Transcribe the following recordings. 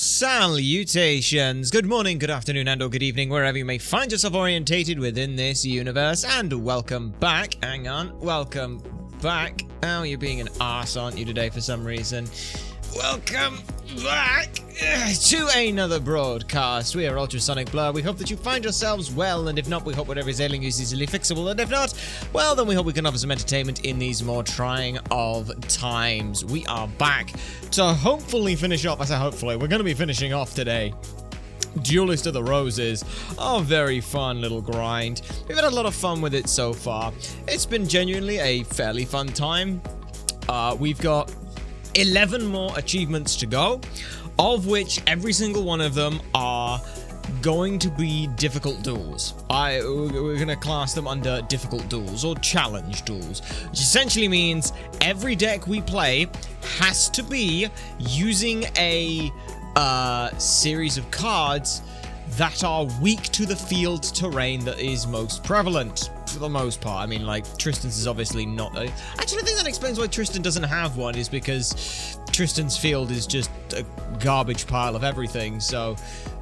Salutations! Good morning, good afternoon, and or good evening, wherever you may find yourself orientated within this universe, and welcome back. Hang on, welcome back. Oh, you're being an arse, aren't you, today for some reason? Welcome back to another broadcast. We are Ultrasonic Blur. We hope that you find yourselves well, and if not, we hope whatever is ailing you is easily fixable, and if not, well, then we hope we can offer some entertainment in these more trying of times. We are back to hopefully finish off. I say hopefully, we're going to be finishing off today Duelist of the Roses, a very fun little grind. We've had a lot of fun with it so far. It's been genuinely a fairly fun time. We've got 11 more achievements to go, of which every single one of them are going to be difficult duels. We're going to class them under difficult duels or challenge duels, which essentially means every deck we play has to be using a series of cards that are weak to the field terrain that is most prevalent, for the most part. I mean, like, Tristan's is obviously not actually, I think that explains why Tristan doesn't have one, is because Tristan's field is just a garbage pile of everything, so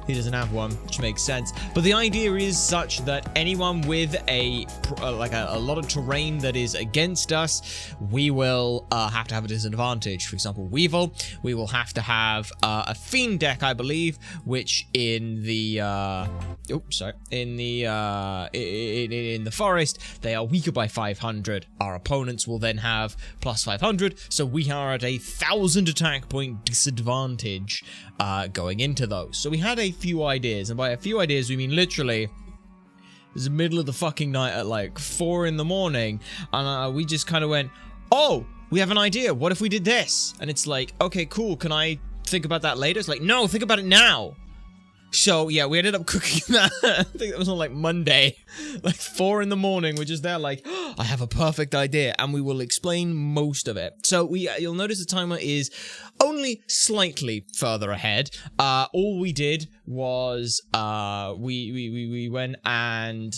he doesn't have one, which makes sense. But the idea is such that anyone with a lot of terrain that is against us, we will have to have a disadvantage. For example, Weevil, we will have to have a Fiend deck, I believe, which in the in the forest, they are weaker by 500. Our opponents will then have plus 500, so we are at a 1000 attack point disadvantage going into those. So we had a few ideas, and by a few ideas we mean literally it's the middle of the fucking night at like 4 in the morning, and we just kind of went, oh, we have an idea, what if we did this? And it's like, okay, cool, can I think about that later? It's like, no, think about it now. So, yeah, we ended up cooking that. I think that was on, like, Monday. Like, 4 in the morning. We're just there, like, oh, I have a perfect idea. And we will explain most of it. So, you'll notice the timer is only slightly further ahead. All we did was, we went and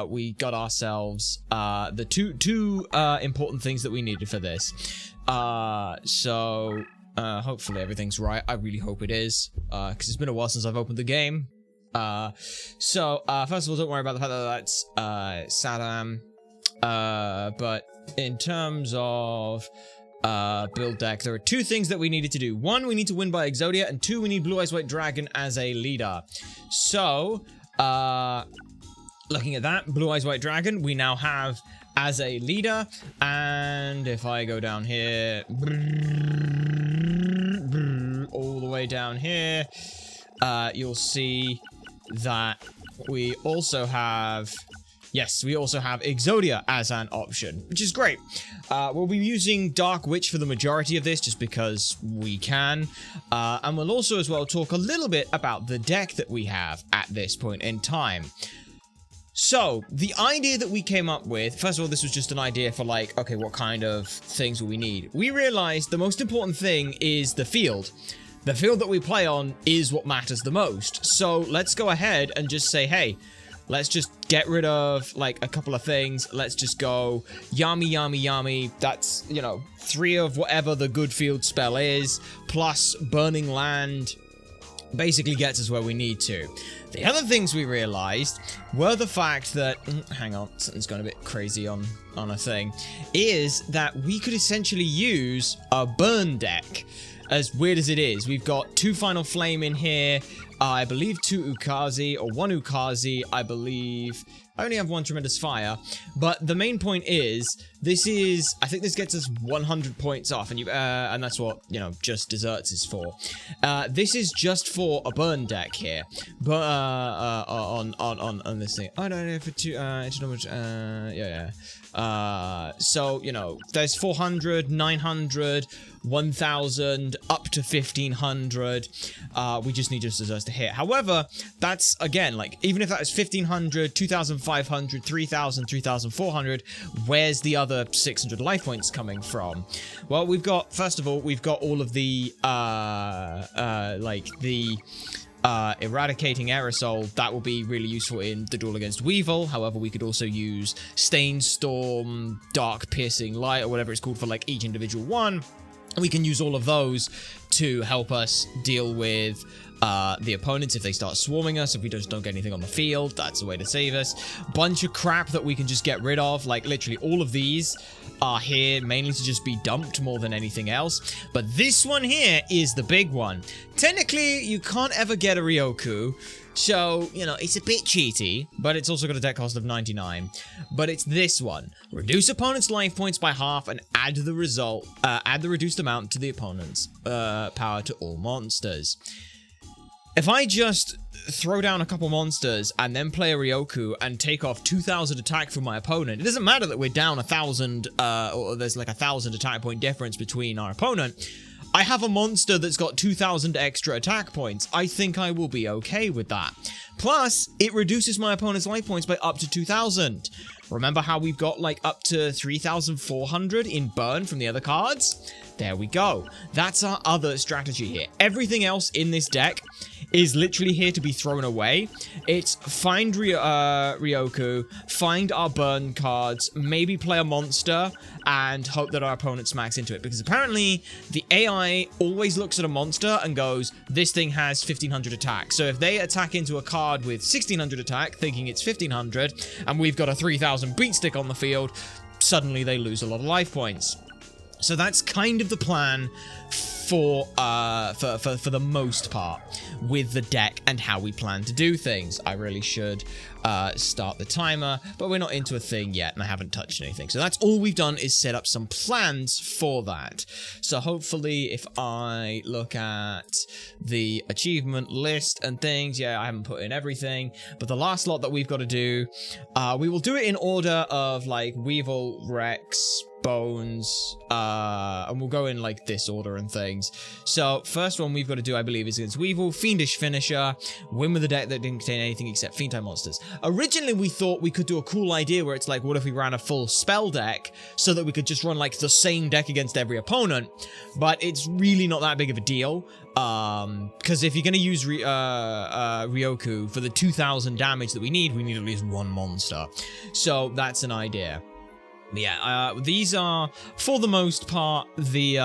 we got ourselves the two important things that we needed for this. Hopefully everything's right. I really hope it is, because it's been a while since I've opened the game. First of all, don't worry about the fact that that's Saddam. But in terms of build deck, there are 2 things that we needed to do. 1, we need to win by Exodia, and 2, we need Blue Eyes White Dragon as a leader. So, looking at that, Blue Eyes White Dragon, we now have as a leader, and if I go down here, all the way down here, you'll see that we also have, yes, we also have Exodia as an option, which is great. We'll be using Dark Witch for the majority of this, just because we can, and we'll also as well talk a little bit about the deck that we have at this point in time. So, the idea that we came up with, first of all, this was just an idea for like, okay, what kind of things will we need? We realized the most important thing is the field. The field that we play on is what matters the most. So, let's go ahead and just say, hey, let's just get rid of, like, a couple of things. Let's just go yummy, yummy, yummy. That's, you know, 3 of whatever the good field spell is, plus Burning Land basically gets us where we need to. The other things we realized were the fact that, hang on, something's gone a bit crazy on a thing, is that we could essentially use a burn deck. As weird as it is, we've got 2 Final Flame in here, I believe 2 Ukazi, or 1 Ukazi, I believe. I only have 1 Tremendous Fire, but the main point is, this is, I think this gets us 100 points off, and that's what, you know, Just Desserts is for. This is just for a burn deck here, but, on this thing. Oh, no, for 2, so, you know, there's 400, 900, 1000, up to 1500. We just need Just Desserts to hit. However, that's, again, like, even if that is 1500, 2500, 3000, 3400, where's the other 600 life points coming from? Well, we've got, first of all, we've got all of the, eradicating aerosol. That will be really useful in the duel against Weevil. However, we could also use Stain Storm, Dark Piercing Light, or whatever it's called for like each individual one. We can use all of those to help us deal with the opponents if they start swarming us. If we just don't get anything on the field, that's a way to save us. Bunch of crap that we can just get rid of. Like, literally all of these are here mainly to just be dumped more than anything else. But this one here is the big one. Technically, you can't ever get a Ryoku. So, you know, it's a bit cheaty, but it's also got a deck cost of 99. But it's this one. Reduce opponent's life points by half and add the reduced amount to the opponent's power to all monsters. If I just throw down a couple monsters and then play a Ryoku and take off 2,000 attack from my opponent, it doesn't matter that we're down 1,000, or there's like 1,000 attack point difference between our opponent. I have a monster that's got 2,000 extra attack points. I think I will be okay with that. Plus, it reduces my opponent's life points by up to 2,000. Remember how we've got like up to 3,400 in burn from the other cards? There we go. That's our other strategy here. Everything else in this deck is literally here to be thrown away. It's find Ryoku, find our burn cards, maybe play a monster, and hope that our opponent smacks into it. Because apparently, the AI always looks at a monster and goes, this thing has 1,500 attack. So if they attack into a card with 1,600 attack, thinking it's 1,500, and we've got a 3,000 beat stick on the field, suddenly they lose a lot of life points. So that's kind of the plan for the most part with the deck and how we plan to do things. I really should start the timer, but we're not into a thing yet and I haven't touched anything. So that's all we've done is set up some plans for that. So hopefully if I look at the achievement list and things, yeah, I haven't put in everything, but the last lot that we've got to do, we will do it in order of like Weevil, Rex, Bones, and we'll go in like this order and things. So first one we've got to do, I believe, is against Weevil, Fiendish Finisher, win with a deck that didn't contain anything except fiend type monsters. Originally we thought we could do a cool idea where it's like, what if we ran a full spell deck so that we could just run like the same deck against every opponent, but it's really not that big of a deal. Because if you're going to use Ryoku for the 2,000 damage that we need at least one monster. So that's an idea. Yeah, these are, for the most part, the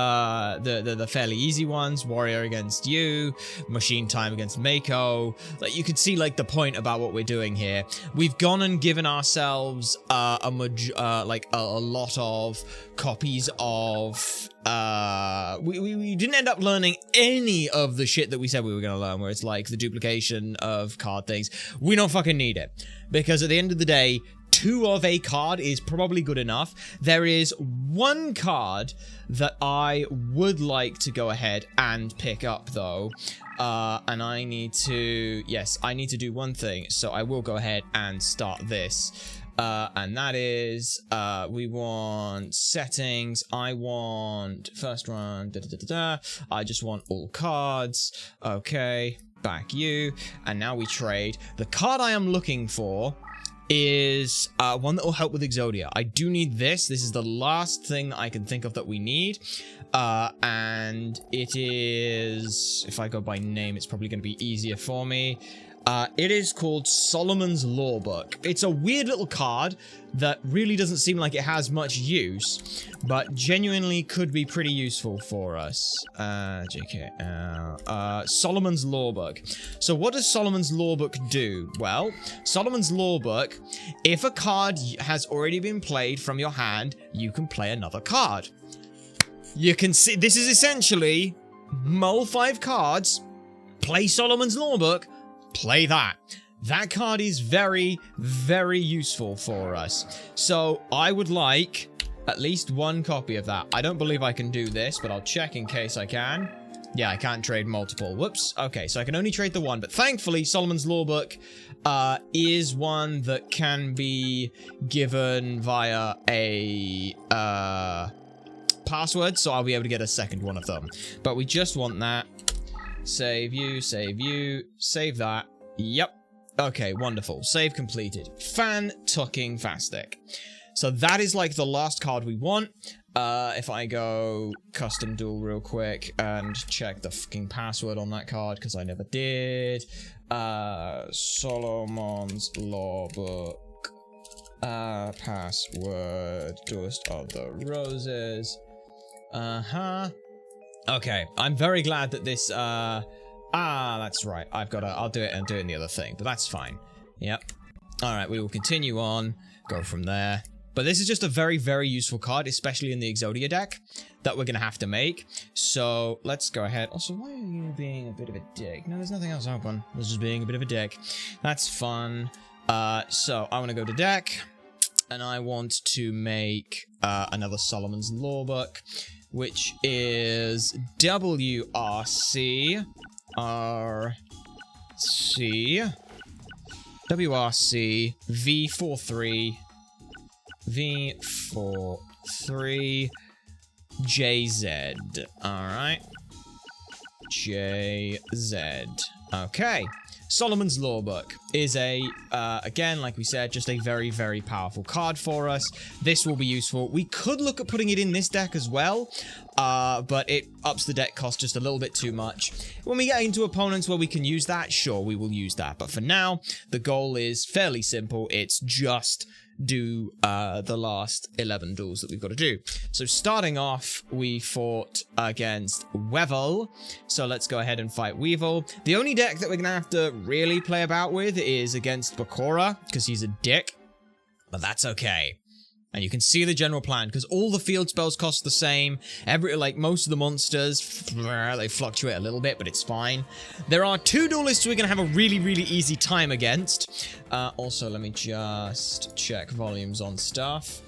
fairly easy ones. Warrior against you, Machine Time against Mako. Like, you can see, like, the point about what we're doing here. We've gone and given ourselves, a lot of copies of, we didn't end up learning any of the shit that we said we were going to learn, where it's like the duplication of card things. We don't fucking need it. Because at the end of the day, 2 of a card is probably good enough. There is one card that I would like to go ahead and pick up, though. And I need to... Yes, I need to do one thing. So I will go ahead and start this. And that is... we want settings. I want... First run. I just want all cards. Okay. Back you. And now we trade. The card I am looking for is one that will help with Exodia. I do need this. This is the last thing that I can think of that we need. And it is, if I go by name, it's probably going to be easier for me. It is called Solomon's Law Book. It's a weird little card that really doesn't seem like it has much use, but genuinely could be pretty useful for us. Solomon's Law Book. So what does Solomon's Law Book do? Well, Solomon's Law Book, if a card has already been played from your hand, you can play another card. You can see, this is essentially mull 5 cards, play Solomon's Law Book, play that. That card is very, very useful for us. So I would like at least one copy of that. I don't believe I can do this, but I'll check in case I can. Yeah, I can't trade multiple. Whoops. Okay, so I can only trade the one. But thankfully, Solomon's Law Book is one that can be given via a password. So I'll be able to get a second one of them. But we just want that. Save you, save that. Yep. Okay, wonderful. Save completed. Fan-tucking-fastic. So that is like the last card we want. If I go custom duel real quick and check the fucking password on that card, because I never did. Solomon's Law Book. Password. Duelist of the Roses. Okay, I'm very glad that this, that's right. I'll do it and do it in the other thing, but that's fine. Yep. Alright, we will continue on, go from there. But this is just a very, very useful card, especially in the Exodia deck, that we're going to have to make. So, let's go ahead. Also, why are you being a bit of a dick? No, there's nothing else open. I was just being a bit of a dick. That's fun. So, I want to go to deck, and I want to make another Solomon's Law book, which is WRC V43 JZ. Alright. JZ. Okay. Solomon's Law Book is again, like we said, just a very, very powerful card for us. This will be useful. We could look at putting it in this deck as well, but it ups the deck cost just a little bit too much. When we get into opponents where we can use that, sure, we will use that. But for now, the goal is fairly simple. It's just do the last 11 duels that we've got to do. So starting off, we fought against Weevil. So let's go ahead and fight Weevil. The only deck that we're gonna have to really play about with is against Bakura, because he's a dick. But that's okay. And you can see the general plan, because all the field spells cost the same. Most of the monsters, they fluctuate a little bit, but it's fine. There are 2 duelists we're going to have a really, really easy time against. Also, let me just check volumes on stuff.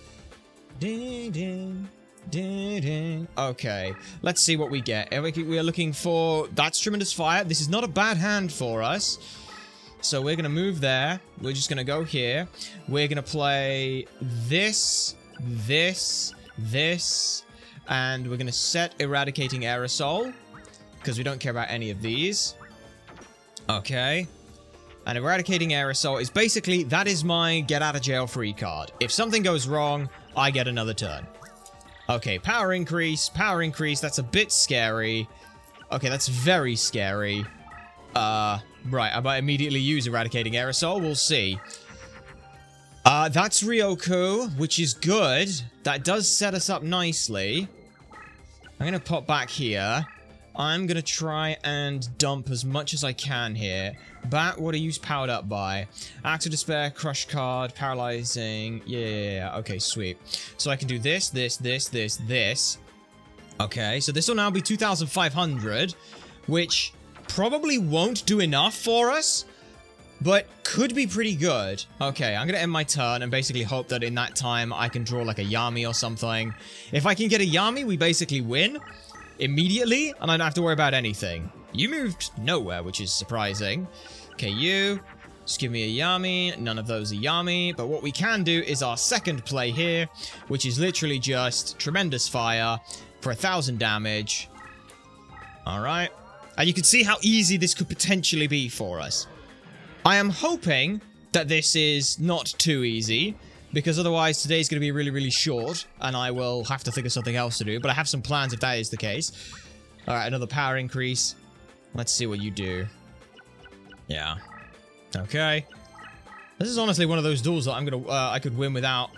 Ding, ding, ding, ding. Okay, let's see what we get. We are looking for... That's Tremendous Fire. This is not a bad hand for us. So we're going to move there. We're just going to go here. We're going to play this, and we're going to set Eradicating Aerosol, because we don't care about any of these. Okay. And Eradicating Aerosol is basically, that is my get out of jail free card. If something goes wrong, I get another turn. Okay, power increase, that's a bit scary. Okay, that's very scary. Right, I might immediately use Eradicating Aerosol. We'll see. That's Ryoku, which is good. That does set us up nicely. I'm going to pop back here. I'm going to try and dump as much as I can here. Bat, what are you powered up by? Axe of Despair, Crush card, Paralyzing. Yeah. Okay, sweet. So I can do this. Okay, so this will now be 2,500, which... probably won't do enough for us, but could be pretty good. Okay, I'm gonna end my turn and basically hope that in that time I can draw like a Yami or something. If I can get a Yami, we basically win immediately, and I don't have to worry about anything. You moved nowhere, which is surprising. Okay, you, just give me a Yami. None of those are Yami, but what we can do is our second play here, which is literally just Tremendous Fire for 1,000 damage. Alright. And you can see how easy this could potentially be for us. I am hoping that this is not too easy, because otherwise today's going to be really, really short, and I will have to think of something else to do, but I have some plans if that is the case. Alright, another power increase. Let's see what you do. Yeah. Okay. This is honestly one of those duels that I could win without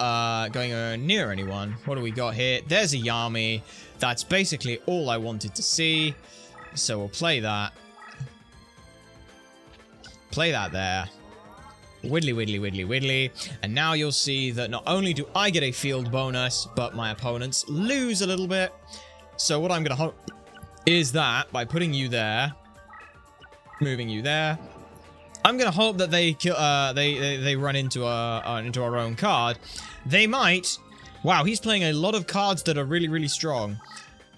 going near anyone. What do we got here? There's a Yami. That's basically all I wanted to see. So we'll play that. Play that there. Widdly, widdly, widdly, widdly. And now you'll see that not only do I get a field bonus, but my opponents lose a little bit. So what I'm going to hope is that by putting you there, moving you there, I'm going to hope that they kill, they run into our own card. They might. Wow, he's playing a lot of cards that are really, really strong.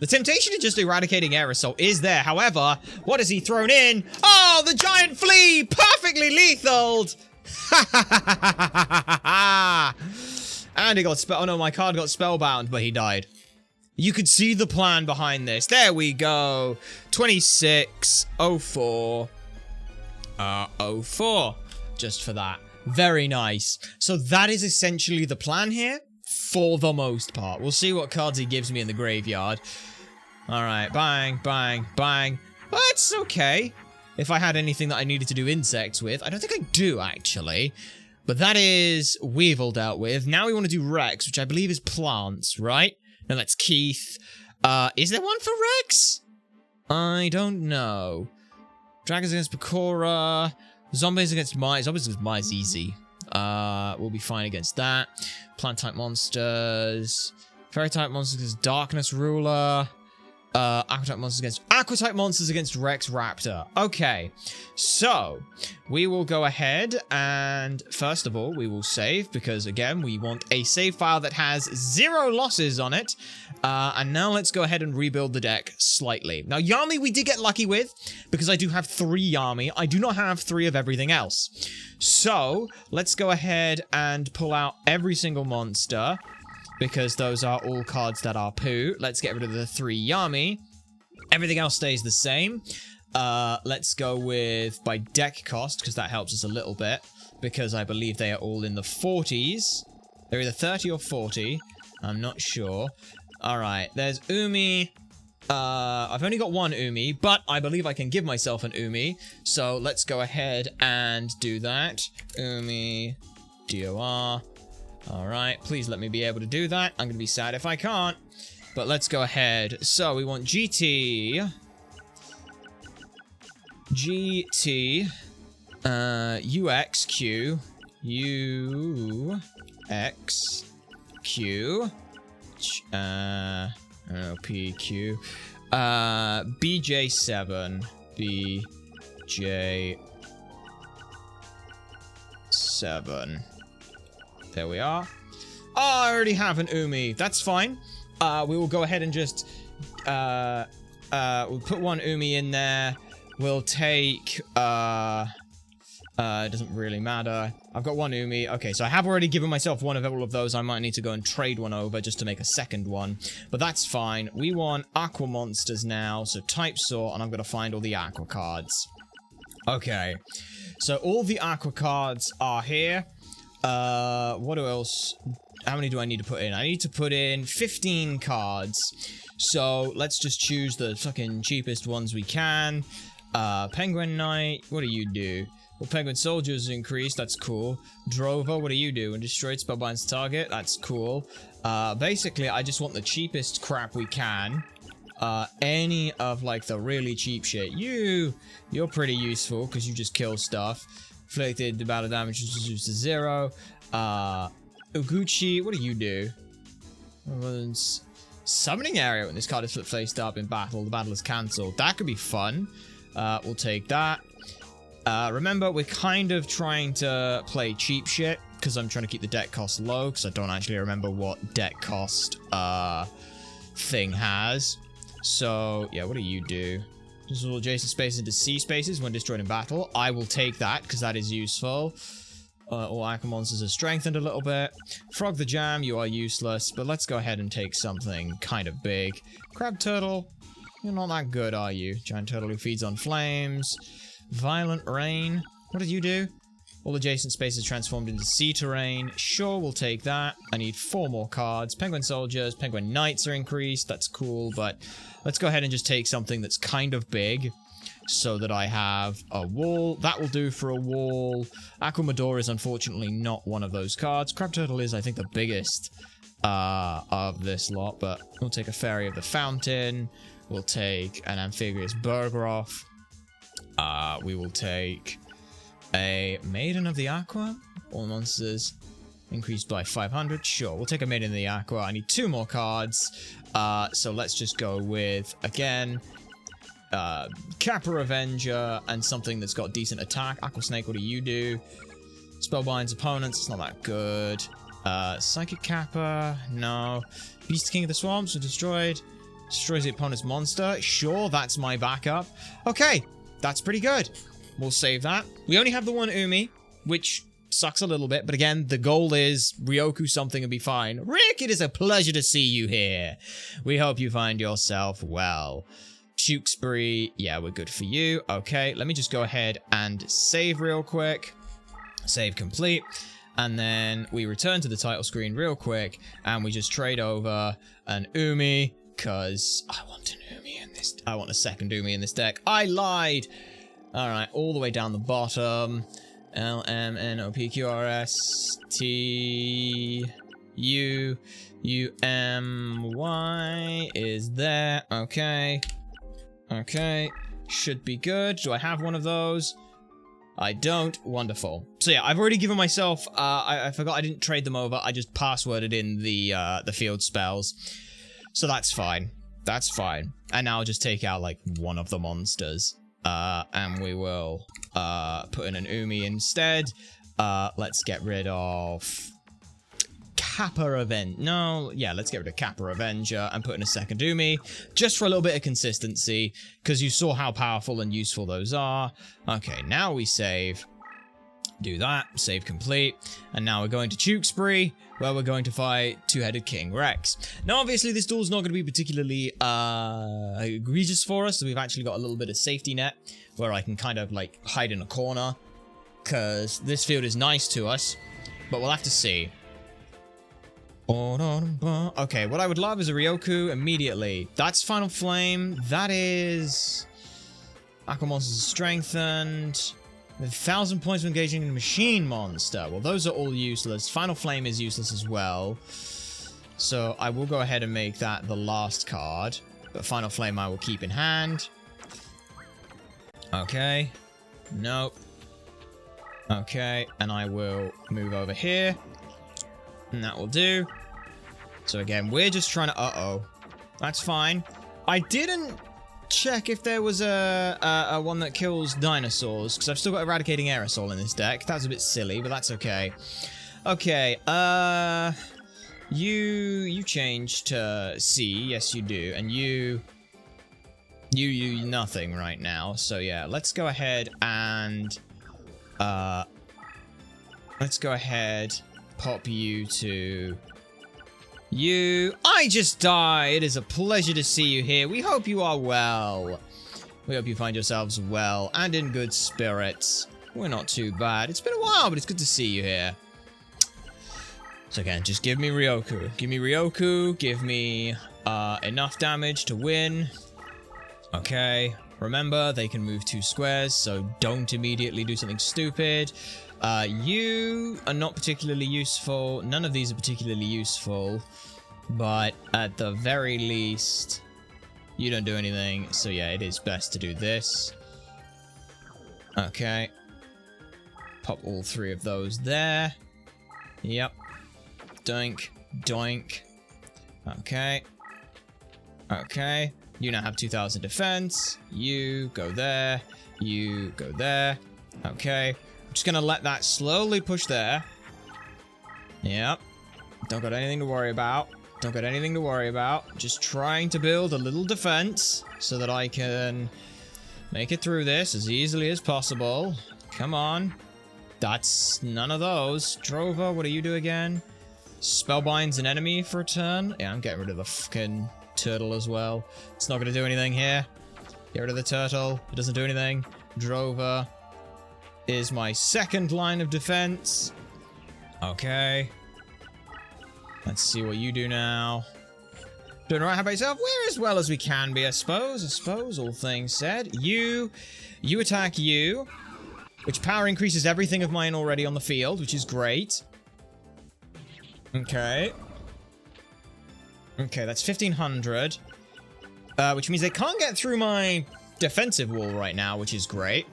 The temptation to just Eradicating Aerosol is there. However, what has he thrown in? Oh, the giant flea! Perfectly lethal! And he got spell. Oh no, my card got spellbound, but he died. You could see the plan behind this. There we go. 2604. 04. Just for that. Very nice. So that is essentially the plan here. For the most part. We'll see what cards he gives me in the graveyard. Alright, bang, bang, bang. That's okay. If I had anything that I needed to do insects with. I don't think I do, actually. But that is Weevil dealt with. Now we want to do Rex, which I believe is plants, right? No, that's Keith. Is there one for Rex? I don't know. Dragons against Bakura. Zombies against Mai. Zombies against Mai is easy. We'll be fine against that. Plant-type monsters. Fairy-type monsters against Darkness Ruler. Aqua-type monsters against Rex Raptor. Okay, so we will go ahead and first of all we will save because again we want a save file that has 0 losses on it. And now let's go ahead and rebuild the deck slightly. Now Yami we did get lucky with because I do have 3 Yami. I do not have 3 of everything else. So let's go ahead and pull out every single monster, because those are all cards that are poo. Let's get rid of the 3 Yami. Everything else stays the same. Let's go with by deck cost, because that helps us a little bit. Because I believe they are all in the 40s. They're either 30 or 40. I'm not sure. Alright, there's Umi. I've only got 1 Umi, but I believe I can give myself an Umi. So let's go ahead and do that. Umi, DOR. Alright, please let me be able to do that. I'm going to be sad if I can't. But let's go ahead. So we want GT. UXQ. UXQ. PQ. BJ7. BJ7. There we are. Oh, I already have an Umi. That's fine. We will go ahead and just... we'll put 1 Umi in there. We'll take... it doesn't really matter. I've got 1 Umi. Okay, so I have already given myself 1 of all of those. I might need to go and trade 1 over just to make a second one. But that's fine. We want Aqua monsters now. So type sort, and I'm going to find all the Aqua cards. Okay. So all the Aqua cards are here. What else? How many do I need to put in? I need to put in 15 cards. So let's just choose the fucking cheapest ones we can. Penguin Knight, what do you do? Well, Penguin Soldiers increased, that's cool. Drover, what do you do? And destroyed spellbinds target, that's cool. Basically, I just want the cheapest crap we can. Any of, like, the really cheap shit. You're pretty useful, because you just kill stuff. Inflicted the battle damage is reduced to 0. Uguchi, what do you do? Summoning area when this card is placed up in battle. The battle is cancelled. That could be fun. We'll take that. Remember, we're kind of trying to play cheap shit because I'm trying to keep the deck cost low because I don't actually remember what deck cost thing has. So, yeah, what do you do? Just all adjacent spaces into C spaces when destroyed in battle. I will take that because that is useful. All Aqua monsters are strengthened a little bit. Frog the Jam, you are useless, but let's go ahead and take something kind of big. Crab Turtle, you're not that good, are you? Giant Turtle who feeds on flames. Violent Rain, what did you do? All adjacent spaces transformed into sea terrain. Sure, we'll take that. I need 4 more cards. Penguin Soldiers, Penguin Knights are increased. That's cool, but let's go ahead and just take something that's kind of big so that I have a wall. That will do for a wall. Aquamador is unfortunately not one of those cards. Crab Turtle is, I think, the biggest of this lot, but we'll take a Fairy of the Fountain. We'll take an Amphibious Bergroth. We will take a Maiden of the Aqua. All monsters increased by 500. Sure, we'll take a Maiden of the Aqua. I need 2 more cards. So let's just go with, again, Kappa Avenger and something that's got decent attack. Aqua Snake, what do you do? Spellbinds opponents, it's not that good. Psychic Kappa, no. Beast King of the Swamps, destroyed. Destroys the opponent's monster. Sure, that's my backup. Okay, that's pretty good. We'll save that. We only have the 1 Umi, which sucks a little bit, but again, the goal is Ryoku something and be fine. Rick, it is a pleasure to see you here. We hope you find yourself well. Tewksbury, yeah, we're good for you. Okay, let me just go ahead and save real quick. Save complete. And then we return to the title screen real quick, and we just trade over an Umi, because I want an Umi in this. I want a second Umi in this deck. I lied! Alright, all the way down the bottom. LMNOPQRSTUUMY is there. Okay. Okay. Should be good. Do I have one of those? I don't. Wonderful. So yeah, I've already given myself, I forgot I didn't trade them over. I just passworded in the field spells. So that's fine. That's fine. And now I'll just take out, like, one of the monsters. And we will, put in an Umi instead. Let's get rid of Kappa Avenger. No, yeah, let's get rid of Kappa Avenger and put in a second Umi, just for a little bit of consistency, because you saw how powerful and useful those are. Okay, now we save. Do that, save complete, and now we're going to Tewkesbury, where we're going to fight Two-Headed King Rex. Now, obviously, this duel's not going to be particularly egregious for us, so we've actually got a little bit of safety net, where I can kind of, like, hide in a corner, because this field is nice to us, but we'll have to see. Okay, what I would love is a Ryoku immediately. That's Final Flame. That is Aqua Monsters Strengthened. 1,000 points for engaging in a machine monster. Well, those are all useless. Final Flame is useless as well. So I will go ahead and make that the last card. But Final Flame I will keep in hand. Okay. Nope. Okay, and I will move over here. And that will do. So again, we're just trying to... Uh-oh. That's fine. I didn't check if there was a one that kills dinosaurs, because I've still got Eradicating Aerosol in this deck. That was a bit silly, but that's okay. Okay, you change to C. Yes, you do. And you nothing right now. So yeah, let's go ahead and... let's go ahead... pop you to you. I just died. It is a pleasure to see you here. We hope you are well. We hope you find yourselves well and in good spirits. We're not too bad. It's been a while, but it's good to see you here. So again, just give me Ryoku. Give me Ryoku. Give me enough damage to win. Okay. Remember, they can move 2 squares, so don't immediately do something stupid. You are not particularly useful. None of these are particularly useful. But at the very least, you don't do anything. So yeah, it is best to do this. Okay. Pop all 3 of those there. Yep. Doink. Doink. Okay. Okay. You now have 2,000 defense. You go there. You go there. Okay. I'm just gonna let that slowly push there. Yep. Don't got anything to worry about. Don't got anything to worry about. Just trying to build a little defense so that I can make it through this as easily as possible. Come on. That's none of those. Drover, what do you do again? Spellbinds an enemy for a turn. Yeah, I'm getting rid of the fucking turtle as well. It's not gonna do anything here. Get rid of the turtle. It doesn't do anything. Drover is my second line of defense. Okay. Let's see what you do now. Doing alright, how about yourself? We're as well as we can be, I suppose, all things said. You attack you, which power increases everything of mine already on the field, which is great. Okay. Okay, that's 1,500. Which means they can't get through my defensive wall right now, which is great.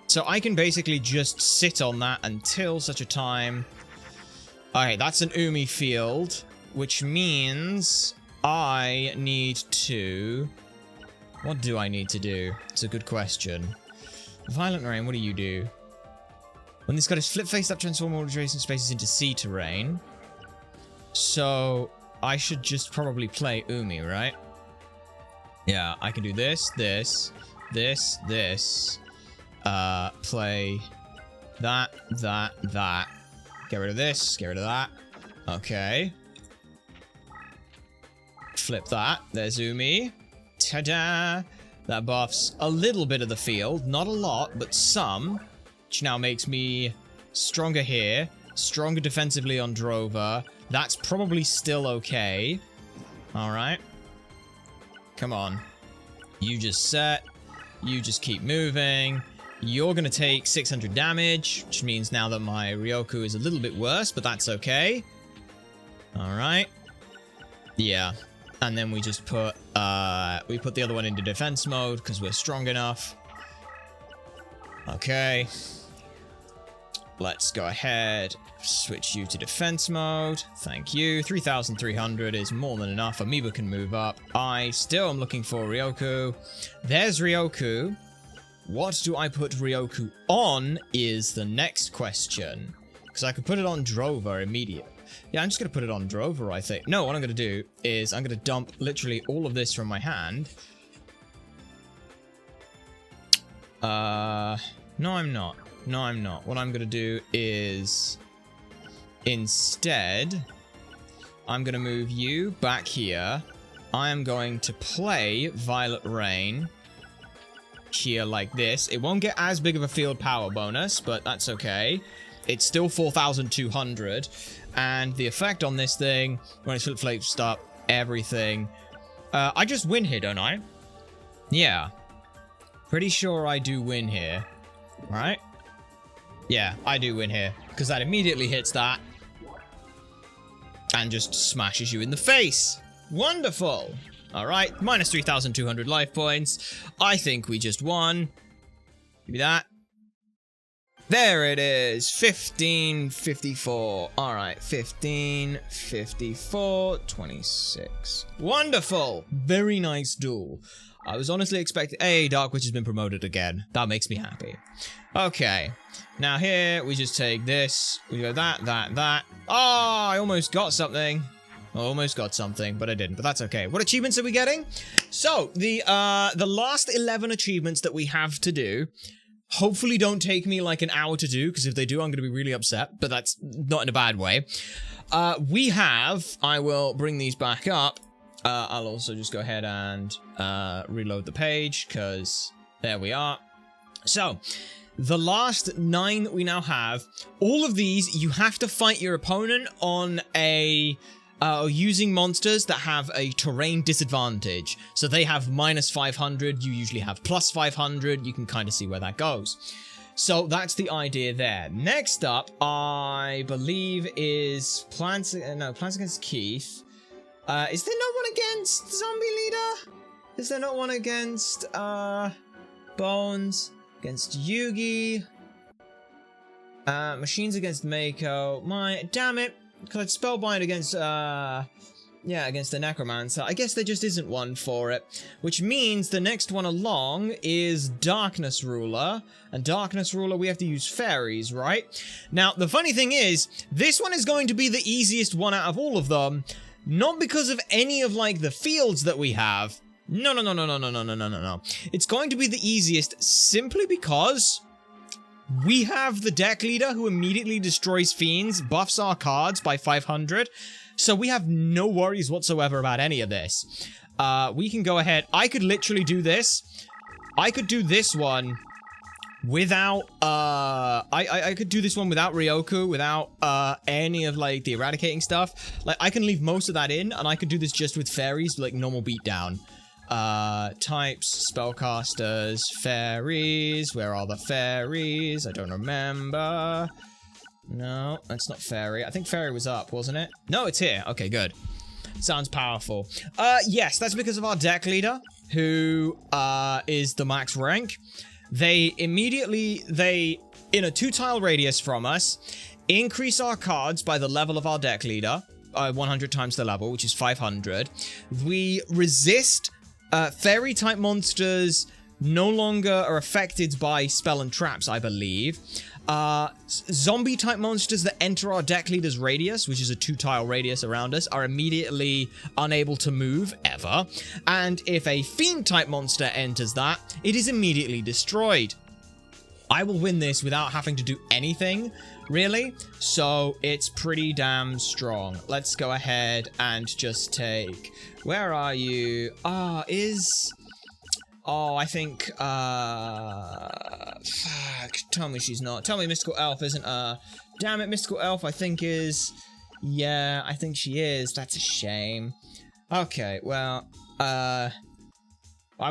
So I can basically just sit on that until such a time... Alright, that's an Umi field, which means I need to... What do I need to do? It's a good question. Violent Rain, what do you do? When this guy is flip face up, transform all adjacent spaces into sea terrain. So I should just probably play Umi, right? Yeah, I can do this, this, this, this. Play that, that, that. Get rid of this, get rid of that. Okay. Flip that. There's Umi. Ta-da! That buffs a little bit of the field. Not a lot, but some. Which now makes me stronger here. Stronger defensively on Drover. That's probably still okay. Alright. Come on. You just set. You just keep moving. You're going to take 600 damage, which means now that my Ryoku is a little bit worse, but that's okay. Alright. Yeah. And then we just put, we put the other one into defense mode because we're strong enough. Okay. Let's go ahead, switch you to defense mode. Thank you. 3,300 is more than enough. Amiibo can move up. I still am looking for Ryoku. There's Ryoku. What do I put Ryoku on is the next question. Because I could put it on Drover immediately. Yeah, I'm just going to put it on Drover, I think. No, what I'm going to do is I'm going to dump literally all of this from my hand. No, I'm not. No, I'm not. What I'm going to do is instead, I'm going to move you back here. I am going to play Violet Rain here like this. It won't get as big of a field power bonus, but that's okay. It's still 4,200. And the effect on this thing, when it's flip-flaped up, everything. I just win here, don't I? Yeah. Pretty sure I do win here. Right? Yeah, I do win here. Because that immediately hits that. And just smashes you in the face. Wonderful. Alright, minus 3,200 life points. I think we just won. Give me that. There it is. 1554. Alright, 1554, 26. Wonderful. Very nice duel. I was honestly expecting... Hey, Dark Witch has been promoted again. That makes me happy. Okay. Now here, we just take this. We go that. Oh, I almost got something. I almost got something, but I didn't. But that's okay. What achievements are we getting? So, the last 11 achievements that we have to do... hopefully don't take me like an hour to do, because if they do, I'm going to be really upset, but that's not in a bad way. We have... I will bring these back up. I'll also just go ahead and reload the page, because there we are. So, the last 9 that we now have, all of these, you have to fight your opponent on a... using monsters that have a terrain disadvantage. So they have minus 500, you usually have plus 500, you can kind of see where that goes. So that's the idea there. Next up, I believe is Plants Against Keith. Is there no one against Zombie Leader? Is there not one against, Bones? Against Yugi? Machines against Mako. Damn it. Because I'd Spellbind against, against the Necromancer. I guess there just isn't one for it. Which means the next one along is Darkness Ruler. And Darkness Ruler, we have to use fairies, right? Now, the funny thing is, this one is going to be the easiest one out of all of them. Not because of any of, like, the fields that we have. No. It's going to be the easiest simply because... we have the deck leader who immediately destroys fiends, buffs our cards by 500, so we have no worries whatsoever about any of this. We can go ahead. I could literally do this. I could do this one without, I could do this one without Ryoku, without, any of, like, the eradicating stuff. Like, I can leave most of that in, and I could do this just with fairies, like, normal beatdown. Types, spellcasters, fairies. Where are the fairies? I don't remember. No, that's not fairy. I think fairy was up, wasn't it? No, it's here. Okay, good. Sounds powerful. Yes, that's because of our deck leader, who, is the max rank. They immediately, in a 2-tile radius from us, increase our cards by the level of our deck leader. 100 times the level, which is 500. We resist... fairy-type monsters no longer are affected by spell and traps, I believe. Zombie-type monsters that enter our deck leader's radius, which is a 2-tile radius around us, are immediately unable to move, ever. And if a fiend-type monster enters that, it is immediately destroyed. I will win this without having to do anything, really. So it's pretty damn strong. Let's go ahead and just take... where are you? Oh, I think, fuck. Tell me she's not. Tell me Mystical Elf isn't, damn it, Mystical Elf, I think is... yeah, I think she is. That's a shame. Okay, well, I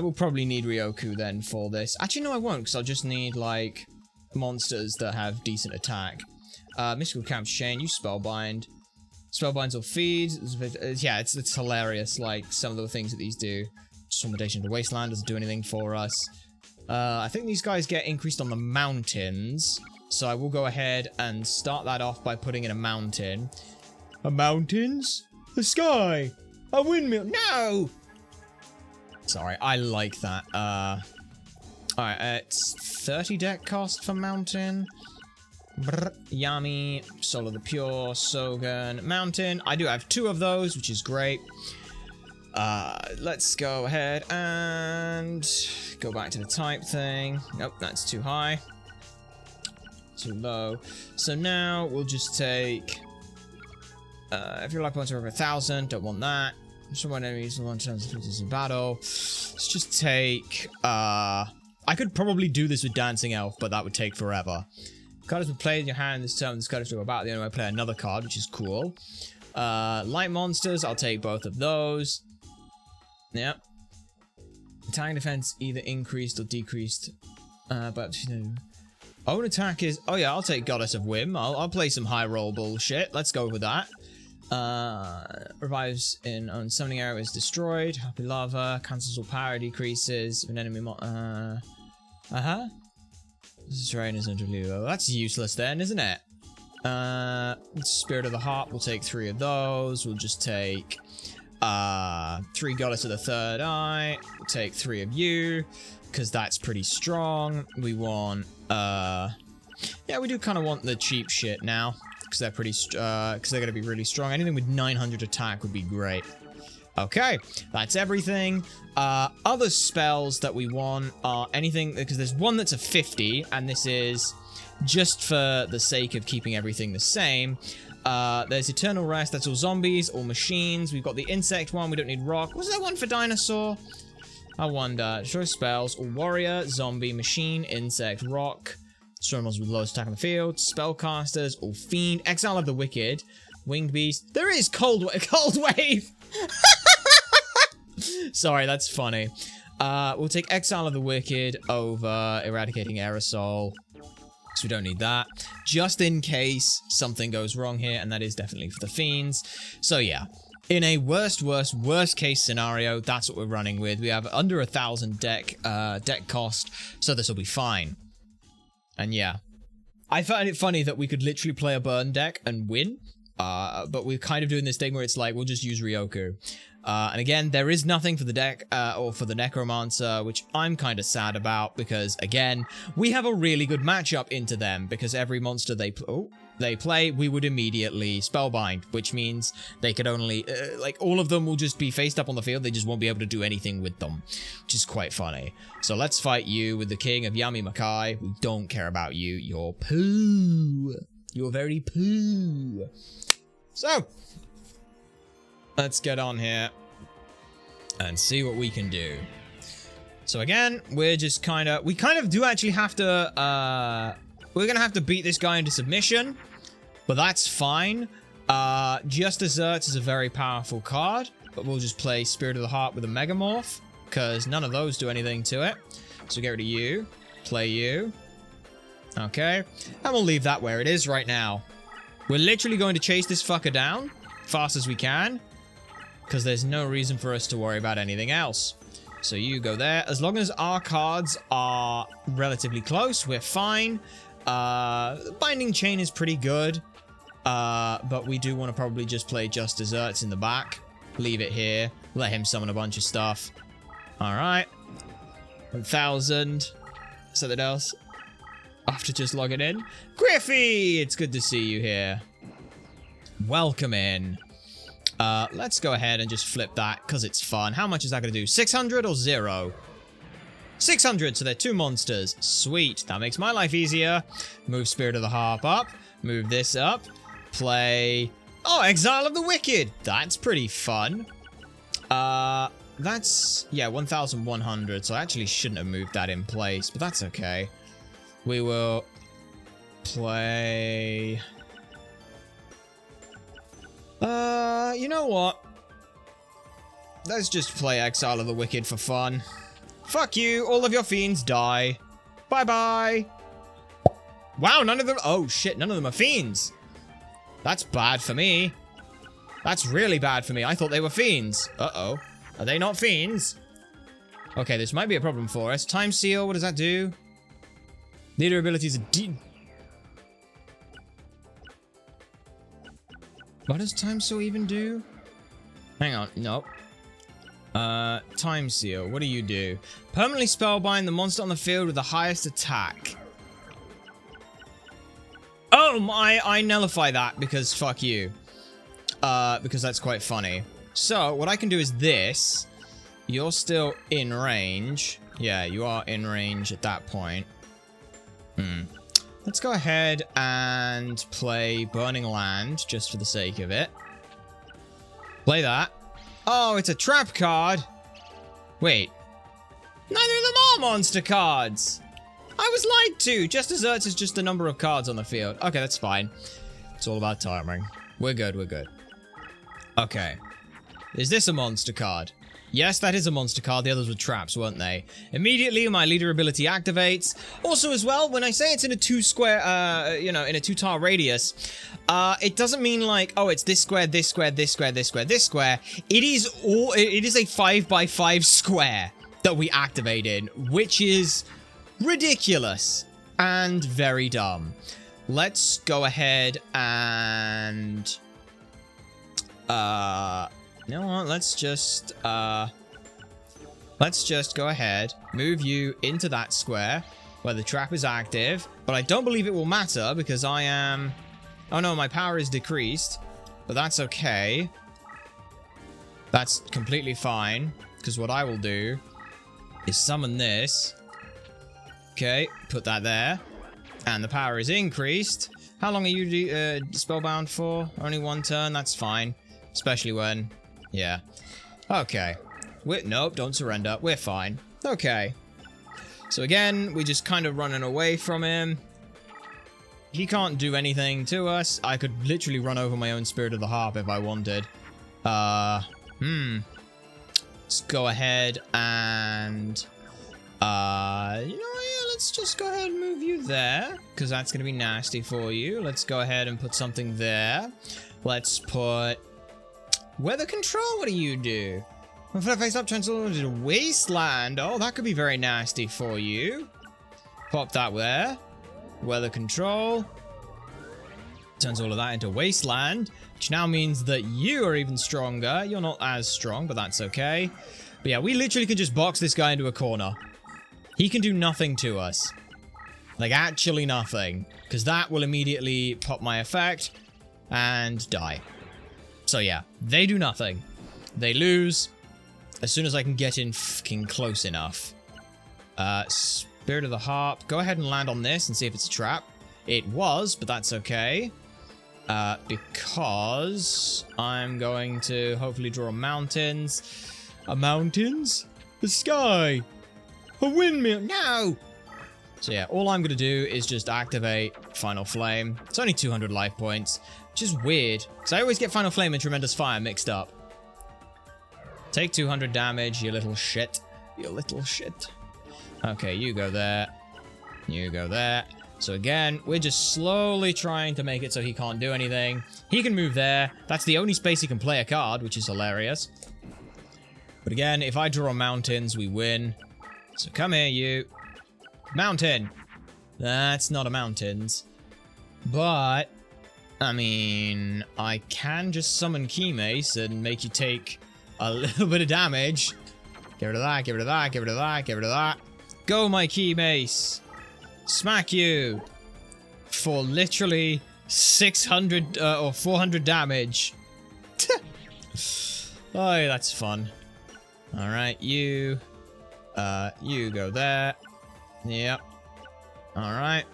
will probably need Ryoku then for this. Actually, no, I won't, because I'll just need, like, monsters that have decent attack. Mystical Camp's Chain, you Spellbind. Spellbinds or feeds. Yeah, it's hilarious, like, some of the things that these do. Transformation to Wasteland doesn't do anything for us. I think these guys get increased on the mountains. So I will go ahead and start that off by putting in a mountain. A mountains? The sky! A windmill! No! Sorry, I like that. Alright, it's 30 deck cost for mountain. Brr, Yami, Soul of the Pure, Sogan, Mountain. I do have 2 of those, which is great. Let's go ahead and go back to the type thing. Nope, that's too high. Too low. So now we'll just take... if your life points are over 1,000, don't want that. Someone enemies one chance of defeat in battle. Let's just take... I could probably do this with Dancing Elf, but that would take forever. Card has been played in your hand this turn. This card is to go about. The only way I play another card, which is cool. Light monsters, I'll take both of those. Yep. Attack and defense either increased or decreased. But own attack is... Oh yeah, I'll take Goddess of Whim. I'll play some high roll bullshit. Let's go with that. Revives in own summoning area is destroyed. Happy Lava. Cancels all power decreases. If an enemy Strain is under Luo. That's useless then, isn't it? Spirit of the Heart, we'll take 3 of those. We'll just take 3 Goddess of the Third Eye. We'll take 3 of you, because that's pretty strong. We want, yeah, we do kind of want the cheap shit now, because they're pretty, because they're going to be really strong. Anything with 900 attack would be great. Okay, that's everything. Other spells that we want are anything, because there's one that's a 50, and this is just for the sake of keeping everything the same. There's Eternal Rest, that's all zombies, all machines. We've got the insect one, we don't need rock. Was there one for dinosaur? I wonder. Destroy spells, all warrior, zombie, machine, insect, rock. Destroy monsters with lowest attack on the field. Spellcasters, all fiend. Exile of the Wicked, winged beast. There is cold wave! Sorry, that's funny. We'll take Exile of the Wicked over Eradicating Aerosol. So we don't need that. Just in case something goes wrong here, and that is definitely for the fiends. So yeah, in a worst case scenario, that's what we're running with. We have under 1,000 deck cost, so this will be fine. And yeah, I find it funny that we could literally play a burn deck and win. But we're kind of doing this thing where it's like, we'll just use Ryoku. And again, there is nothing for the deck, or for the Necromancer, which I'm kind of sad about, because, again, we have a really good matchup into them, because every monster they play, we would immediately Spellbind, which means they could only, like, all of them will just be faced up on the field, they just won't be able to do anything with them, which is quite funny. So let's fight you with the King of Yami Makai. We don't care about you, you're poo. You're very poo. So, let's get on here and see what we can do. So again, we're just we kind of do actually have to, we're gonna have to beat this guy into submission, but that's fine. Just Desserts is a very powerful card, but we'll just play Spirit of the Heart with a Megamorph, because none of those do anything to it. So get rid of you, play you. Okay, and we'll leave that where it is right now. We're literally going to chase this fucker down fast as we can, because there's no reason for us to worry about anything else. So you go there. As long as our cards are relatively close, we're fine. Binding Chain is pretty good, but we do want to probably just play Just Desserts in the back. Leave it here. Let him summon a bunch of stuff. Alright. 1,000. Something else. After just logging in. Griffey! It's good to see you here. Welcome in. Let's go ahead and just flip that, because it's fun. How much is that going to do? 600 or 0? 600, so they're 2 monsters. Sweet. That makes my life easier. Move Spirit of the Harp up. Move this up. Play... Oh, Exile of the Wicked. That's pretty fun. That's... Yeah, 1,100, so I actually shouldn't have moved that in place, but that's okay. We will play... you know what? Let's just play Exile of the Wicked for fun. Fuck you, all of your fiends die. Bye-bye. Wow, none of them... Oh, shit, none of them are fiends. That's bad for me. That's really bad for me. I thought they were fiends. Uh-oh. Are they not fiends? Okay, this might be a problem for us. Time Seal, what does that do? Leader abilities are What does Time Seal even do? Hang on, nope. Time Seal, what do you do? Permanently spellbind the monster on the field with the highest attack. Oh, I nullify that because fuck you. Because that's quite funny. So, what I can do is this. You're still in range. Yeah, you are in range at that point. Let's go ahead and play Burning Land, just for the sake of it. Play that. Oh, it's a trap card. Wait. Neither of them are monster cards. I was lied to. Just Desserts is just the number of cards on the field. Okay, that's fine. It's all about timing. We're good, we're good. Okay. Is this a monster card? Yes, that is a monster card. The others were traps, weren't they? Immediately, my leader ability activates. Also, as well, when I say it's in a in a 2-tile radius, it doesn't mean like, oh, it's this square, this square, this square, this square, this square. It is a 5x5 square that we activated, which is ridiculous and very dumb. Let's go ahead and you know what? Let's just go ahead, move you into that square where the trap is active, but I don't believe it will matter because I am... Oh no, my power is decreased, but that's okay. That's completely fine, because what I will do is summon this. Okay, put that there, and the power is increased. How long are you spellbound for? Only 1 turn, that's fine, especially when... Yeah. Okay. Nope, don't surrender. We're fine. Okay. So again, we're just kind of running away from him. He can't do anything to us. I could literally run over my own Spirit of the Harp if I wanted. Let's go ahead and... let's just go ahead and move you there, because that's going to be nasty for you. Let's go ahead and put something there. Let's put... Weather Control, what do you do? When face up, transform to Wasteland. Oh, that could be very nasty for you. Pop that there. Weather Control. Turns all of that into Wasteland, which now means that you are even stronger. You're not as strong, but that's okay. But yeah, we literally can just box this guy into a corner. He can do nothing to us. Like, actually nothing. Because that will immediately pop my effect and die. So yeah, they do nothing. They lose as soon as I can get in fucking close enough. Spirit of the Harp. Go ahead and land on this and see if it's a trap. It was, but that's okay. Because I'm going to hopefully draw mountains. Mountains? The sky! A windmill! No! So yeah, all I'm going to do is just activate Final Flame. It's only 200 life points, which is weird, because I always get Final Flame and Tremendous Fire mixed up. Take 200 damage, you little shit. You little shit. Okay, you go there. You go there. So again, we're just slowly trying to make it so he can't do anything. He can move there. That's the only space he can play a card, which is hilarious. But again, if I draw mountains, we win. So come here, you. Mountain. That's not a mountains. But, I mean, I can just summon Key Mace and make you take a little bit of damage. Get rid of that, get rid of that, get rid of that, get rid of that. Go, my Key Mace. Smack you. For literally 600 or 400 damage. Oh, that's fun. Alright, you go there. Yep. Alright.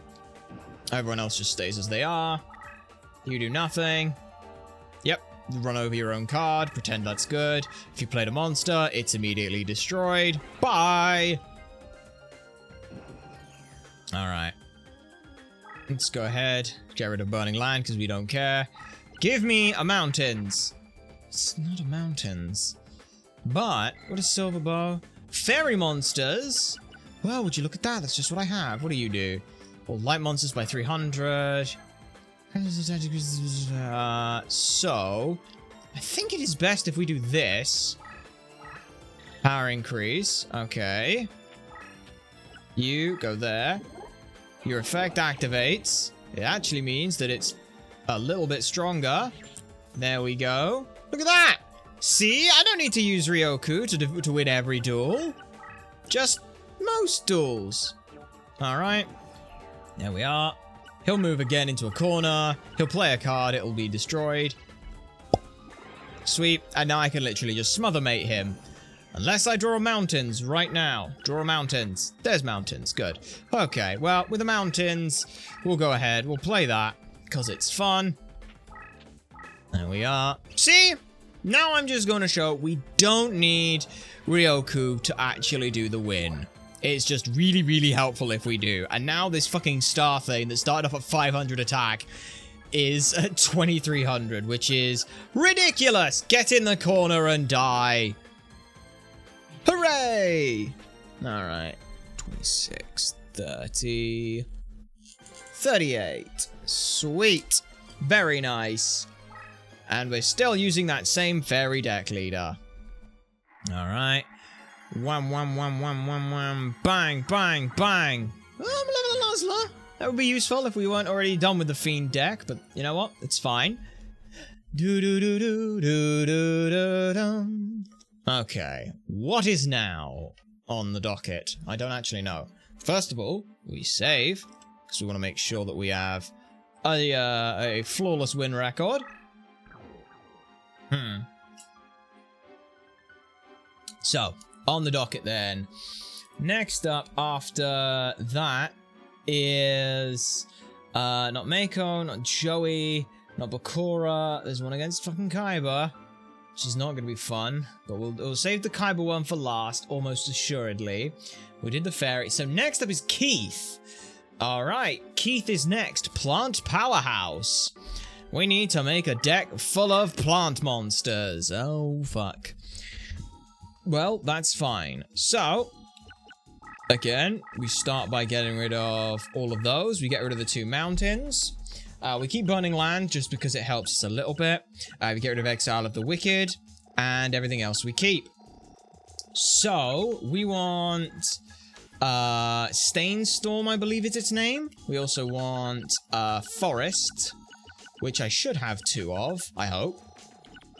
Everyone else just stays as they are. You do nothing. Yep. Run over your own card. Pretend that's good. If you played a monster, it's immediately destroyed. Bye! Alright. Let's go ahead. Get rid of Burning Land because we don't care. Give me a mountains. It's not a mountains. But, what is Silver Bow? Fairy monsters? Well, would you look at that? That's just what I have. What do you do? Well, light monsters by 300. So, I think it is best if we do this. Power increase. Okay. You go there. Your effect activates. It actually means that it's a little bit stronger. There we go. Look at that! See? I don't need to use Ryoku to win every duel. Just most duels. Alright. There we are. He'll move again into a corner. He'll play a card. It'll be destroyed. Sweet. And now I can literally just smother mate him. Unless I draw mountains right now. Draw mountains. There's mountains. Good. Okay. Well, with the mountains, we'll go ahead. We'll play that because it's fun. There we are. See? Now I'm just going to show we don't need Ryoku to actually do the win. It's just really, really helpful if we do. And now this fucking star thing that started off at 500 attack is at 2300, which is ridiculous. Get in the corner and die. Hooray! Alright. 26, 30, 38. Sweet. Very nice. And we're still using that same fairy deck leader. Alright. Wham, wham, wham, wham, wham, wham. Bang, bang, bang. Oh, I'm leveling Laszlo. That would be useful if we weren't already done with the Fiend deck, but you know what? It's fine. Do-do-do-do-do-do-do-dum. Okay. What is now on the docket? I don't actually know. First of all, we save, because we want to make sure that we have a flawless win record. So, on the docket then. Next up after that is not Mako, not Joey, not Bakura. There's one against fucking Kaiba, which is not going to be fun. But we'll save the Kaiba one for last, almost assuredly. We did the fairy. So next up is Keith. Alright, Keith is next. Plant Powerhouse. We need to make a deck full of plant monsters. Oh, fuck. Well, that's fine. So, again, we start by getting rid of all of those. We get rid of the 2 mountains. We keep burning land just because it helps us a little bit. We get rid of Exile of the Wicked. And everything else we keep. So, we want Stainstorm, I believe is its name. We also want Forest, which I should have 2 of, I hope.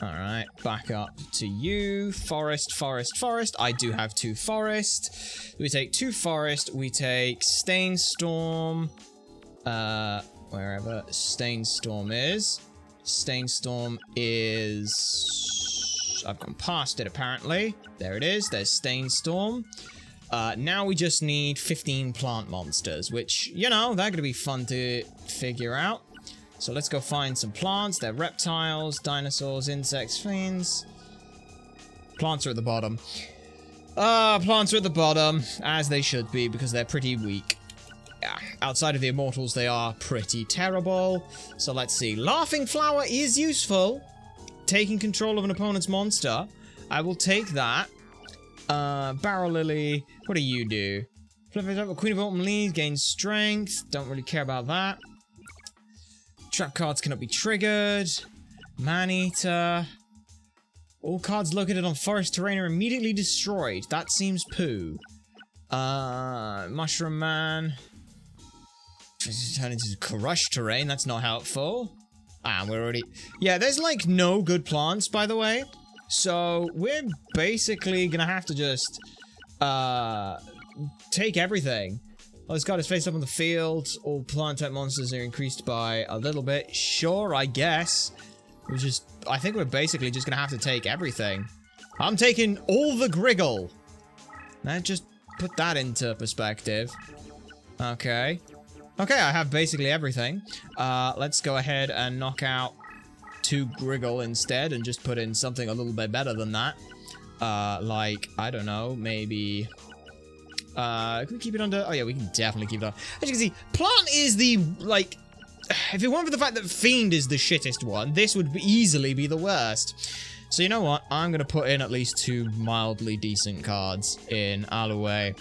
Alright, back up to you. Forest, Forest, Forest. I do have 2 Forest. We take 2 Forest. We take Stainstorm. Wherever Stainstorm is. Stainstorm is... I've gone past it, apparently. There it is. There's Stainstorm. Now we just need 15 plant monsters, which, you know, they're going to be fun to figure out. So let's go find some plants. They're reptiles, dinosaurs, insects, fiends. Plants are at the bottom. Plants are at the bottom, as they should be, because they're pretty weak. Yeah, outside of the Immortals, they are pretty terrible. So let's see. Laughing Flower is useful. Taking control of an opponent's monster. I will take that. Barrel Lily. What do you do? Queen of Autumn Leaves gains strength. Don't really care about that. Trap cards cannot be triggered. Man-Eater. All cards located on forest terrain are immediately destroyed. That seems poo. Mushroom Man. Turn into crushed terrain. That's not helpful. We're already... Yeah, there's like no good plants, by the way. So we're basically gonna have to just take everything. Oh, this card is face up on the field. All plant-type monsters are increased by a little bit. Sure, I guess. I think we're basically just gonna have to take everything. I'm taking all the Griggle. Now just put that into perspective. Okay. Okay, I have basically everything. Let's go ahead and knock out 2 Griggle instead and just put in something a little bit better than that. Like, I don't know, maybe... can we keep it under? Oh yeah, we can definitely keep it on. As you can see, Plant is the, like... If it weren't for the fact that Fiend is the shittest one, this would easily be the worst. So you know what? I'm going to put in at least 2 mildly decent cards in Alue.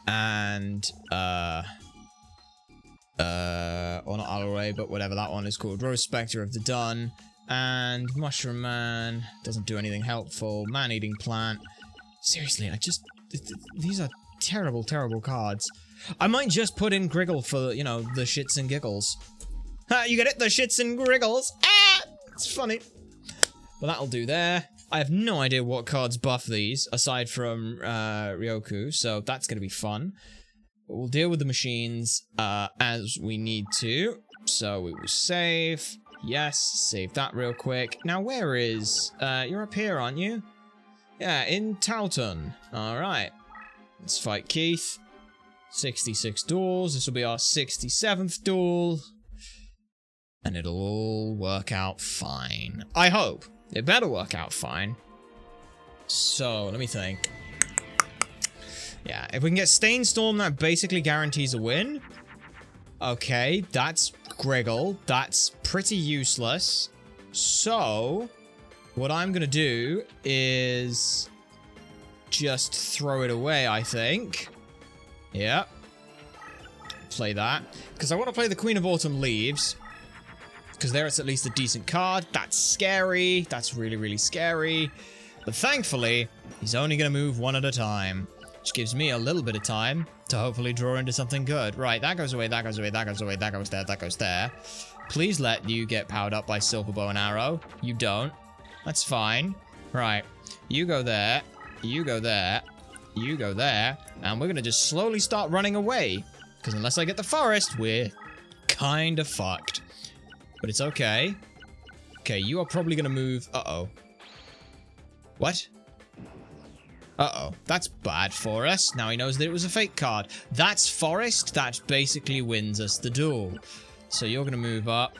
And, or not Alue, but whatever that one is called. Rose Spectre of the Dun. And Mushroom Man doesn't do anything helpful. Man-Eating Plant. Seriously, these are terrible, terrible cards. I might just put in Griggle for, you know, the shits and giggles. Ha, you get it? The shits and griggles. Ah! It's funny. Well, that'll do there. I have no idea what cards buff these, aside from Ryoku, so that's going to be fun. But we'll deal with the machines as we need to. So we will save. Yes, save that real quick. Now, where is... you're up here, aren't you? Yeah, in Towton. Alright. Let's fight Keith. 66 duels. This will be our 67th duel. And it'll all work out fine. I hope. It better work out fine. So, let me think. Yeah, if we can get Stainstorm, that basically guarantees a win. Okay, that's Griggle. That's pretty useless. So, what I'm gonna do is just throw it away, I think. Yep. Play that. Because I want to play the Queen of Autumn Leaves. Because there it's at least a decent card. That's scary. That's really, really scary. But thankfully, he's only going to move one at a time. Which gives me a little bit of time to hopefully draw into something good. Right, that goes away, that goes away, that goes away, that goes there, that goes there. Please let you get powered up by Silver Bow and Arrow. You don't. That's fine. Right, you go there, you go there, you go there. And we're going to just slowly start running away. Because unless I get the forest, we're kind of fucked. But it's okay. Okay, you are probably going to move... Uh-oh. What? Uh-oh. That's bad for us. Now he knows that it was a fake card. That's forest. That basically wins us the duel. So you're going to move up.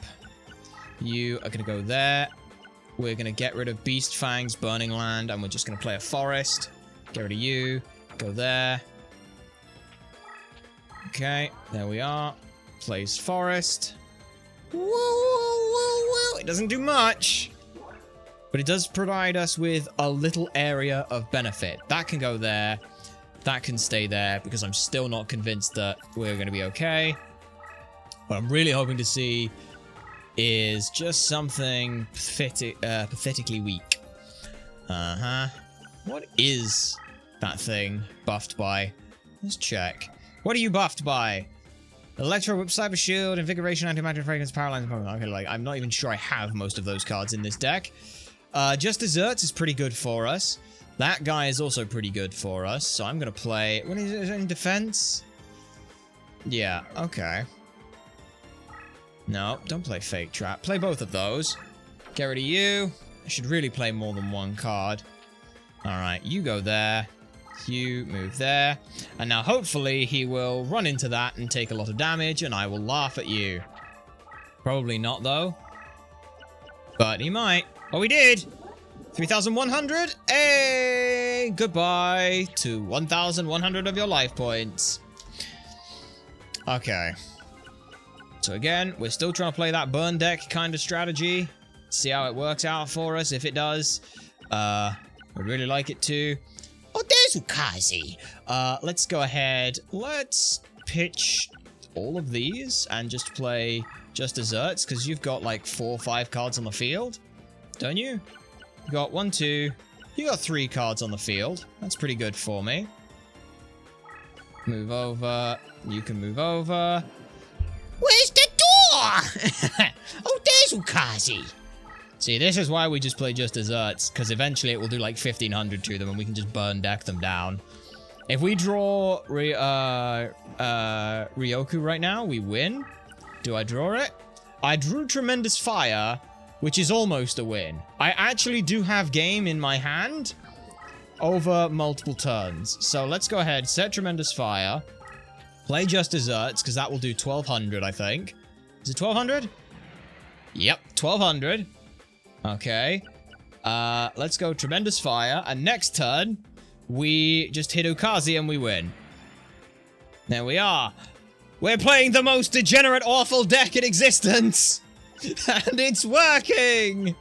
You are going to go there. We're going to get rid of Beast Fang's Burning Land. And we're just going to play a forest. Get rid of you. Go there. Okay. There we are. Plays forest. Whoa, whoa, whoa, whoa. It doesn't do much, but it does provide us with a little area of benefit. That can go there. That can stay there because I'm still not convinced that we're going to be okay. What I'm really hoping to see is just something pathetically weak. Uh-huh. What is that thing buffed by? Let's check. What are you buffed by? Electro Whip, Cyber Shield, Invigoration, Anti-Magic Fragrance, Paralyze, Pokemon. Okay, like, I'm not even sure I have most of those cards in this deck. Just Desserts is pretty good for us. That guy is also pretty good for us, so I'm gonna play... When is it in defense? Yeah, okay. No, don't play Fake Trap. Play both of those. Get rid of you. I should really play more than one card. Alright, you go there. You move there. And now hopefully he will run into that and take a lot of damage and I will laugh at you. Probably not though. But he might. Oh, he did! 3,100? Hey! Goodbye to 1,100 of your life points. Okay. So again, we're still trying to play that burn deck kind of strategy. See how it works out for us, if it does. I'd really like it to. Oh, there's Ukazi. Let's go ahead. Let's pitch all of these and just play just Desserts, because you've got like 4 or 5 cards on the field, don't you? You got 1, 2. You got 3 cards on the field. That's pretty good for me. Move over. You can move over. Where's the door? Oh, there's Ukazi. See, this is why we just play just Desserts, because eventually it will do like 1,500 to them and we can just burn deck them down. If we draw Ryoku right now, we win. Do I draw it? I drew Tremendous Fire, which is almost a win. I actually do have game in my hand over multiple turns. So let's go ahead, set Tremendous Fire, play just Desserts, because that will do 1,200, I think. Is it 1,200? Yep, 1,200. Okay. Let's go Tremendous Fire, and next turn, we just hit Ukazi and we win. There we are. We're playing the most degenerate, awful deck in existence! And it's working!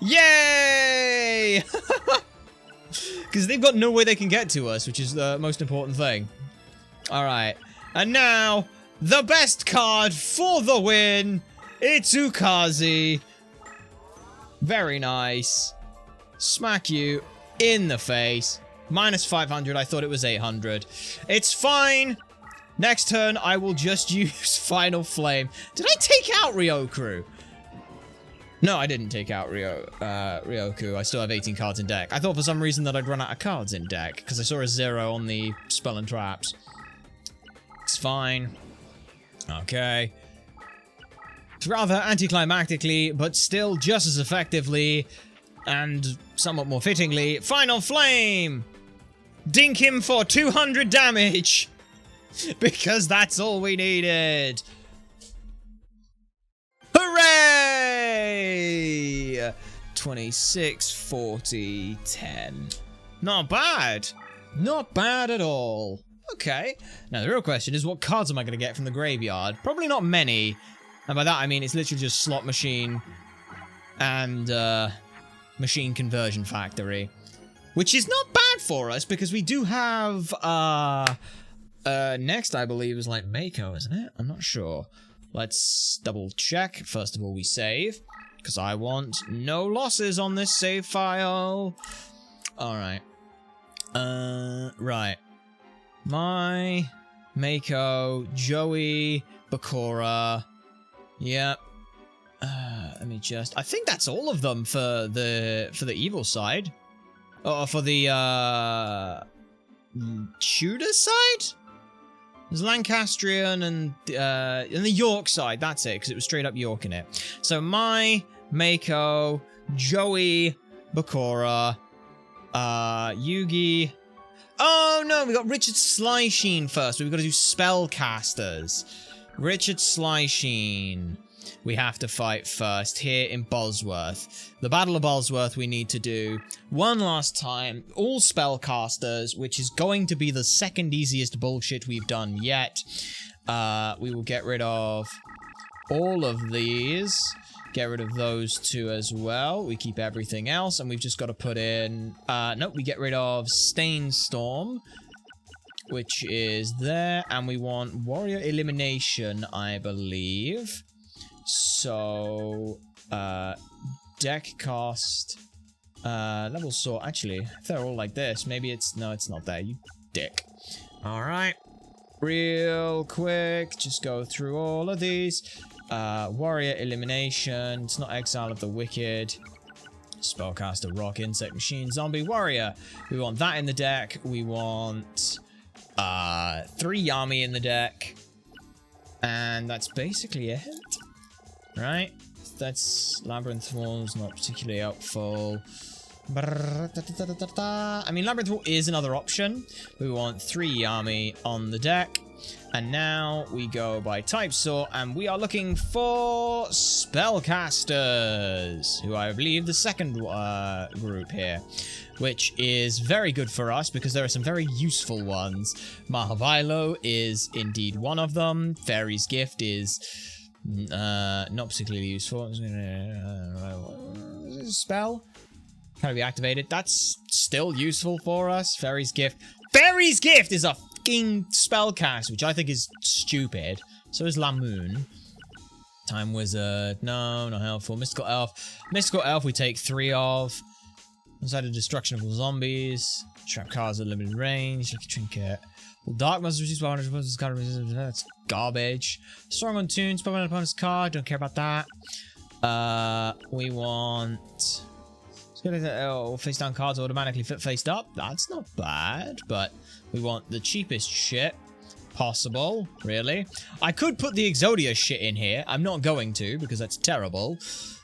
Yay! Because they've got no way they can get to us, which is the most important thing. Alright. And now, the best card for the win! It's Ukazi. Very nice. Smack you in the face. Minus 500. I thought it was 800. It's fine. Next turn, I will just use Final Flame. Did I take out Ryoku? No, I didn't take out Ryoku. I still have 18 cards in deck. I thought for some reason that I'd run out of cards in deck because I saw a 0 on the spell and traps. It's fine. Okay. It's rather anticlimactically, but still just as effectively and somewhat more fittingly, Final Flame! Dink him for 200 damage! Because that's all we needed! Hooray! 26, 40, 10. Not bad. Not bad at all. Okay. Now, the real question is, what cards am I going to get from the graveyard? Probably not many. And by that, I mean it's literally just Slot Machine and Machine Conversion Factory. Which is not bad for us, because we do have, next, I believe, is like Mako, isn't it? I'm not sure. Let's double check. First of all, we save, because I want no losses on this save file. Alright. Right. My Mako, Joey, Bakura. Yep. Let me just... I think that's all of them for the evil side. Or for the, Tudor side? There's Lancastrian and the York side. That's it, because it was straight up York in it. So my, Mako, Joey, Bakura, Yugi. Oh no, we got Richard Slysheen first. We've got to do spellcasters. Richard Slysheen. We have to fight first here in Bosworth. The Battle of Bosworth we need to do one last time. All spellcasters, which is going to be the second easiest bullshit we've done yet. We will get rid of all of these. Get rid of those two as well. We keep everything else, and we've just got to put in... nope, we get rid of Stainstorm, which is there, and we want Warrior Elimination, I believe. So, deck cost, level sort. Actually, if they're all like this, maybe it's... No, it's not there, you dick. Alright. Real quick, just go through all of these. Warrior Elimination. It's not Exile of the Wicked. Spellcaster, Rock, Insect, Machine, Zombie, Warrior. We want that in the deck. We want 3 Yami in the deck. And that's basically it. Right? That's Labyrinth Wall's not particularly helpful. I mean, Labyrinth Wall is another option. We want 3 Yami on the deck. And now we go by type sort, and we are looking for spellcasters, who I believe the second group here, which is very good for us because there are some very useful ones. Mahavilo is indeed one of them. Fairy's Gift is not particularly useful. Spell? Can it be activated? That's still useful for us. Fairy's Gift. Fairy's Gift is a fucking spellcast, which I think is stupid. So is Lamoon. Time Wizard. No, not helpful. Mystical Elf. Mystical Elf we take 3 of. Inside of Destruction of all Zombies. Trap cards at limited range. Like a trinket. Well, Dark Monsters reduce by 100 card resistance. That's garbage. Strong on Tunes. Put on opponent's card. Don't care about that. We want... face down cards automatically fit faced up. That's not bad, but we want the cheapest shit possible, really. I could put the Exodia shit in here. I'm not going to, because that's terrible.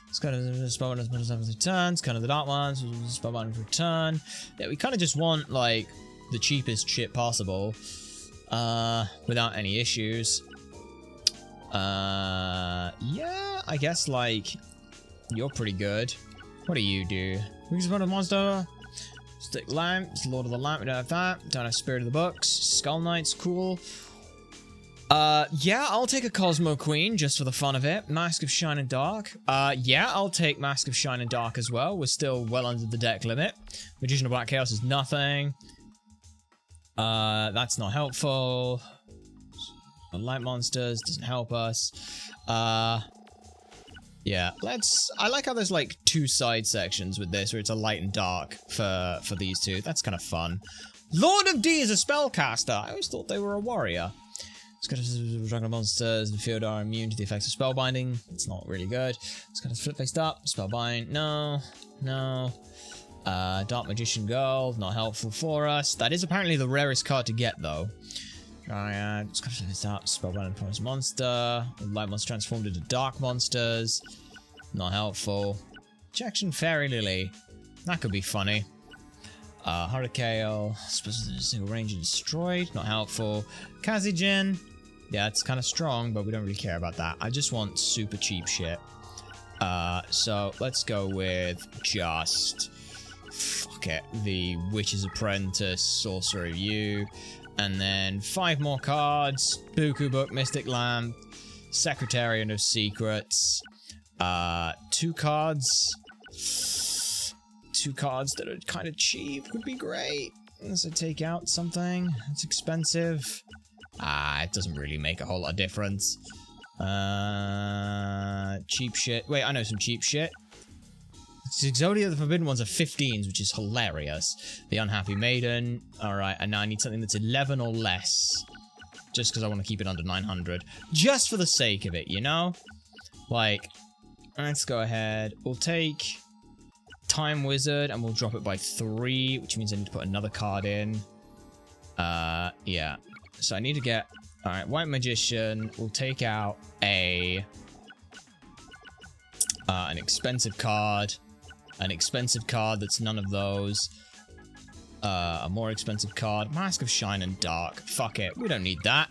It's kind of spell returns, kind of the dark ones, spell return. Yeah, we kind of just want, like, the cheapest shit possible, without any issues. Yeah, I guess, like, you're pretty good. What do you do? We can spawn a monster. Stick Lamp. It's Lord of the Lamp. We don't have that. Don't have Spirit of the Books. Skull Knight's cool. Yeah, I'll take a Cosmo Queen just for the fun of it. Mask of Shine and Dark. Yeah, I'll take Mask of Shine and Dark as well. We're still well under the deck limit. Magician of Black Chaos is nothing. That's not helpful. Light Monsters doesn't help us. Yeah, I like how there's like 2 side sections with this, where it's a light and dark for these two. That's kind of fun. Lord of D is a spellcaster. I always thought they were a warrior. Dragon monsters in the field are immune to the effects of spellbinding. It's not really good. It's got a flip faced up. Spellbind. No. Dark Magician Girl. Not helpful for us. That is apparently the rarest card to get, though. It's got to flip faced up. Spellbind opponent's monster. Light monster transformed into dark monsters. Not helpful. Ejection Fairy Lily. That could be funny. Hurricane. Single range and destroyed. Not helpful. Kazijin. Yeah, it's kind of strong, but we don't really care about that. I just want super cheap shit. So let's go with just... Fuck it. The Witch's Apprentice, Sorcerer of You. And then 5 more cards. Buku Book, Mystic Lamp. Secretariat of Secrets. 2 cards. 2 cards that are kind of cheap would be great. Unless I take out something. It's expensive. It doesn't really make a whole lot of difference. Cheap shit. Wait, I know some cheap shit. Exodia the Forbidden Ones are 15s, which is hilarious. The Unhappy Maiden. Alright, and now I need something that's 11 or less. Just because I want to keep it under 900. Just for the sake of it, you know? Like, let's go ahead. We'll take Time Wizard and we'll drop it by 3, which means I need to put another card in. Yeah. So I need to get... Alright, White Magician. We'll take out an expensive card. An expensive card that's none of those. A more expensive card. Mask of Shine and Dark. Fuck it. We don't need that.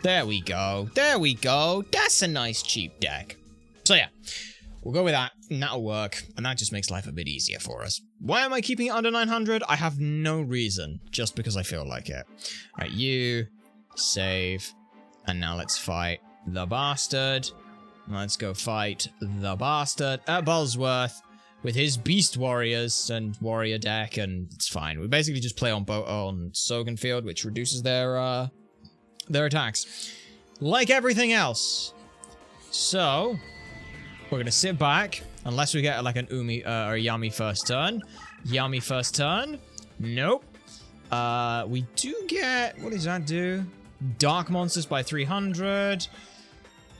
There we go. There we go. That's a nice cheap deck. So yeah. We'll go with that, and that'll work, and that just makes life a bit easier for us. Why am I keeping it under 900? I have no reason, just because I feel like it. Alright, you, save, and now let's fight the bastard. Let's go fight the bastard at Bullsworth with his Beast Warriors and Warrior deck, and it's fine. We basically just play on Sogenfield, which reduces their attacks. Like everything else. So... we're going to sit back, unless we get like an Umi or Yami first turn. Yami first turn. Nope. We do get... what does that do? Dark monsters by 300.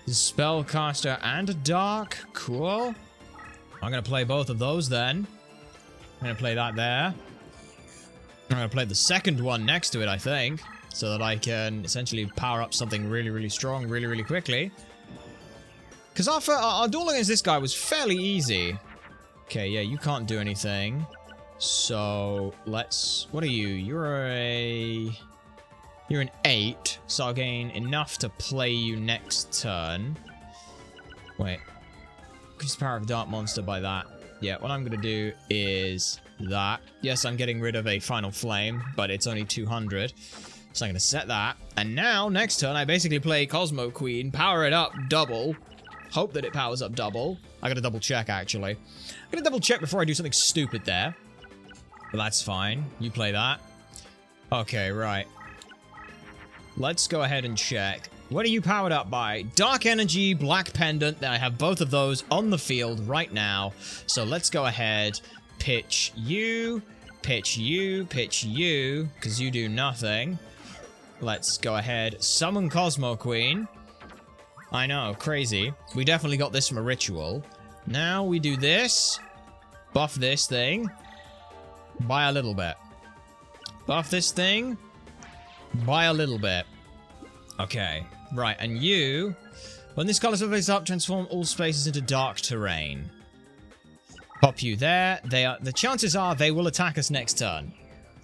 Spellcaster and a dark. Cool. I'm going to play both of those then. I'm going to play that there. I'm going to play the second one next to it, I think. So that I can essentially power up something really, really strong really, really quickly. Because our duel against this guy was fairly easy. Okay, yeah, you can't do anything. So, let's... what are you? You're an 8. So I'll gain enough to play you next turn. Wait. Increase the power of a dark monster by that. Yeah, what I'm going to do is that. Yes, I'm getting rid of a Final Flame, but it's only 200. So I'm going to set that. And now, next turn, I basically play Cosmo Queen, power it up double... hope that it powers up double. I gotta double check, actually. I'm gonna double check before I do something stupid there. But that's fine. You play that. Okay, right. Let's go ahead and check. What are you powered up by? Dark Energy, Black Pendant. I have both of those on the field right now. So let's go ahead. Pitch you. Pitch you. Pitch you. Because you do nothing. Let's go ahead. Summon Cosmo Queen. I know, crazy. We definitely got this from a ritual. Now we do this. Buff this thing. By a little bit. Buff this thing. By a little bit. Okay. Right, and you... when this color surface up, transform all spaces into dark terrain. Pop you there. The chances are they will attack us next turn.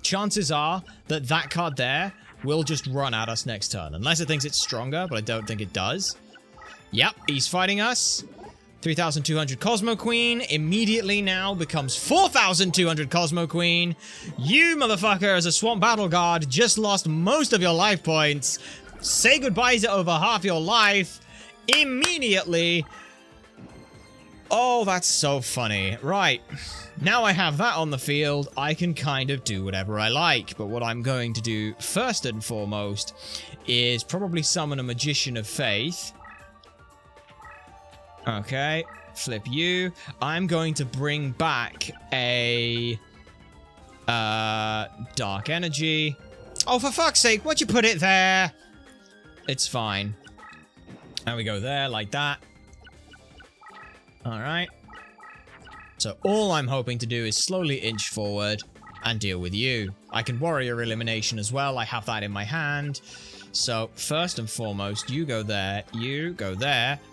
Chances are that that card there will just run at us next turn. Unless it thinks it's stronger, but I don't think it does. Yep, he's fighting us. 3,200 Cosmo Queen immediately now becomes 4,200 Cosmo Queen. You, motherfucker, as a Swamp Battle Guard, just lost most of your life points. Say goodbye to over half your life immediately. Oh, that's so funny. Right. Now I have that on the field, I can kind of do whatever I like. But what I'm going to do first and foremost is probably summon a Magician of Faith. Okay, flip you. I'm going to bring back a dark energy. Oh, for fuck's sake, why'd you put it there? It's fine. And we go there like that. Alright. So all I'm hoping to do is slowly inch forward and deal with you. I can warrior elimination as well. I have that in my hand. So first and foremost, you go there,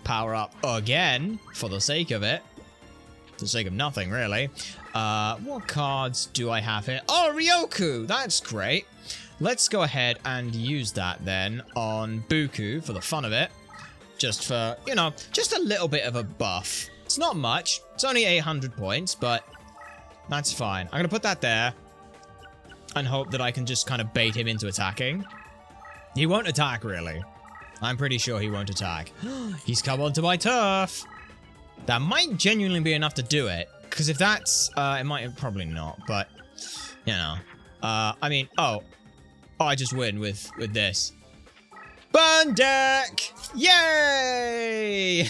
power up again for the sake of it. For the sake of nothing, really. What cards do I have here? Oh, Ryoku! That's great. Let's go ahead and use that then on Buku for the fun of it. Just for, you know, just a little bit of a buff. It's not much. It's only 800 points, but that's fine. I'm going to put that there and hope that I can just kind of bait him into attacking. He won't attack, really. I'm pretty sure he won't attack. He's come onto my turf. That might genuinely be enough to do it. Because if that's... it might... Probably not, but... You know. I mean... Oh, I just win with this. Burn deck! Yay!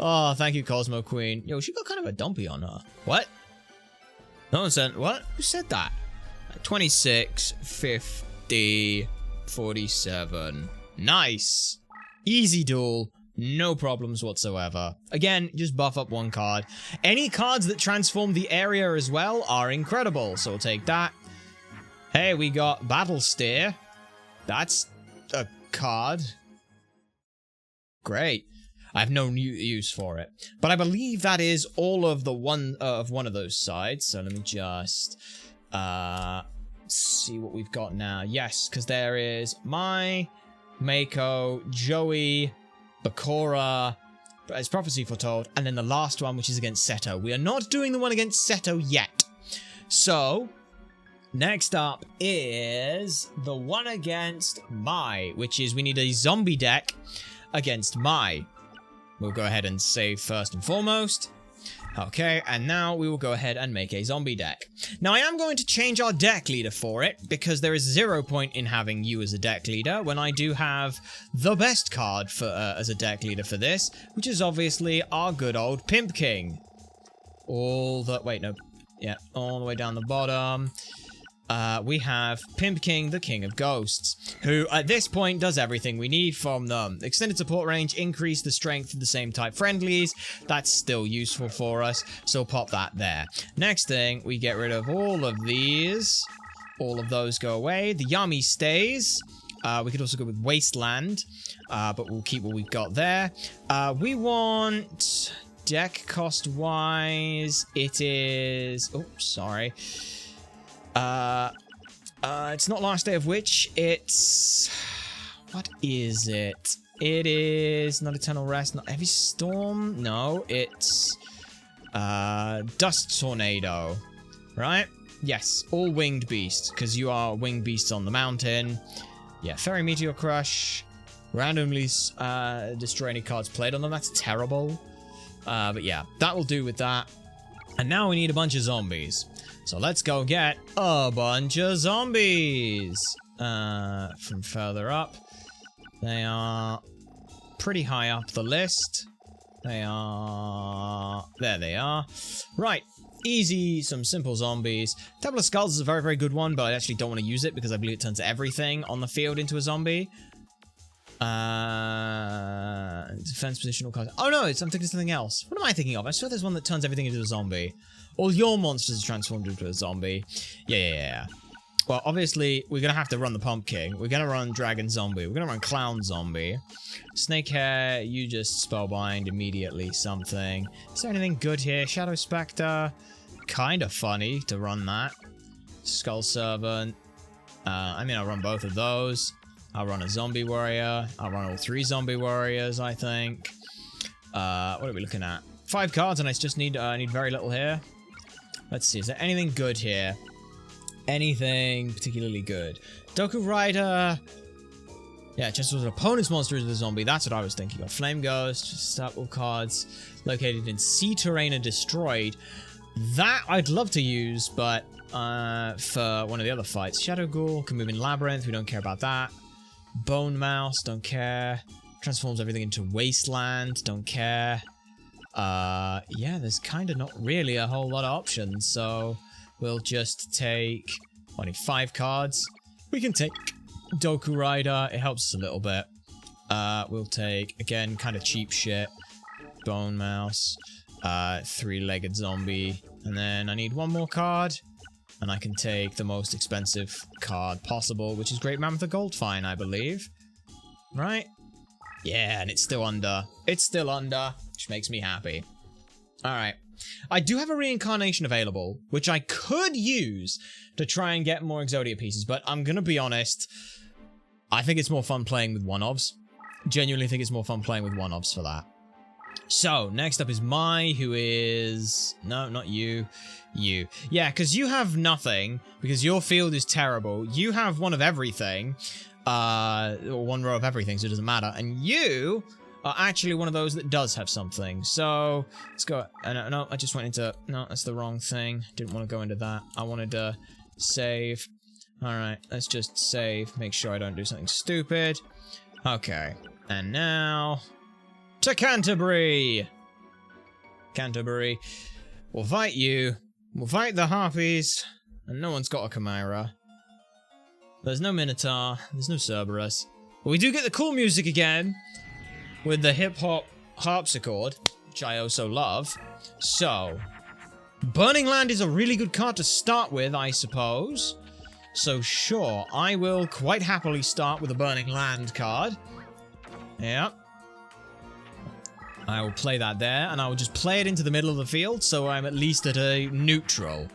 Oh, thank you, Cosmo Queen. Yo, she got kind of a dumpy on her. What? No one said... What? Who said that? 26, 50, 47. Nice. Easy duel. No problems whatsoever. Again, just buff up one card. Any cards that transform the area as well are incredible. So we'll take that. Hey, we got Battle Steer. That's a card. Great. I have no new use for it. But I believe that is all of the one of those sides. So let me just see what we've got now. Yes, because there is Mai, Mako, Joey, Bakura, as Prophecy Foretold, and then the last one, which is against Seto. We are not doing the one against Seto yet. So, next up is the one against Mai, which is we need a zombie deck against Mai. We'll go ahead and save first and foremost. Okay, and now we will go ahead and make a zombie deck. Now, I am going to change our deck leader for it, because there is 0 point in having you as a deck leader, when I do have the best card for as a deck leader for this, which is obviously our good old Pimp King. All the way down the bottom. We have Pimp King, the King of Ghosts, who at this point does everything we need from them. Extended support range, increase the strength of the same type friendlies. That's still useful for us, so pop that there. Next thing, we get rid of all of these. All of those go away. The Yami stays. We could also go with Wasteland, but we'll keep what we've got there. We want deck cost-wise, it is... Oh, sorry. It's not Last Day of Witch, it's... What is it? It is not Eternal Rest, not Heavy Storm, no, it's... Dust Tornado, right? Yes, all Winged Beasts, because you are Winged Beasts on the mountain. Yeah, Fairy Meteor Crush, randomly destroy any cards played on them, that's terrible. But yeah, that will do with that. And now we need a bunch of zombies. So let's go get a bunch of zombies. From further up. They are pretty high up the list. They are... There they are. Right. Easy, some simple zombies. Temple of Skulls is a very, very good one, but I actually don't want to use it because I believe it turns everything on the field into a zombie. Defense positional cards. Oh no, I'm thinking of something else. What am I thinking of? I swear there's one that turns everything into a zombie. All your monsters are transformed into a zombie. Yeah. Well, obviously, we're going to have to run the Pumpkin. We're going to run Dragon Zombie. We're going to run Clown Zombie. Snakehair, you just Spellbind immediately something. Is there anything good here? Shadow Spectre. Kind of funny to run that. Skull Servant. I mean, I'll run both of those. I'll run a Zombie Warrior. I'll run all 3 Zombie Warriors, I think. What are we looking at? 5 cards, and I just need very little here. Let's see, is there anything good here? Anything particularly good? Doku Rider. Yeah, just as an opponent's monster is a zombie. That's what I was thinking of. Flame Ghost, staple cards located in sea terrain and destroyed. That I'd love to use, but for one of the other fights. Shadow Ghoul can move in Labyrinth. We don't care about that. Bone Mouse, don't care. Transforms everything into Wasteland, don't care. Yeah, there's kind of not really a whole lot of options, so we'll just take only 5 cards. We can take Doku Rider, it helps us a little bit. We'll take, again, kind of cheap shit. Bone Mouse, 3-legged zombie, and then I need 1 more card, and I can take the most expensive card possible, which is Great Mammoth of Goldfine, I believe. Right? Yeah, and it's still under. It's still under, which makes me happy. Alright. I do have a reincarnation available, which I could use to try and get more Exodia pieces, but I'm gonna be honest, I think it's more fun playing with one-ofs. Genuinely think it's more fun playing with one-offs for that. So, next up is Mai, who is... No, not you. You. Yeah, because you have nothing, because your field is terrible. You have one of everything, or 1 row of everything, so it doesn't matter. And you are actually one of those that does have something. So, let's go... No, I just went into... No, that's the wrong thing. Didn't want to go into that. I wanted to save. Alright, let's just save. Make sure I don't do something stupid. Okay. And now... to Canterbury! Canterbury. We'll fight you. We'll fight the Harpies. And no one's got a Chimera. There's no Minotaur. There's no Cerberus. But we do get the cool music again. With the hip-hop harpsichord. Which I also love. So. Burning Land is a really good card to start with, I suppose. So sure, I will quite happily start with a Burning Land card. Yep. I will play that there, and I will just play it into the middle of the field, so I'm at least at a neutral.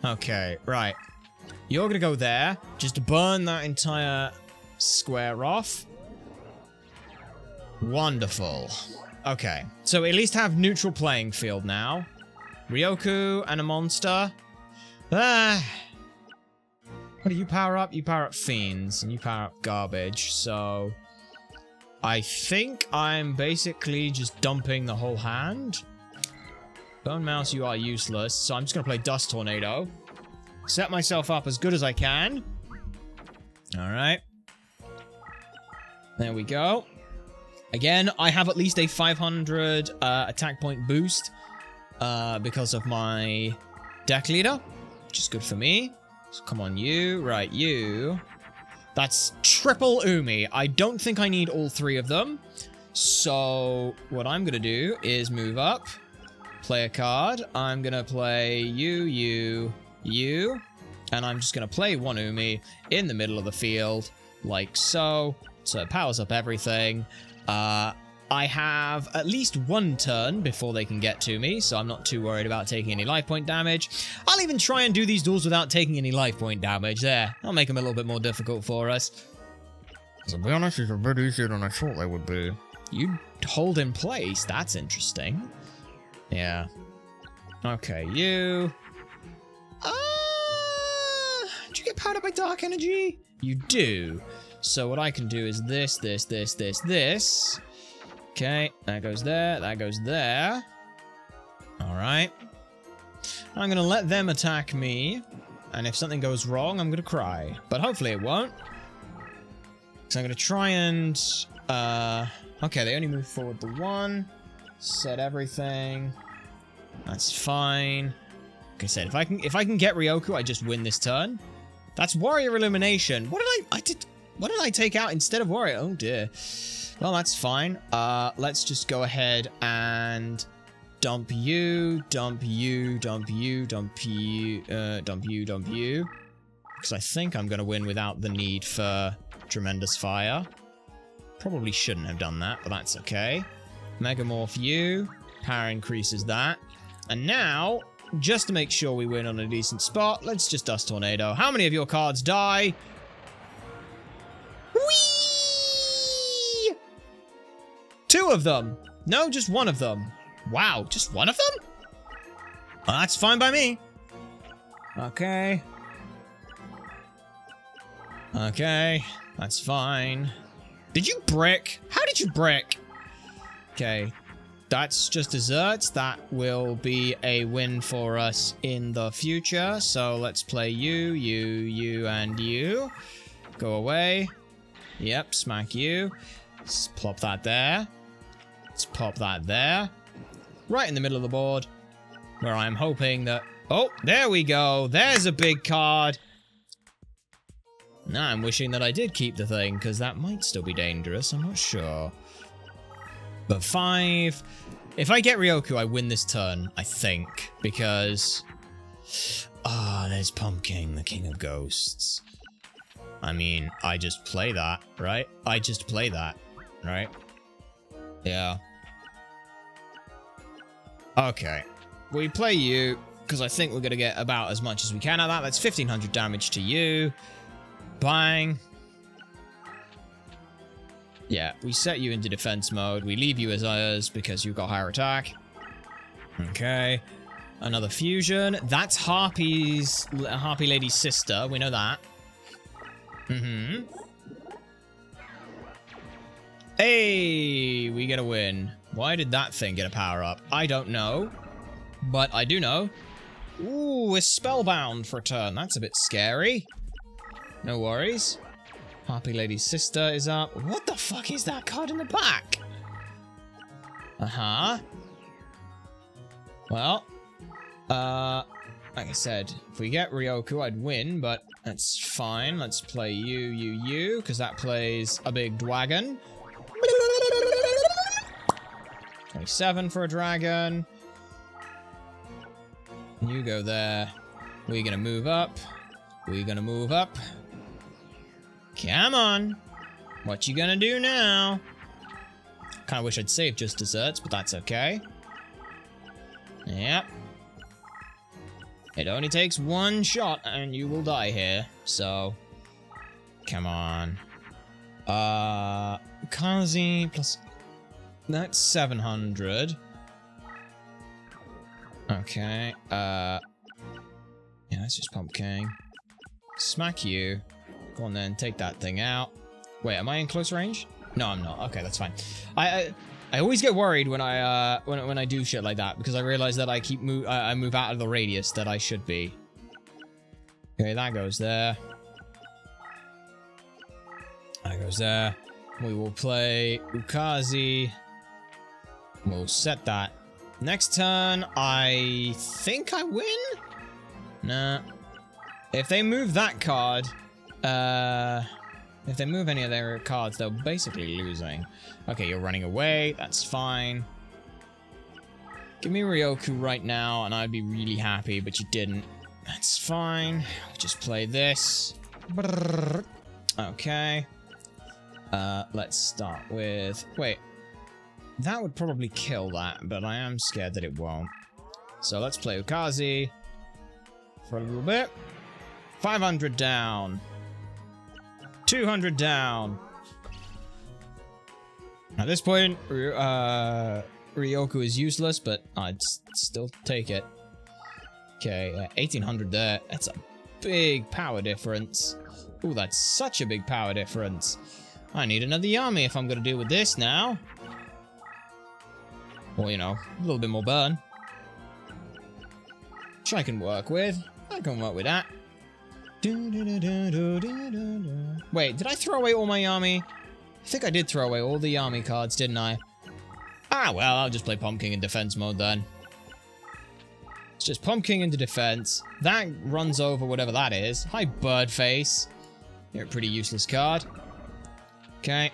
Okay, right. You're gonna go there, just burn that entire square off. Wonderful. Okay, so at least have neutral playing field now. Ryoku and a monster. What do you power up? You power up fiends, and you power up garbage, so... I think I'm basically just dumping the whole hand. Bone Mouse, you are useless, so I'm just gonna play Dust Tornado. Set myself up as good as I can. Alright. There we go. Again, I have at least a 500 attack point boost because of my deck leader, which is good for me. So come on, you. Right, you. That's triple Umi. I don't think I need all 3 of them. So what I'm going to do is move up, play a card. I'm going to play you, and I'm just going to play 1 Umi in the middle of the field, like so. So it powers up everything. I have at least 1 turn before they can get to me, so I'm not too worried about taking any life point damage. I'll even try and do these duels without taking any life point damage. There, I'll make them a little bit more difficult for us. To be honest, it's a bit easier than I thought they would be. You hold in place, that's interesting. Yeah. Okay, you... did you get powered up by dark energy? You do. So what I can do is this. Okay, that goes there, that goes there. Alright. I'm gonna let them attack me, and if something goes wrong, I'm gonna cry. But hopefully it won't. So I'm gonna try and... okay, they only move forward the 1. Set everything. That's fine. Like I said, if I can get Ryoku, I just win this turn. That's Warrior Elimination. What did I take out instead of Warrior? Oh dear. Well, that's fine. Let's just go ahead and dump you. Because I think I'm going to win without the need for Tremendous Fire. Probably shouldn't have done that, but that's okay. Megamorph you. Power increases that. And now, just to make sure we win on a decent spot, let's just Dust Tornado. How many of your cards die? Whee! 2 of them. No, just 1 of them. Wow, just 1 of them? Well, that's fine by me. Okay. Okay, that's fine. Did you brick? How did you brick? Okay. That's just desserts. That will be a win for us in the future. So let's play you, and you. Go away. Yep, smack you. Let's plop that there. Let's pop that there. Right in the middle of the board. Where I'm hoping that... Oh, there we go. There's a big card. Now I'm wishing that I did keep the thing, because that might still be dangerous. I'm not sure. But 5. If I get Ryoku, I win this turn, I think. Because... Ah, there's Pumpkin, the King of Ghosts. I mean, I just play that, right? I just play that, right? Yeah. Okay. We play you, because I think we're going to get about as much as we can out of that. That's 1500 damage to you. Bang. Yeah, we set you into defense mode. We leave you as ours because you've got higher attack. Okay. Another fusion. That's Harpy Lady's sister. We know that. Mm-hmm. Hey, we get a win. Why did that thing get a power up? I don't know. But I do know. Ooh, we're spellbound for a turn. That's a bit scary. No worries. Harpy Lady's sister is up. What the fuck is that card in the back? Uh-huh. Well, like I said, if we get Ryoku, I'd win, but that's fine. Let's play you, because that plays a big dragon. 27 for a dragon. You go there. We're gonna move up. We're gonna move up. Come on. What you gonna do now? Kinda wish I'd saved just desserts, but that's okay. Yep. It only takes one shot and you will die here, so... Come on. Kazi plus... That's 700. Okay, yeah, that's just Pumpkin. Smack you. Go on then, take that thing out. Wait, am I in close range? No, I'm not. Okay, that's fine. I always get worried when I do shit like that because I realize that I move out of the radius that I should be. Okay, that goes there. That goes there. We will play Ukazi. We'll set that. Next turn, I think I win? Nah. If they move that card, if they move any of their cards, they're basically losing. Okay, you're running away. That's fine. Give me Ryoku right now, and I'd be really happy, but you didn't. That's fine. We'll just play this. Okay. Let's start with... Wait. That would probably kill that, but I am scared that it won't. So let's play Ukazi for a little bit. 500 down. 200 down. At this point, Ryoku is useless, but I'd still take it. Okay, 1800 there. That's a big power difference. Ooh, that's such a big power difference. I need another Yami if I'm going to deal with this now. Or, you know, a little bit more burn. Which I can work with. I can work with that. Wait, did I throw away all my Yami? I think I did throw away all the Yami cards, didn't I? Ah, well, I'll just play Pumpkin in defense mode then. It's just Pumpkin into defense. That runs over whatever that is. Hi, Birdface. You're a pretty useless card. Okay.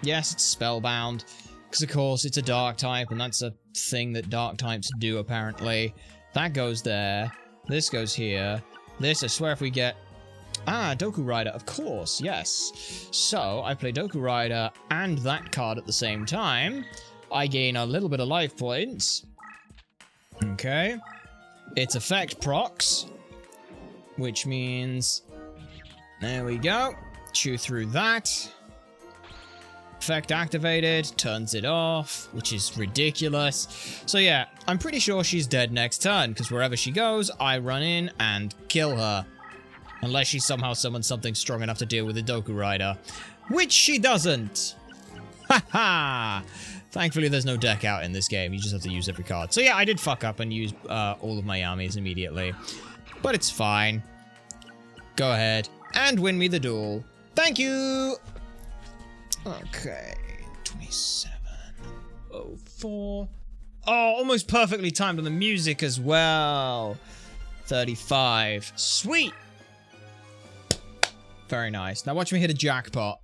Yes, it's spellbound. Because, of course, it's a dark type, and that's a thing that dark types do, apparently. That goes there. This goes here. This, I swear if we get... Ah, Doku Rider, of course, yes. So, I play Doku Rider and that card at the same time. I gain a little bit of life points. Okay. Its effect procs. Which means... There we go. Chew through that. Effect activated, turns it off, which is ridiculous. So yeah, I'm pretty sure she's dead next turn, because wherever she goes, I run in and kill her. Unless she somehow summons something strong enough to deal with the Doku Rider. Which she doesn't! Haha! Thankfully, there's no deck out in this game. You just have to use every card. So yeah, I did fuck up and use all of my armies immediately. But it's fine. Go ahead and win me the duel. Thank you! Okay. 2704. Oh, almost perfectly timed on the music as well. 35. Sweet! Very nice. Now watch me hit a jackpot.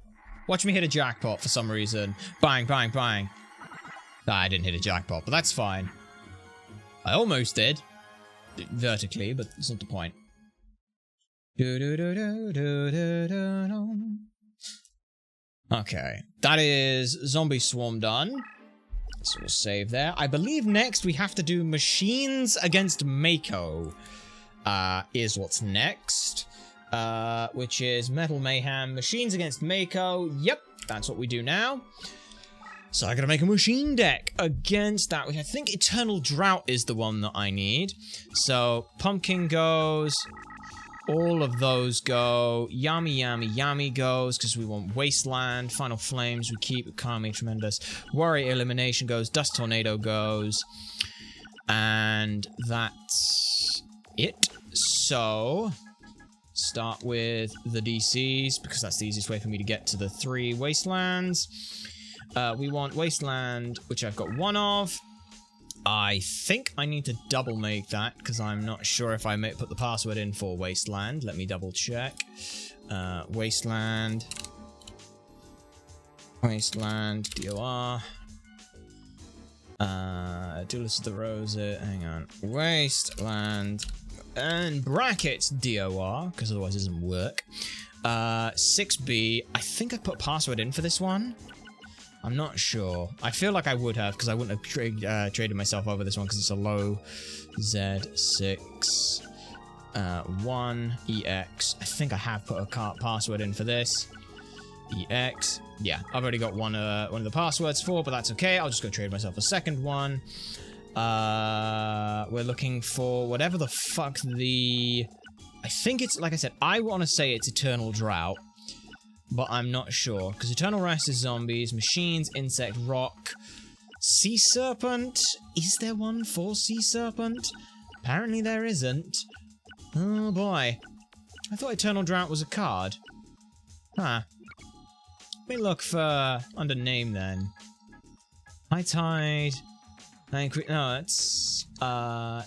Watch me hit a jackpot for some reason. Bang, bang, bang. Nah, I didn't hit a jackpot, but that's fine. I almost did. Vertically, but that's not the point. Okay. That is Zombie Swarm done. So we'll save there. I believe next we have to do Machines against Mako. Is what's next. Which is Metal Mayhem. Machines against Mako. Yep, that's what we do now. So I gotta make a machine deck against that, which I think Eternal Drought is the one that I need. So Pumpkin goes. All of those go. Yummy, yummy, yummy goes, because we want Wasteland. Final Flames we keep. Kami Tremendous. Warrior Elimination goes. Dust Tornado goes. And that's it. So start with the DCs, because that's the easiest way for me to get to the 3 Wastelands. We want Wasteland, which I've got 1 of. I think I need to double make that, because I'm not sure if I may put the password in for Wasteland. Let me double check. Wasteland. Wasteland, DOR. Duelist of the Rose, hang on. Wasteland. And brackets DOR, because otherwise it doesn't work. 6B. I think I put a password in for this one. I'm not sure. I feel like I would have, because I wouldn't have traded myself over this one, because it's a low Z6 1 EX. I think I have put a password in for this. EX. Yeah, I've already got one of the passwords for, but that's okay. I'll just go trade myself a second one. We're looking for whatever the fuck the... I think it's, like I said, I want to say it's Eternal Drought. But I'm not sure, because Eternal Rest is zombies, machines, insect, rock, sea serpent. Is there one for sea serpent? Apparently there isn't. Oh boy. I thought Eternal Drought was a card. Huh. Let me look for under name then. High Tide. No, that's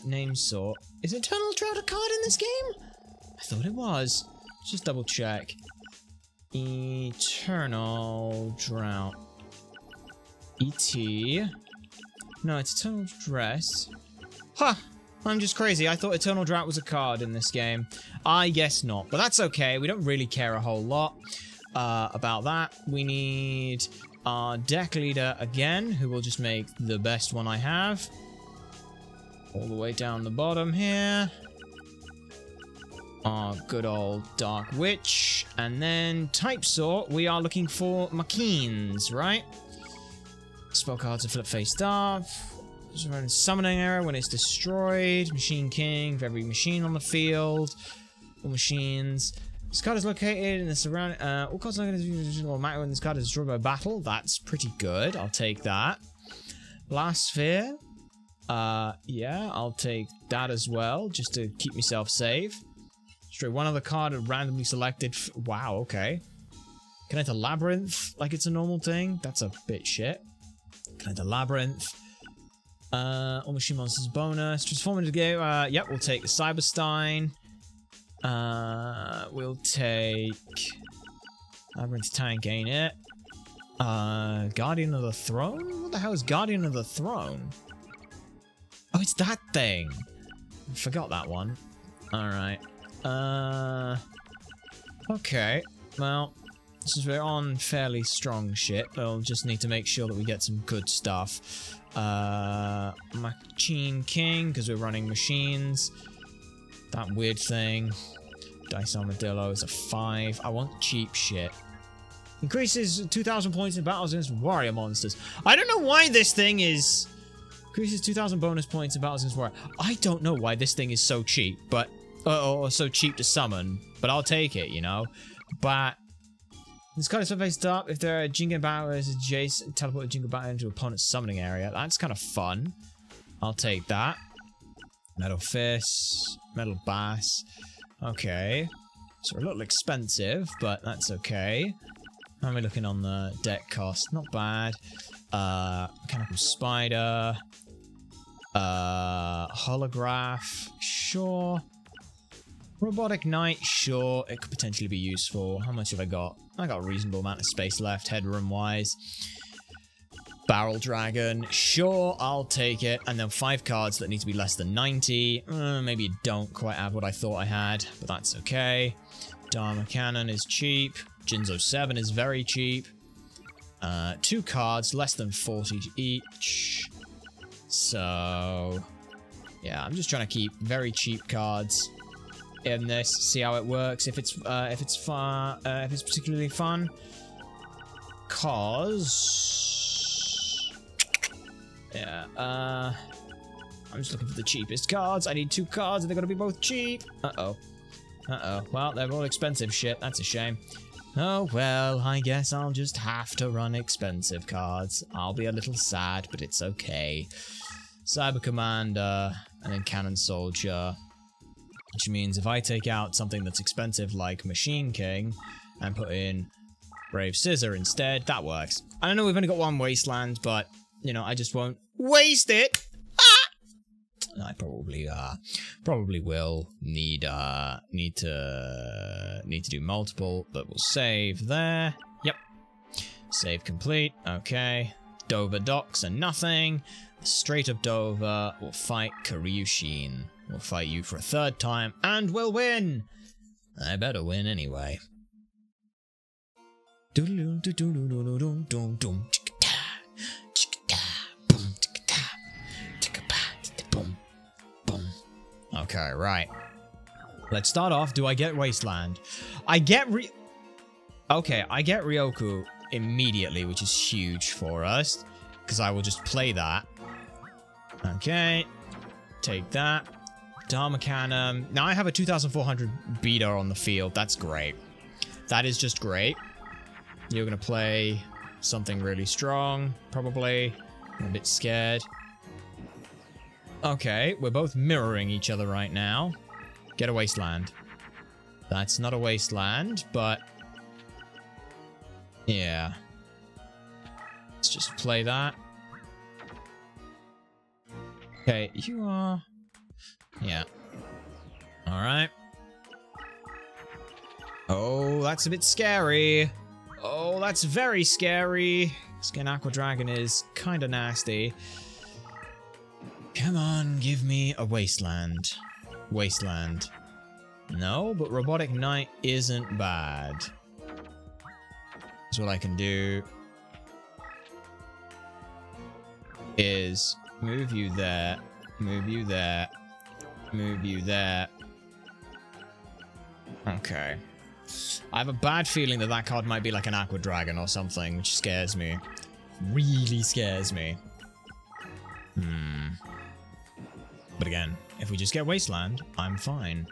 name sort. Is Eternal Drought a card in this game? I thought it was. Let's just double check. Eternal Drought. ET. No, it's Eternal Dress. Huh. I'm just crazy. I thought Eternal Drought was a card in this game. I guess not, but that's okay. We don't really care a whole lot about that. We need our deck leader again, who will just make the best one I have. All the way down the bottom here. Our good old Dark Witch. And then type sort, we are looking for Machines, right? Spell cards are flip face up. Summoning error when it's destroyed. Machine King for every machine on the field. All machines. This card is located in the surrounding. All cards located will matter when this card is destroyed by battle. That's pretty good. I'll take that. Last Sphere. Yeah, I'll take that as well, just to keep myself safe. Destroy one other card randomly selected. Wow, okay. Can I enter Labyrinth like it's a normal thing? That's a bit shit. Can I enter Labyrinth? All machine monsters bonus. Transform into the game. Yep, we'll take the Cyberstein. We'll take Labyrinth Tank, ain't it? Guardian of the Throne? What the hell is Guardian of the Throne? Oh, it's that thing. I forgot that one. Alright. Okay. Well, since we're on fairly strong shit, we'll just need to make sure that we get some good stuff. Machine King, because we're running machines. That weird thing. Dice Armadillo is a 5. I want cheap shit. Increases 2,000 points in battles against warrior monsters. I don't know why this thing is... Increases 2,000 bonus points in battles against warrior. I don't know why this thing is so cheap, but... or so cheap to summon. But I'll take it, you know? But... This card is faced up. If there are Jingo Bowers adjacent, teleport a Jingo Bower into opponent's summoning area. That's kind of fun. I'll take that. Metal Fist, Metal Bass. Okay. So we're a little expensive, but that's okay. How are we looking on the deck cost? Not bad. Mechanical Spider. Holograph. Sure. Robotic Knight. Sure. It could potentially be useful. How much have I got? I got a reasonable amount of space left, headroom-wise. Barrel Dragon. Sure, I'll take it. And then 5 cards that need to be less than 90. Maybe you don't quite have what I thought I had, but that's okay. Dharma Cannon is cheap. Jinzo 7 is very cheap. 2 cards, less than 40 each. So, yeah, I'm just trying to keep very cheap cards in this. See how it works. If it's particularly fun, yeah. I'm just looking for the cheapest cards. I need 2 cards, and they're gonna be both cheap. Well, they're all expensive shit. That's a shame. Oh, well, I guess I'll just have to run expensive cards. I'll be a little sad, but it's okay. Cyber Commander, and then Cannon Soldier. Which means if I take out something that's expensive like Machine King, and put in Brave Scissor instead, that works. I know we've only got 1 Wasteland, but, you know, I just won't waste it! I probably will need to do multiple, but we'll save there. Yep. Save complete. Okay. Dover docks and nothing. Straight up Dover will fight Karyushin. We'll fight you for a 3rd time, and we'll win! I better win anyway. Okay, right. Let's start off. Do I get Wasteland? I get Ryoku immediately, which is huge for us, because I will just play that. Okay. Take that. Dharma Cannon. Now I have a 2400 beater on the field. That's great. That is just great. You're going to play something really strong, probably. I'm a bit scared. Okay, we're both mirroring each other right now. Get a Wasteland. That's not a Wasteland, but... yeah. Let's just play that. Okay, you are... yeah. Alright. Oh, that's a bit scary. Oh, that's very scary. Skin Aqua Dragon is kind of nasty. Come on, give me a Wasteland. Wasteland. No, but Robotic Knight isn't bad. So what I can do is move you there, move you there, move you there. Okay. I have a bad feeling that that card might be like an Aqua Dragon or something, which scares me. Really scares me. But again, if we just get Wasteland, I'm fine.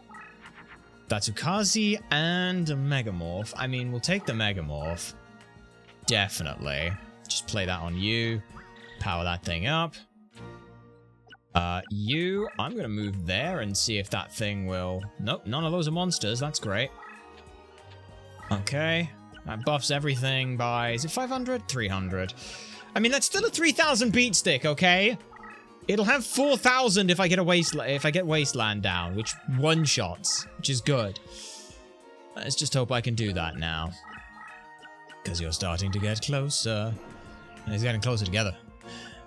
That's Ukazi and a Megamorph. I mean, we'll take the Megamorph. Definitely. Just play that on you. Power that thing up. You, I'm gonna move there and see if that thing will... nope, none of those are monsters. That's great. Okay. That buffs everything by... is it 500? 300. I mean, that's still a 3000 beat stick, okay? It'll have 4000 if I get Wasteland down, which one-shots, which is good. Let's just hope I can do that now. Because you're starting to get closer. And it's getting closer together.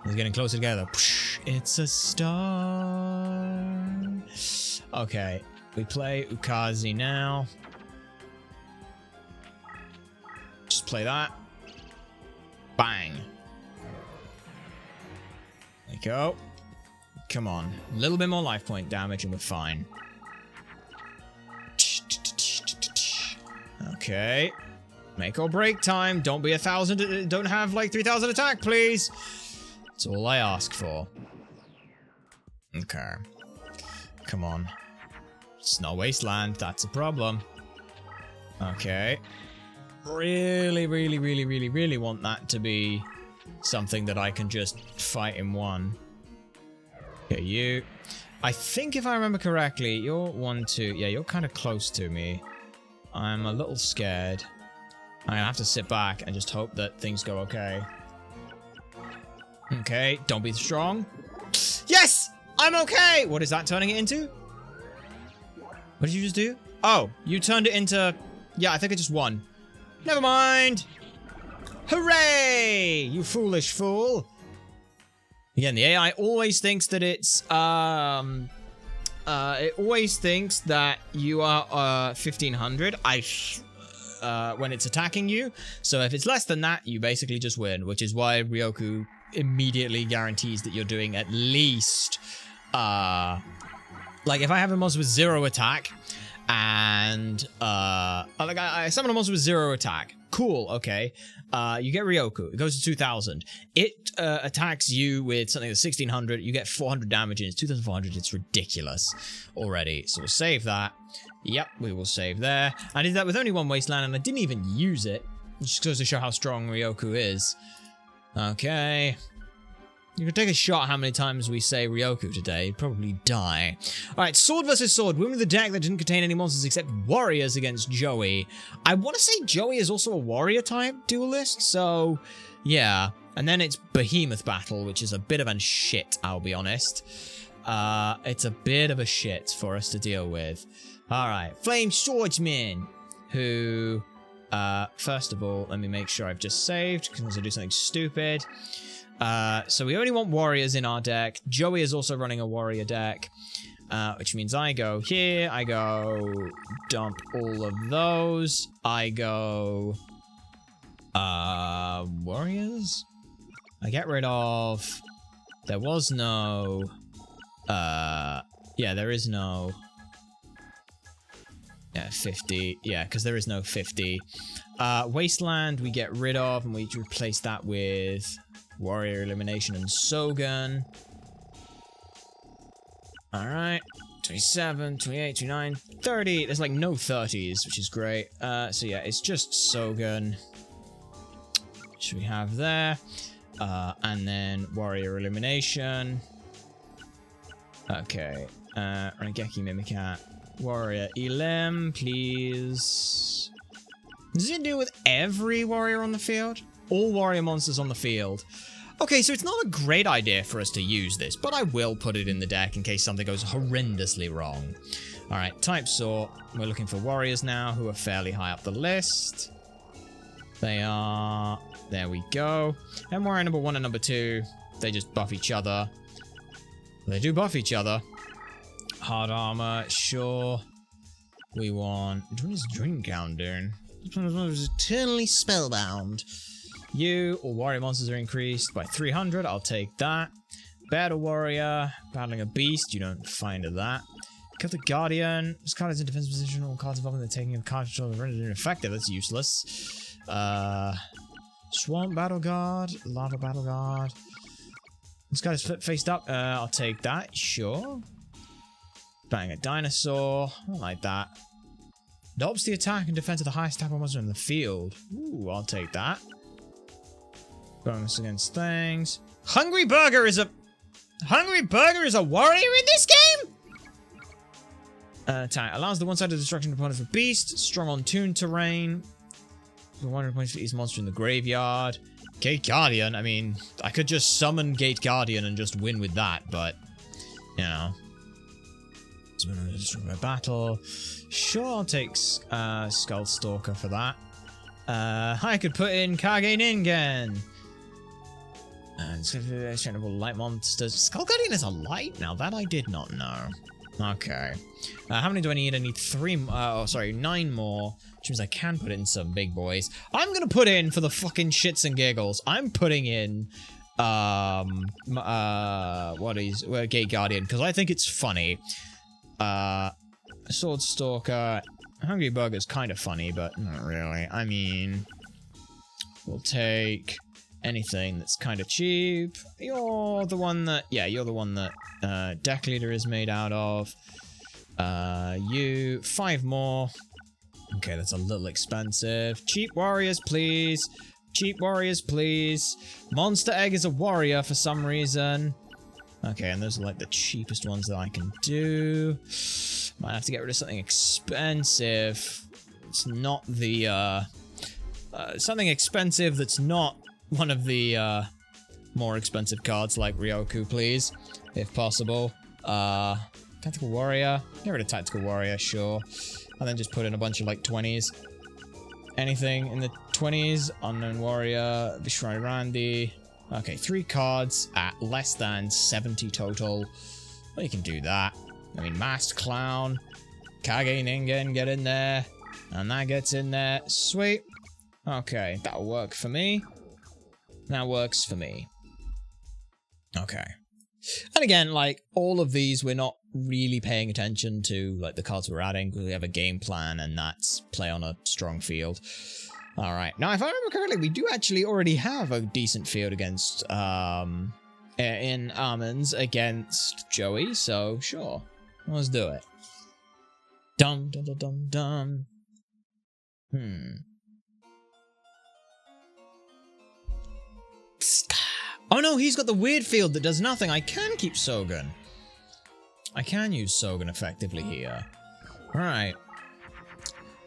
It's getting closer together. It's a star. Okay, we play Ukazi now. Just play that. Bang. There you go. Come on. A little bit more life point damage and we're fine. Okay. Make or break time. Don't be 1000. Don't have like 3000 attack, please. That's all I ask for. Okay. Come on. It's not Wasteland. That's a problem. Okay. really want that to be something that I can just fight in one. Okay, you. I think if I remember correctly, you're 1, 2. Yeah, you're kind of close to me. I'm a little scared. I'm gonna have to sit back and just hope that things go okay. Okay, don't be strong. Yes! I'm okay! What is that turning it into? What did you just do? Oh, you turned it into... Yeah, I think I just won. Never mind! Hooray! You foolish fool! Again, the AI always thinks that it's... it always thinks that you are 1500 when it's attacking you. So if it's less than that, you basically just win, which is why Ryoku immediately guarantees that you're doing at least... like, if I have a monster with 0 attack, and... like, I summon a monster with 0 attack. Cool, okay. You get Ryoku. It goes to 2000. It attacks you with something that's 1600. You get 400 damage and it's 2400. It's ridiculous already. So we'll save that. Yep, we will save there. I did that with only 1 wasteland and I didn't even use it. It just goes to show how strong Ryoku is. Okay. You could take a shot how many times we say Ryoku today. You'd probably die. Alright, sword versus sword. Win with a deck that didn't contain any monsters except warriors against Joey. I want to say Joey is also a warrior type duelist, so yeah. And then it's Behemoth Battle, which is a bit of a shit, I'll be honest. It's a bit of a shit for us to deal with. Alright, Flame Swordsman, who, first of all, let me make sure I've just saved, because I do something stupid. So we only want warriors in our deck. Joey is also running a warrior deck, which means I go here, I go dump all of those, I go, warriors? I get rid of, there was no, yeah, there is no, yeah, 50, yeah, because there is no 50. Wasteland we get rid of, and we replace that with Warrior Elimination and Shogun. Alright. 27, 28, 29, 30. There's like no 30s, which is great. So yeah, it's just Shogun. Which we have there. And then Warrior Elimination. Okay. Rengeki Mimikat. Warrior Elim, please. Does it do with every warrior on the field? All warrior monsters on the field. Okay, so it's not a great idea for us to use this, but I will put it in the deck in case something goes horrendously wrong. Alright, type sort. We're looking for warriors now who are fairly high up the list. They are... There we go. And warrior number 1 and number 2, they just buff each other. They do buff each other. Hard armor, sure. We want... What is Dream Count doing? This one is eternally spellbound. You, all warrior monsters are increased by 300. I'll take that. Battle warrior, battling a beast. You don't find that. Kill the guardian. This card is in defense position. All cards involved in the taking of card control are rendered ineffective. That's useless. Swamp battle guard. Lava battle guard. This guy is faced up. I'll take that. Sure. Bang a dinosaur. I like that. Adopts the attack and defense of the highest type of monster in the field. Ooh, I'll take that. Bonus against things. Hungry Burger is a warrior in this game? Attack. Allows the one-sided destruction opponent of a beast. Strong on tuned terrain. 100 points for each monster in the graveyard. Gate Guardian. I mean, I could just summon Gate Guardian and just win with that, but, you know. Destroy my battle. Sure, I'll take Skull Stalker for that. I could put in Kage Ningen. And light monsters. Skull Guardian is a light now. That I did not know. Okay. How many do I need? I need 9 more. Which means I can put in some big boys. I'm gonna put in, for the fucking shits and giggles, I'm putting in Gate Guardian, because I think it's funny. Sword Stalker. Hungry Burger's kind of funny, but not really. I mean, we'll take anything that's kind of cheap. You're the one that, you're the one that Deck Leader is made out of. You, 5 more. Okay, that's a little expensive. Cheap warriors, please. Cheap warriors, please. Monster Egg is a warrior for some reason. Okay, and those are like the cheapest ones that I can do. Might have to get rid of something expensive. It's not the, something expensive that's not one of the, more expensive cards like Ryoku, please. If possible. Tactical Warrior. Get rid of Tactical Warrior, sure. And then just put in a bunch of, like, 20s. Anything in the 20s. Unknown Warrior. Vishrai Randy. Okay, 3 cards at less than 70 total. Well, you can do that. I mean, Masked Clown. Kage Ningen, get in there. And that gets in there. Sweet. Okay, that'll work for me. That works for me. Okay. And again, like, all of these, we're not really paying attention to, like, the cards we're adding, because we have a game plan, and that's play on a strong field. Alright. Now, if I remember correctly, we do actually already have a decent field against, in Almonds against Joey, so sure. Let's do it. Dum, dum, dum, dum, dum. Oh no, he's got the weird field that does nothing. I can keep Sogen. I can use Sogen effectively here. Alright.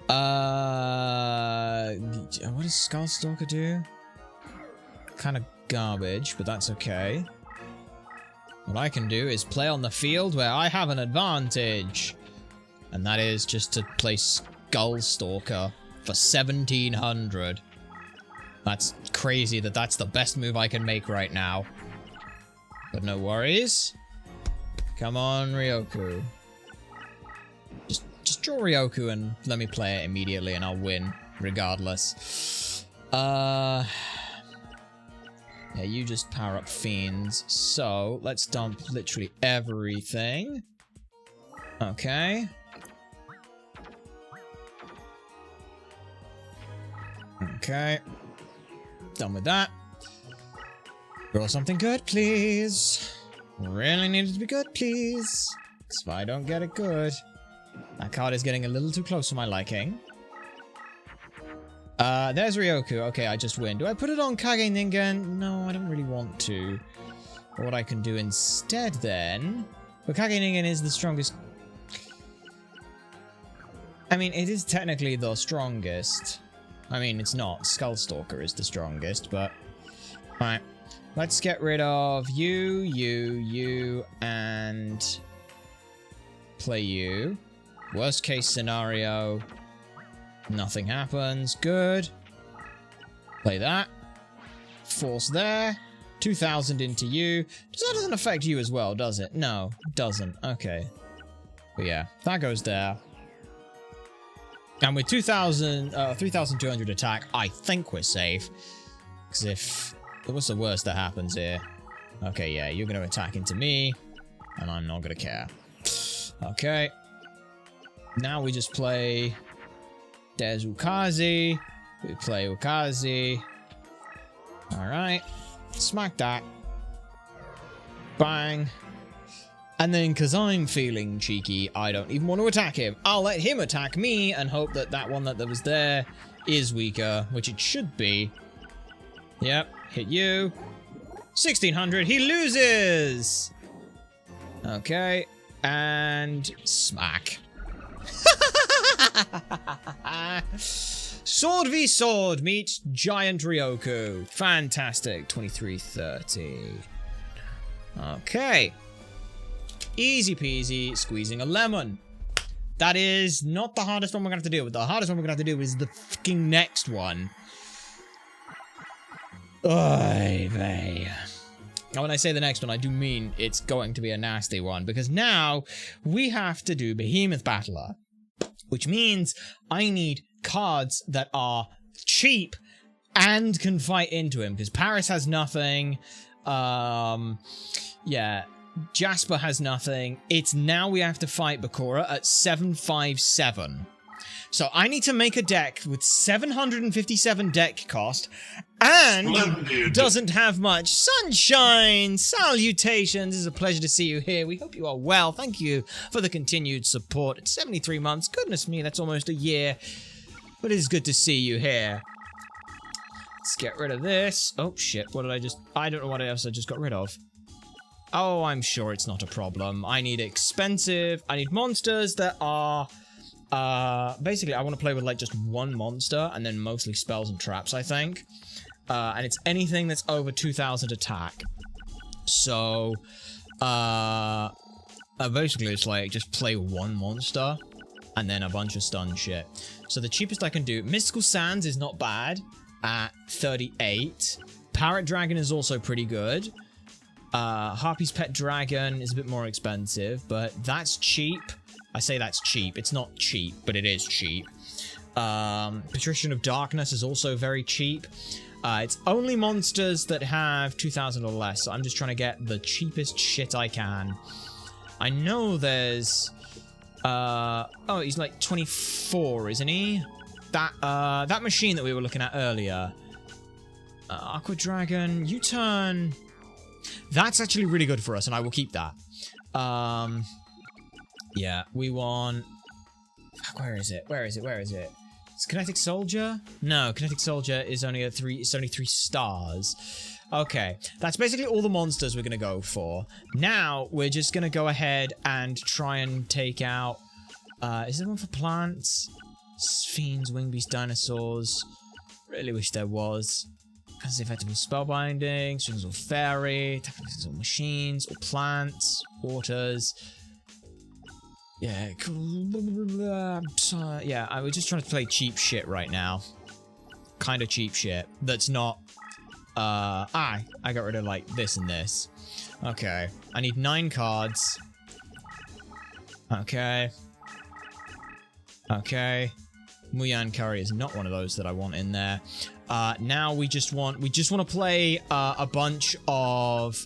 What does Skullstalker do? Kind of garbage, but that's okay. What I can do is play on the field where I have an advantage. And that is just to play Skullstalker for 1700. That's crazy that that's the best move I can make right now. But no worries. Come on, Ryoku. Just draw Ryoku and let me play it immediately and I'll win, regardless. Yeah, you just power up Fiends. So, let's dump literally everything. Okay. Okay. Done with that. Draw something good, please. Really need it to be good, please. Because if I don't get it good, that card is getting a little too close for my liking. There's Ryoku. Okay, I just win. Do I put it on Kage Ningen? No, I don't really want to. What I can do instead then... But Kage Ningen is the strongest... I mean, it is technically the strongest. I mean, it's not. Skullstalker is the strongest, but... Alright. Let's get rid of you, and... play you. Worst case scenario... Nothing happens. Good. Play that. Force there. 2,000 into you. That doesn't affect you as well, does it? No, it doesn't. Okay. But yeah, that goes there. And with 3,200 attack, I think we're safe. Because if... What's the worst that happens here? Okay, yeah, you're going to attack into me. And I'm not going to care. Okay. Now we just play... There's Ukazi. We play Ukazi. Alright. Smack that. Bang. And then, because I'm feeling cheeky, I don't even want to attack him. I'll let him attack me and hope that that one that was there is weaker, which it should be. Yep. Hit you. 1,600. He loses! Okay. And smack. Sword v Sword meets Giant Ryoku. Fantastic. 2330. Okay. Easy peasy, squeezing a lemon. That is not the hardest one we're going to have to deal with. The hardest one we're going to have to do is the fucking next one. Oy vey. Now, when I say the next one, I do mean it's going to be a nasty one. Because now, we have to do Behemoth Battler. Which means I need cards that are cheap and can fight into him. Because Paris has nothing. Yeah. Jasper has nothing. It's now we have to fight Bakura at 757. So I need to make a deck with 757 deck cost. And Splendid. Doesn't have much. Sunshine! Salutations! It's a pleasure to see you here. We hope you are well. Thank you for the continued support. It's 73 months. Goodness me, that's almost a year. but it is good to see you here. Let's get rid of this. Oh, shit. What did I just... I don't know what else I just got rid of. Oh, I'm sure it's not a problem. I need expensive... I need monsters that are... basically, I want to play with, like, just one monster, and then mostly spells and traps, I think. And it's anything that's over 2,000 attack. So, basically, it's like, just play one monster, and then a bunch of stun shit. So the cheapest I can do... Mystical Sands is not bad at 38. Parrot Dragon is also pretty good. Harpy's Pet Dragon is a bit more expensive, but that's cheap. I say that's cheap. It's not cheap, but it is cheap. Patrician of Darkness is also very cheap. It's only monsters that have 2,000 or less, so I'm just trying to get the cheapest shit I can. I know there's... oh, he's like 24, isn't he? That machine that we were looking at earlier. Aqua Dragon, U-turn. That's actually really good for us, and I will keep that. Yeah, we want... Where is it? Where is it? Where is it? It's Kinetic Soldier? No, Kinetic Soldier is only a 3... It's only 3 stars. Okay, that's basically all the monsters we're going to go for. Now, we're just going to go ahead and try and take out... is there one for plants? Fiends, Wing Beast, Dinosaurs. Really wish there was. Because effective spellbinding, strings or fairy, tactics or machines, or plants, waters. Yeah, yeah, I was just trying to play cheap shit right now. Kind of cheap shit. That's not... I got rid of, like, this and this. Okay. I need 9 cards. Okay. Okay. Muyan Curry is not one of those that I want in there. Now we just want to play a bunch of...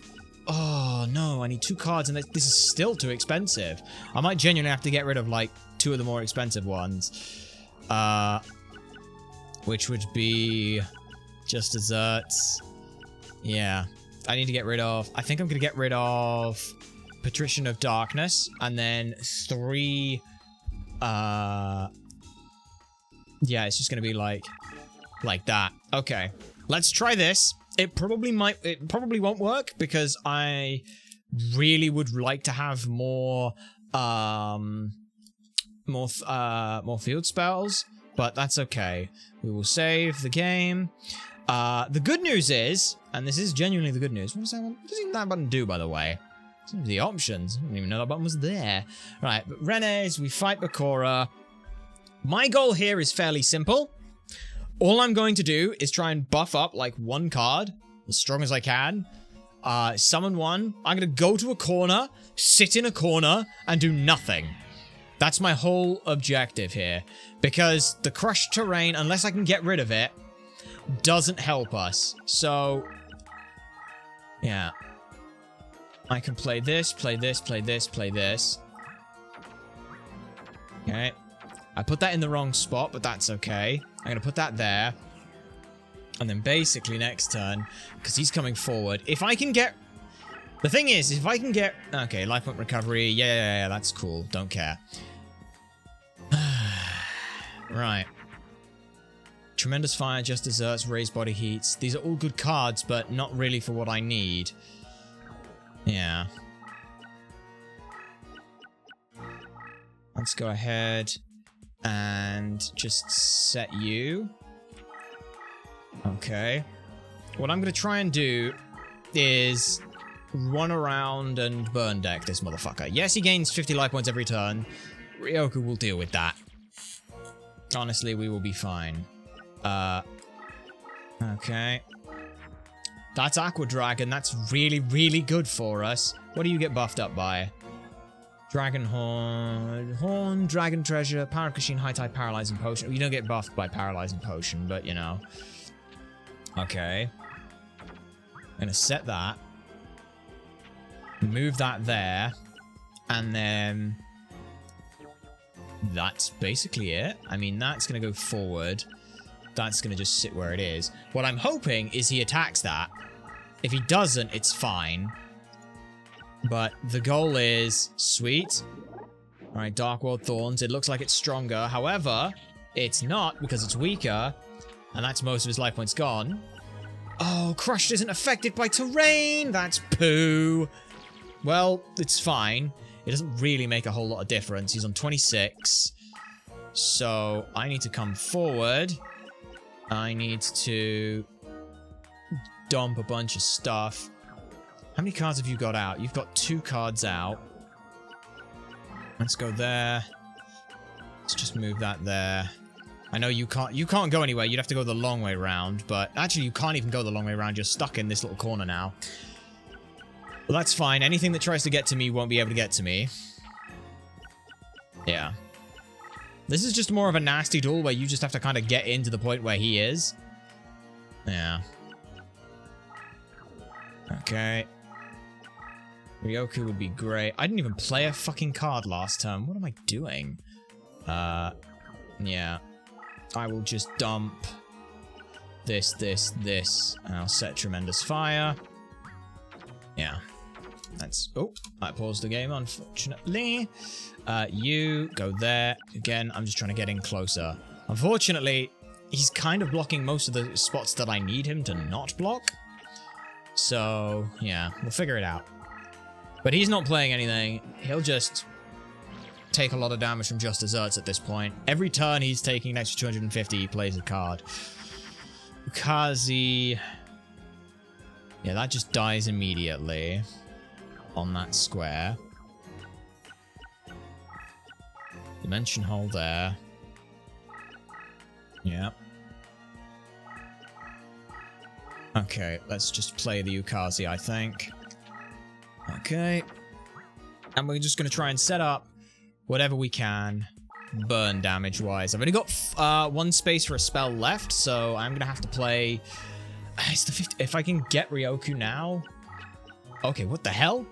Oh, no, I need 2 cards, and this is still too expensive. I might genuinely have to get rid of, like, 2 of the more expensive ones. Which would be... Just Desserts. Yeah. I need to get rid of... I think I'm going to get rid of... Patrician of Darkness, and then 3... Yeah, it's just going to be like that. Okay. Let's try this. It probably won't work because I really would like to have more field spells, but that's okay. We will save the game. The good news is, and this is genuinely the good news. What does that button do, by the way? The options. I didn't even know that button was there. Right, but Renes, we fight Bakura. My goal here is fairly simple. All I'm going to do is try and buff up, like, 1 card, as strong as I can. Summon 1. I'm going to go to a corner, sit in a corner, and do nothing. That's my whole objective here. Because the crushed terrain, unless I can get rid of it, doesn't help us. So, yeah. I can play this, play this, play this, play this. Okay. I put that in the wrong spot, but that's okay. I'm going to put that there. And then basically next turn, because he's coming forward, if I can get... The thing is, if I can get... Okay, life point recovery. Yeah, that's cool. Don't care. Right. Tremendous Fire, Just Desserts, Raised Body Heats. These are all good cards, but not really for what I need. Yeah. Let's go ahead and just set you. Okay. What I'm going to try and do is run around and burn deck this motherfucker. Yes, he gains 50 life points every turn. Ryoku will deal with that. Honestly, we will be fine. Okay. That's Aqua Dragon. That's really, really good for us. What do you get buffed up by? Dragon Horn, Dragon Treasure, Power Machine, High Tide, Paralyzing Potion. You don't get buffed by Paralyzing Potion, but you know. Okay. I'm gonna set that. Move that there. And then... That's basically it. I mean, that's gonna go forward. That's gonna just sit where it is. What I'm hoping is he attacks that. If he doesn't, it's fine. But the goal is... Sweet. Alright, Dark World Thorns. It looks like it's stronger. However, It's not, because it's weaker. And that's most of his life points gone. Oh, Crushed isn't affected by terrain! That's poo! Well, it's fine. It doesn't really make a whole lot of difference. He's on 26. So, I need to come forward. I need to dump a bunch of stuff. How many cards have you got out? You've got 2 cards out. Let's go there. Let's just move that there. I know you can't go anywhere. You'd have to go the long way around, but actually you can't even go the long way around. You're stuck in this little corner now. Well, that's fine. Anything that tries to get to me won't be able to get to me. Yeah. This is just more of a nasty duel where you just have to kind of get into the point where he is. Yeah. Okay. Ryoku would be great. I didn't even play a fucking card last turn. What am I doing? Yeah. I will just dump this, and I'll set Tremendous Fire. Yeah. That's... Oh, I paused the game, unfortunately. You go there. Again, I'm just trying to get in closer. Unfortunately, he's kind of blocking most of the spots that I need him to not block. So, yeah, we'll figure it out. But he's not playing anything. He'll just take a lot of damage from just desserts at this point. Every turn he's taking an extra 250, he plays a card. Ukazi... Yeah, that just dies immediately on that square. Dimension hole there. Yeah. Okay, let's just play the Ukazi, I think. Okay. And we're just going to try and set up whatever we can, burn damage-wise. I've only got 1 space for a spell left, so I'm going to have to play... It's the 50... If I can get Ryoku now... Okay, what the hell?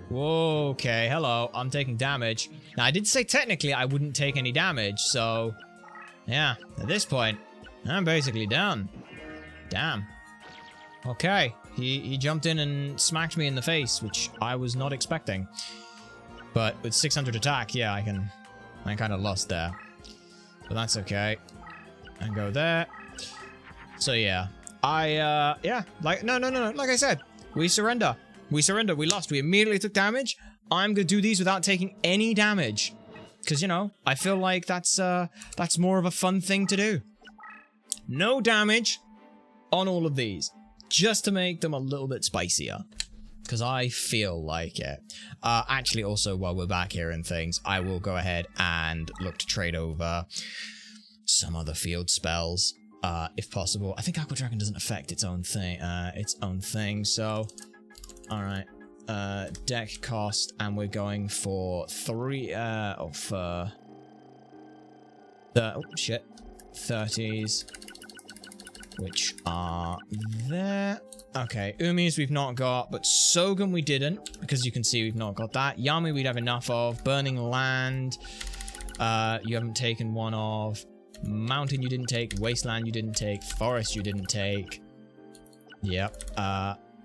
Whoa, okay, hello. I'm taking damage. Now, I did say technically I wouldn't take any damage, so... Yeah, at this point, I'm basically done. Damn. Okay, he jumped in and smacked me in the face, which I was not expecting. But with 600 attack, yeah, I kind of lost there. But that's okay. And go there. So yeah, yeah, like, no, like I said, we surrender. We surrender, we lost, we immediately took damage. I'm gonna do these without taking any damage. Because, you know, I feel like that's more of a fun thing to do. No damage on all of these. Just to make them a little bit spicier. Because I feel like it. Actually, also, while we're back here and things, I will go ahead and look to trade over some other field spells, if possible. I think Aqua Dragon doesn't affect its own thing, so... Alright. Deck cost, and we're going for 3, oh shit. 30s. Which are there. Okay, Umis we've not got, but Sogan we didn't, because you can see we've not got that. Yami we'd have enough of. Burning Land, you haven't taken one of. Mountain you didn't take. Wasteland you didn't take. Forest you didn't take. Yep.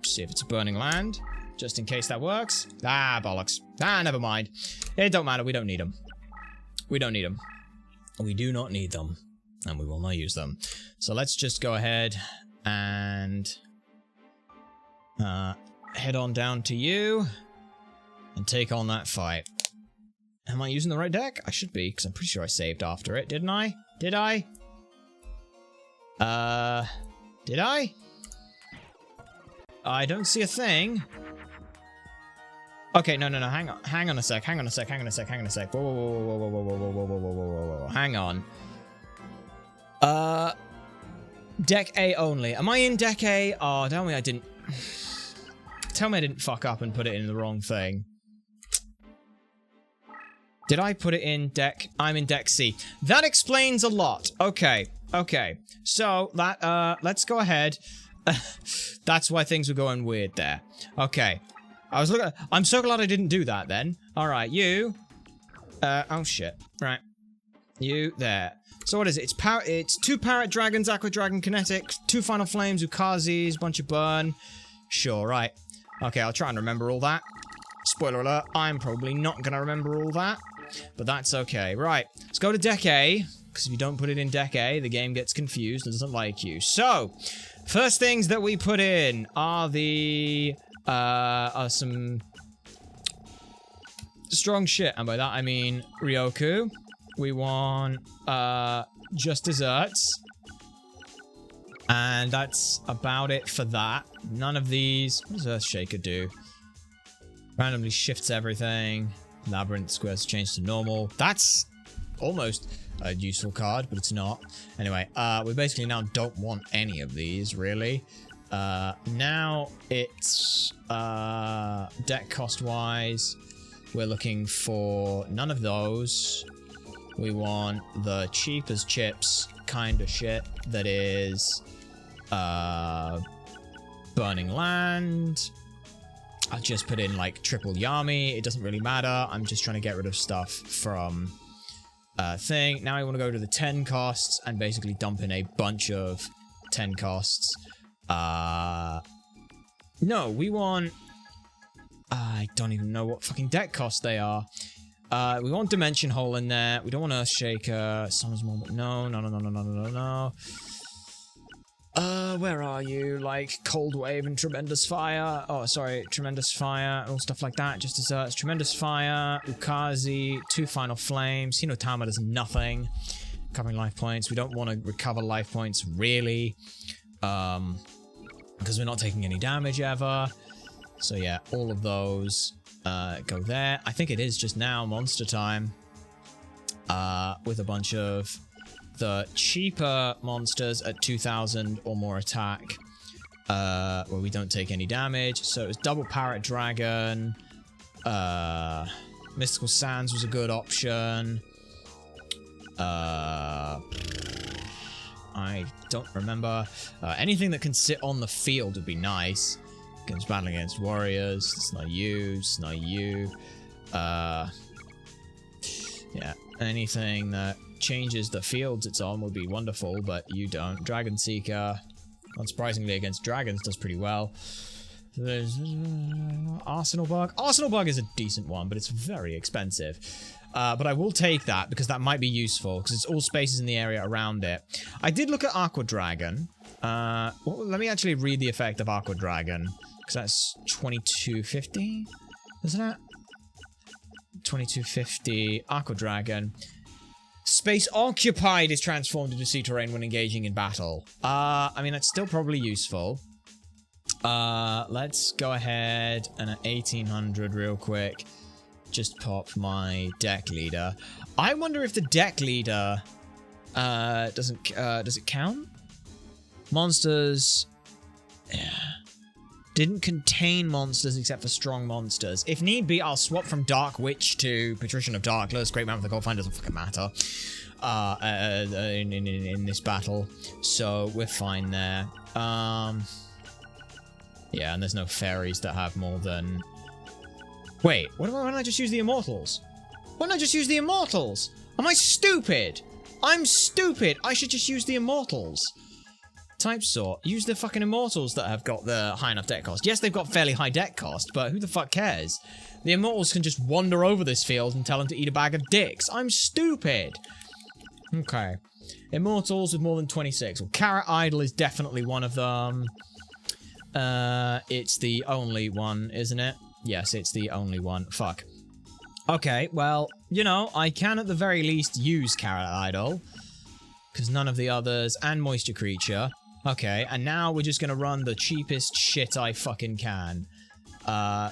See if it's a Burning Land, just in case that works. Ah, bollocks. Ah, never mind. It don't matter, we don't need them. We don't need them. We do not need them. And we will not use them. So let's just go ahead and head on down to you and take on that fight. Am I using the right deck? I should be, because I'm pretty sure I saved after it, didn't I? Did I? Did I? I don't see a thing. Okay, no, hang on a sec. Whoa, hang on. Deck A only. Am I in deck A? Oh, tell me I didn't... Tell me I didn't fuck up and put it in the wrong thing. Did I put it in deck... I'm in deck C. That explains a lot. Okay. So, that, let's go ahead. That's why things were going weird there. Okay. I was looking... I'm so glad I didn't do that then. Alright, you... oh shit. Right. You, there. So what is it? It's 2 Parrot Dragons, Aqua Dragon Kinetic, 2 Final Flames, Ukazis, bunch of burn. Sure, right. Okay, I'll try and remember all that. Spoiler alert, I'm probably not going to remember all that. But that's okay. Right, let's go to deck A. Because if you don't put it in deck A, the game gets confused and doesn't like you. So, first things that we put in are some strong shit. And by that, I mean Ryoku. We want, just desserts. And that's about it for that. None of these... What does Earthshaker do? Randomly shifts everything. Labyrinth squares change to normal. That's almost a useful card, but it's not. Anyway, we basically now don't want any of these, really. Now it's deck cost-wise, we're looking for none of those. We want the cheap as chips kind of shit that is Burning Land. I'll just put in like triple Yami. It doesn't really matter. I'm just trying to get rid of stuff from thing. Now I want to go to the 10 costs and basically dump in a bunch of 10 costs. No, we want... I don't even know what fucking deck costs they are. We want Dimension Hole in there. We don't want Earthshaker. Summon's Moment. No. Where are you? Like, Cold Wave and Tremendous Fire. Oh, sorry, Tremendous Fire. All stuff like that. Just desserts. Tremendous Fire. Ukazi. 2 Final Flames. Hinotama does nothing. Recovering life points. We don't want to recover life points, really. Because we're not taking any damage ever. So yeah, all of those go there. I think it is just now monster time. With a bunch of the cheaper monsters at 2,000 or more attack. Where we don't take any damage. So it was double Parrot Dragon. Mystical Sands was a good option. I don't remember. Anything that can sit on the field would be nice. Against battling against warriors. It's not you. It's not you. Yeah. Anything that changes the fields it's on would be wonderful, but you don't. Dragon Seeker, unsurprisingly against dragons, does pretty well. There's Arsenal Bug. Arsenal Bug is a decent one, but it's very expensive. But I will take that because that might be useful because it's all spaces in the area around it. I did look at Aqua Dragon. Well, let me actually read the effect of Aqua Dragon because that's 2250, isn't it? 2250 Aqua Dragon. Space occupied is transformed into sea terrain when engaging in battle. I mean, that's still probably useful. Let's go ahead and at 1800 real quick, just pop my deck leader. I wonder if the deck leader does it count? Monsters didn't contain monsters except for strong monsters. If need be, I'll swap from Dark Witch to Patrician of Darkless. Great Man with the Gold Find doesn't fucking matter in this battle. So we're fine there. Yeah, and there's no fairies that have more than... Wait, why don't I just use the Immortals? Why don't I just use the Immortals? Am I stupid? I'm stupid! I should just use the Immortals. Type sort. Use the fucking Immortals that have got the high enough deck cost. Yes, they've got fairly high deck cost, but who the fuck cares? The Immortals can just wander over this field and tell them to eat a bag of dicks. I'm stupid! Okay. Immortals with more than 26. Well, Carrot Idol is definitely one of them. It's the only one, isn't it? Yes, it's the only one. Fuck. Okay, well, you know, I can at the very least use Carrot Idol. Because none of the others, and Moisture Creature. Okay, and now we're just gonna run the cheapest shit I fucking can.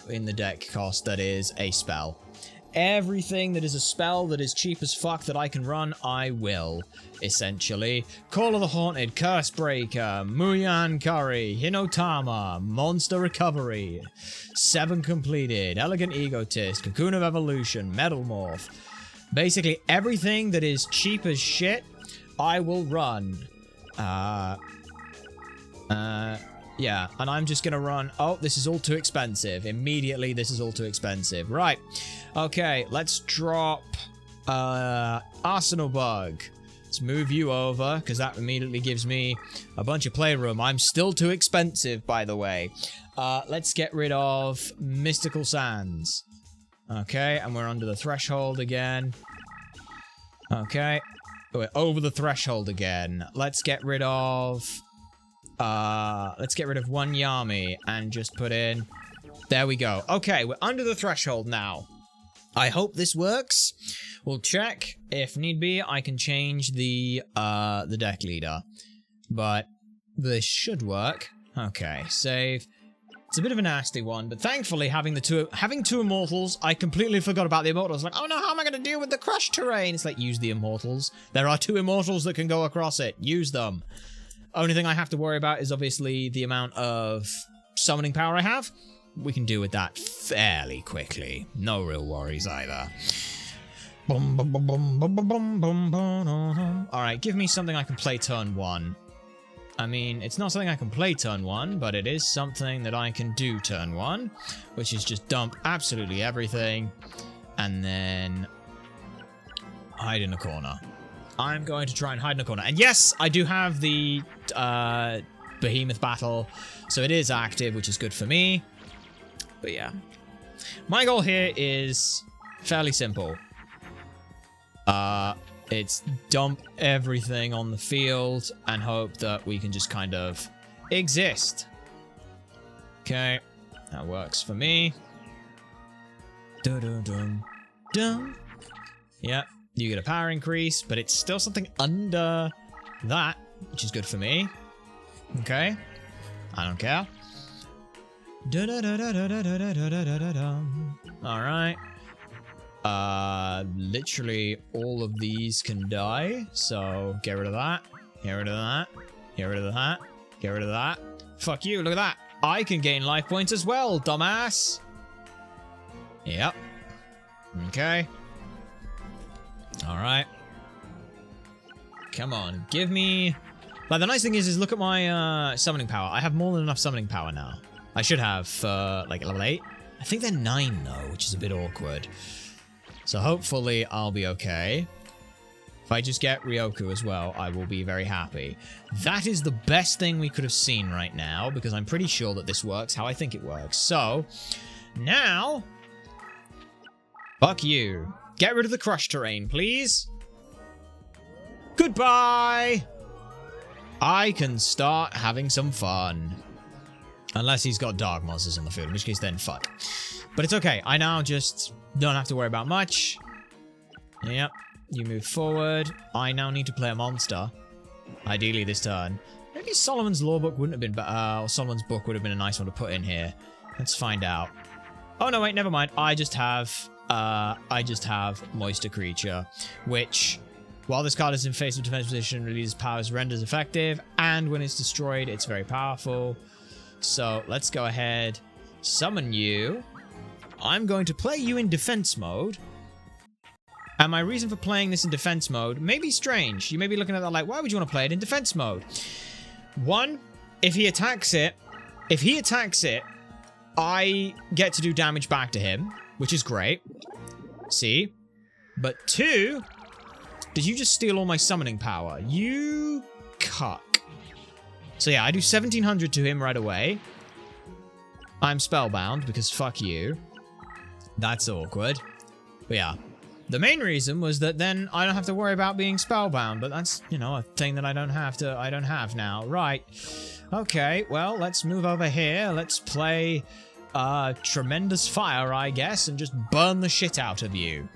In the deck cost that is a spell. Everything that is a spell that is cheap as fuck that I can run, I will, essentially. Call of the Haunted, Curse Breaker, Muyan Curry, Hinotama, Monster Recovery, 7 completed, Elegant Egotist, Cocoon of Evolution, Metal Morph. Basically everything that is cheap as shit, I will run. Yeah, and I'm just gonna run... Oh, this is all too expensive. Immediately, this is all too expensive. Right. Okay, let's drop Arsenal Bug. Let's move you over, because that immediately gives me a bunch of playroom. I'm still too expensive, by the way. Let's get rid of Mystical Sands. Okay, and we're under the threshold again. Okay. We're over the threshold again. Let's get rid of one Yami and just put in. There we go. Okay, we're under the threshold now. I hope this works. We'll check. If need be, I can change the deck leader. But this should work. Okay, save. It's a bit of a nasty one, but thankfully having two immortals, I completely forgot about the immortals. Like, oh no, how am I going to deal with the crushed terrain? It's like, use the immortals. There are 2 immortals that can go across it. Use them. Only thing I have to worry about is obviously the amount of summoning power I have. We can deal with that fairly quickly. No real worries either. Alright, give me something I can play turn 1. I mean, it's not something I can play turn 1, but it is something that I can do turn 1, which is just dump absolutely everything and then hide in a corner. I'm going to try and hide in a corner. And yes, I do have the Behemoth battle, so it is active, which is good for me. But yeah, my goal here is fairly simple. It's dump everything on the field and hope that we can just kind of exist. Okay, that works for me. Dun-dun-dun-dun. Yep, you get a power increase, but it's still something under that, which is good for me. Okay, I don't care. Alright. Literally all of these can die, so get rid of that, get rid of that, get rid of that, get rid of that. Fuck you, look at that. I can gain life points as well, dumbass. Yep. Okay. Alright. Come on, give me... Like, the nice thing is look at my summoning power. I have more than enough summoning power now. I should have, like, level 8. I think they're 9, though, which is a bit awkward. So hopefully I'll be okay. If I just get Ryoku as well, I will be very happy. That is the best thing we could have seen right now, because I'm pretty sure that this works how I think it works. So, now... Fuck you. Get rid of the crushed terrain, please. Goodbye! I can start having some fun. Unless he's got dark monsters on the field, in which case then fuck. But it's okay. I now just don't have to worry about much. Yep. You move forward. I now need to play a monster. Ideally this turn. Maybe Solomon's Law Book wouldn't have been better. Or Solomon's Book would have been a nice one to put in here. Let's find out. Oh no, wait, never mind. I just have Moisture Creature, which, while this card is in face of defense position, releases powers, renders effective, and when it's destroyed, it's very powerful. So let's go ahead, summon you. I'm going to play you in defense mode. And my reason for playing this in defense mode may be strange. You may be looking at that like, why would you want to play it in defense mode? One, if he attacks it, I get to do damage back to him, which is great. See? But two, did you just steal all my summoning power? You cuck. So yeah, I do 1700 to him right away. I'm spellbound because fuck you. That's awkward. But yeah. The main reason was that then I don't have to worry about being spellbound, but that's, you know, a thing that I don't have now. Right. Okay, well, let's move over here. Let's play Tremendous Fire, I guess, and just burn the shit out of you.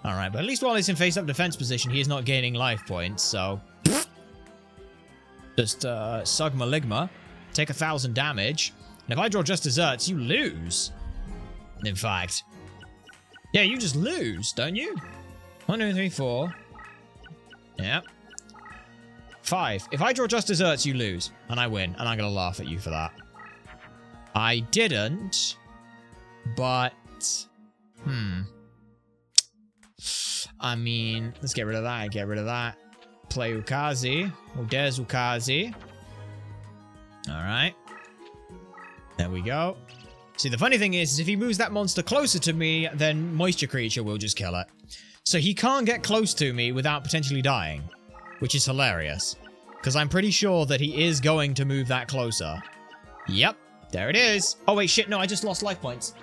Alright, but at least while he's in face-up defense position, he is not gaining life points, so... Just, Sug Maligma, take 1,000 damage, and if I draw just desserts, you lose. In fact. Yeah, you just lose, don't you? 1, 2, 3, 4. Yep. 5. If I draw just desserts, you lose, and I win, and I'm gonna laugh at you for that. I didn't, but... I mean, let's get rid of that, Play Ukazi, or Des Ukazi. Alright. There we go. See, the funny thing is if he moves that monster closer to me, then Moisture Creature will just kill it. So he can't get close to me without potentially dying, which is hilarious. Because I'm pretty sure that he is going to move that closer. Yep, there it is. Oh wait, shit, no, I just lost life points.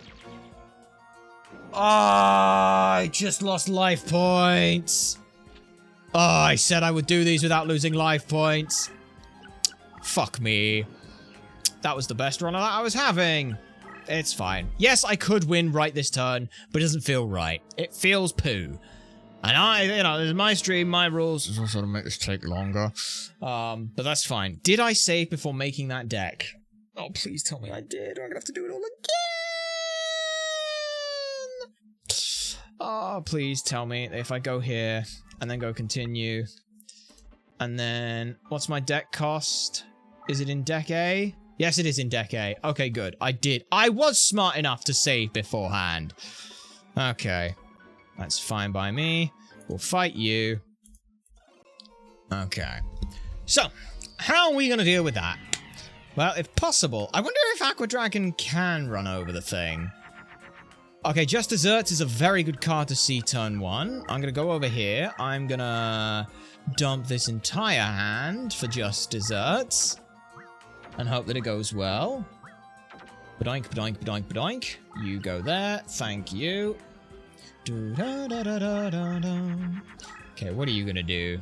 Oh, I just lost life points. Oh, I said I would do these without losing life points. Fuck me. That was the best run that I was having. It's fine. Yes, I could win right this turn, but it doesn't feel right. It feels poo. And this is my stream, my rules. This will sort of make this take longer. But that's fine. Did I save before making that deck? Oh, please tell me I did, or I'm gonna have to do it all again. Oh, please tell me if I go here and then go continue. And then, what's my deck cost? Is it in deck A? Yes, it is in deck A. Okay, good. I was smart enough to save beforehand. Okay. That's fine by me. We'll fight you. Okay. So, how are we going to deal with that? Well, if possible, I wonder if Aqua Dragon can run over the thing. Okay, Just Desserts is a very good card to see turn 1. I'm going to go over here. I'm going to dump this entire hand for Just Desserts. And hope that it goes well. Badoink, badoink, badoink, badoink. You go there. Thank you. Okay, what are you going to do?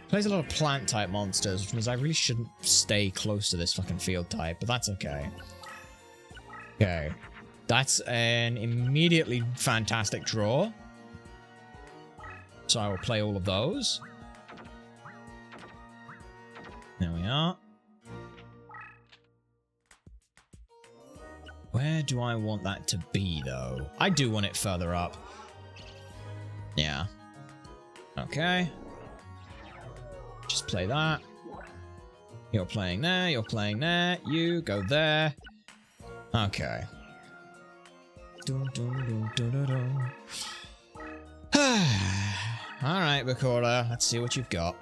Plays a lot of plant-type monsters, which means I really shouldn't stay close to this fucking field type, but that's okay. Okay. That's an immediately fantastic draw. So I will play all of those. There we are. Where do I want that to be, though? I do want it further up. Yeah. Okay. Just play that. You're playing there, you're playing there. You go there. Okay. Alright, Bakura. Let's see what you've got.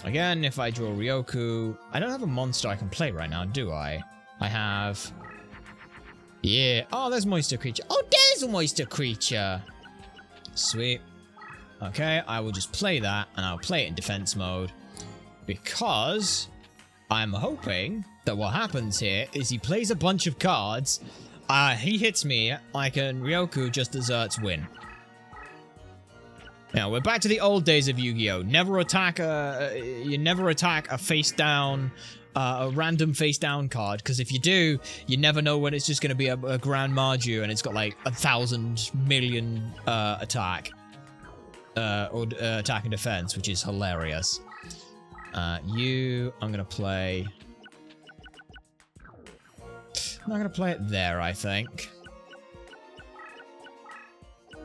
Again, if I draw Ryoku... I don't have a monster I can play right now, do I? I have... Yeah. Oh, there's Moisture Creature. Oh, there's a Moisture Creature. Sweet. Okay, I will just play that, and I'll play it in defense mode. Because I'm hoping that what happens here is he plays a bunch of cards. He hits me, I can Ryoku Just Desserts win. Now, we're back to the old days of Yu-Gi-Oh! You never attack a face-down... a random face-down card, because if you do, you never know when it's just going to be a Grand Marju and it's got like 1,000 million attack. Attack and defense, which is hilarious. I'm going to play... I'm not going to play it there, I think.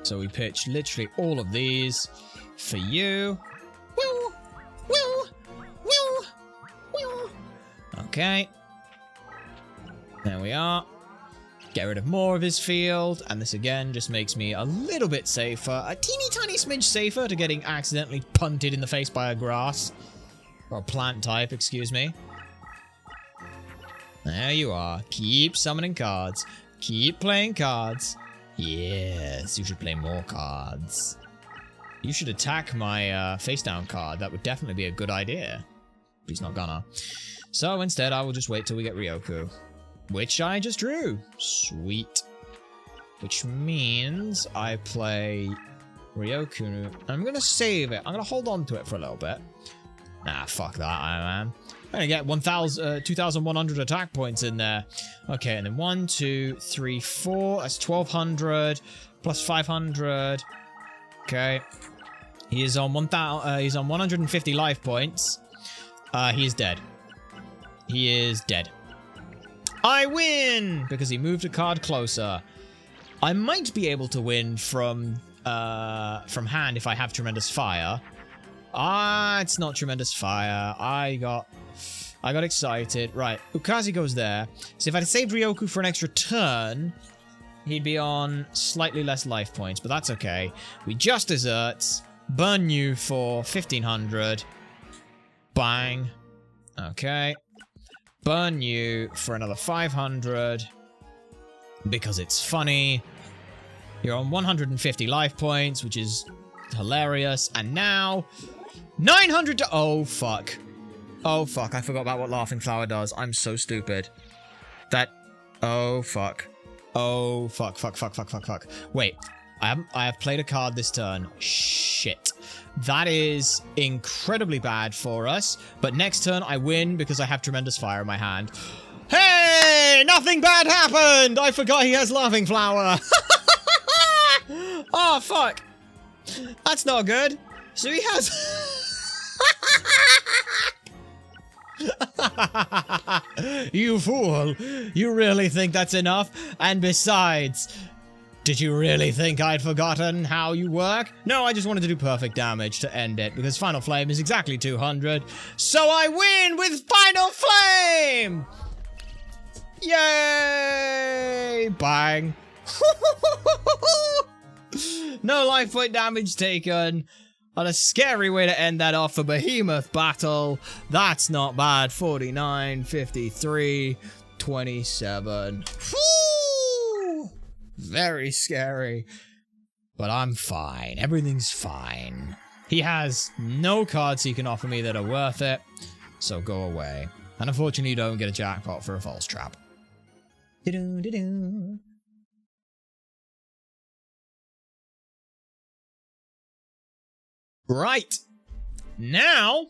So we pitch literally all of these for you. Woo! Woo! Woo! Woo! Okay. There we are. Get rid of more of his field, and this again just makes me a little bit safer. A teeny tiny smidge safer to getting accidentally punted in the face by a grass. Or a plant type, excuse me. There you are. Keep summoning cards. Keep playing cards. Yes, you should play more cards. You should attack my face down card. That would definitely be a good idea. But he's not gonna. So instead, I will just wait till we get Ryoku. Which I just drew. Sweet. Which means I play Ryoku. I'm going to save it. I'm going to hold on to it for a little bit. Nah, fuck that, I'm going to get 2,100 attack points in there. Okay, and then 1, 2, 3, 4. That's 1,200 plus 500. Okay. He is on 150 life points. He is dead. He is dead. I win! Because he moved a card closer. I might be able to win from hand if I have Tremendous Fire. It's not Tremendous Fire. I got excited. Right, Ukazi goes there. So if I'd saved Ryoku for an extra turn, he'd be on slightly less life points, but that's okay. We Just Desserts. Burn you for 1,500. Bang. Okay. Burn you for another 500. Because it's funny. You're on 150 life points, which is hilarious. And now, 900 to... Oh, fuck. Oh, fuck. I forgot about what Laughing Flower does. I'm so stupid. Oh, fuck. Oh, fuck. Wait. I have played a card this turn. Shit. That is incredibly bad for us. But next turn, I win because I have tremendous fire in my hand. Hey! Nothing bad happened! I forgot he has Laughing Flower. Oh, fuck. That's not good. So he has... You fool. You really think that's enough? And besides... Did you really think I'd forgotten how you work? No, I just wanted to do perfect damage to end it, because Final Flame is exactly 200. So I win with Final Flame! Yay! Bang. No life point damage taken. On a scary way to end that off for Behemoth Battle. That's not bad. 49, 53, 27. Woo! Very scary. But I'm fine. Everything's fine. He has no cards he can offer me that are worth it. So go away. And unfortunately you don't get a jackpot for a false trap. Do-do-do-do. Right. Now,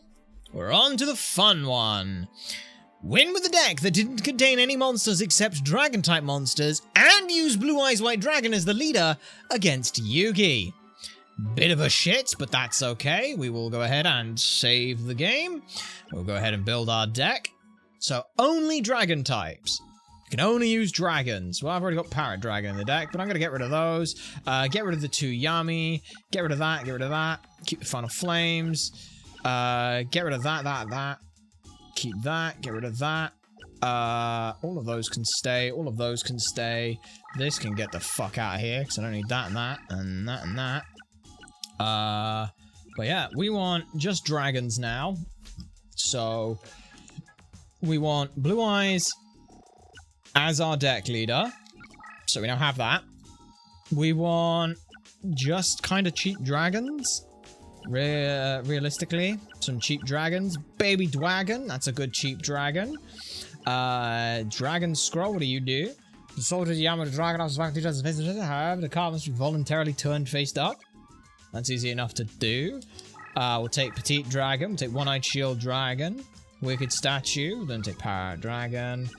we're on to the fun one. Win with a deck that didn't contain any monsters except Dragon-type monsters, and use Blue Eyes White Dragon as the leader against Yugi. Bit of a shit, but that's okay. We will go ahead and save the game. We'll go ahead and build our deck. So, only Dragon types. You can only use dragons. Well, I've already got Parrot Dragon in the deck, but I'm going to get rid of those. Get rid of the 2 Yami. Get rid of that, get rid of that. Keep the Final Flames. Get rid of that. Keep that, get rid of that. All of those can stay, all of those can stay. This can get the fuck out of here, because I don't need that and that, and that and that. But yeah, we want just dragons now. So, we want Blue Eyes as our deck leader. So we now have that. We want just kind of cheap dragons. Realistically, some cheap dragons. Baby Dwagon, that's a good cheap dragon. Dragon Scroll, what do you do? The soldier Yamato Dragon of the card must be voluntarily turned face up. That's easy enough to do. We'll take Petite Dragon, we'll take One-Eyed Shield Dragon, Wicked Statue, then take Parrot Dragon.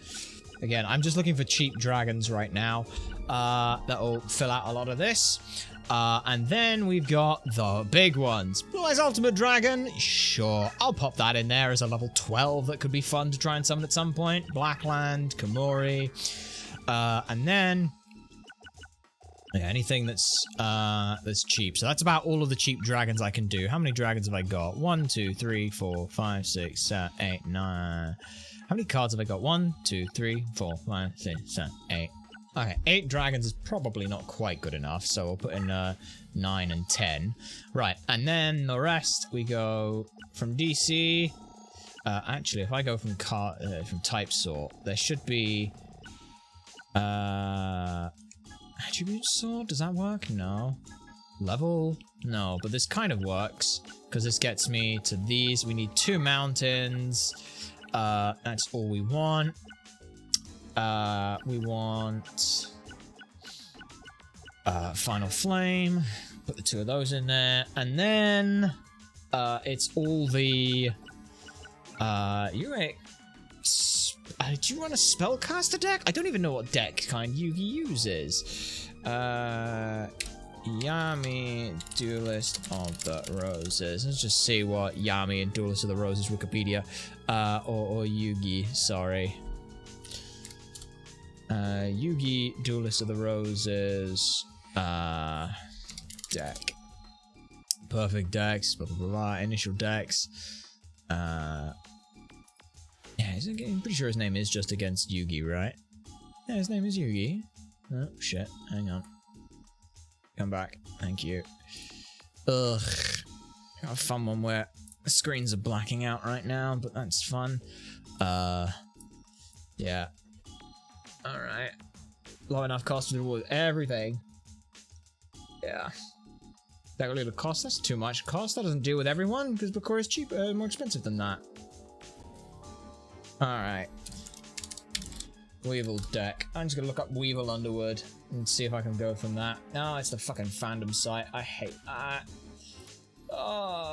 Again, I'm just looking for cheap dragons right now. That'll fill out a lot of this. And then we've got the big ones. Blue Eyes Ultimate Dragon, sure. I'll pop that in there as a level 12 that could be fun to try and summon at some point. Blackland, Kamori. And then... yeah, anything that's cheap. So that's about all of the cheap dragons I can do. How many dragons have I got? 1, 2, 3, 4, 5, 6, 7, 8, 9... How many cards have I got? 1, 2, 3, 4, 5, 6, 7, 8. Okay, 8 dragons is probably not quite good enough, so we'll put in 9 and 10. Right, and then the rest we go from DC. Actually, if I go from type sort, there should be attribute sort. Does that work? No. Level? No, but this kind of works because this gets me to these. We need 2 mountains. That's all we want. We want Final Flame. Put the 2 of those in there, and then it's all the. Do you run a spellcaster deck? I don't even know what deck kind Yugi uses. Yami, Duelist of the Roses. Let's just see what Yami and Duelist of the Roses Wikipedia, or Yugi, sorry. Yugi, Duelist of the Roses, deck. Perfect decks, blah blah blah, initial decks. Yeah, I'm pretty sure his name is just against Yugi, right? Yeah, his name is Yugi. Oh, shit, hang on. Come back. Thank you. Ugh. Got a fun one where the screens are blacking out right now, but that's fun. Yeah. Alright. Low enough cost to reward everything. Yeah. That really the cost? That's too much cost. That doesn't deal with everyone, because Bakura is cheaper, more expensive than that. Alright. Weevil deck. I'm just gonna look up Weevil Underwood and see if I can go from that. No, it's the fucking fandom site. I hate that. Oh.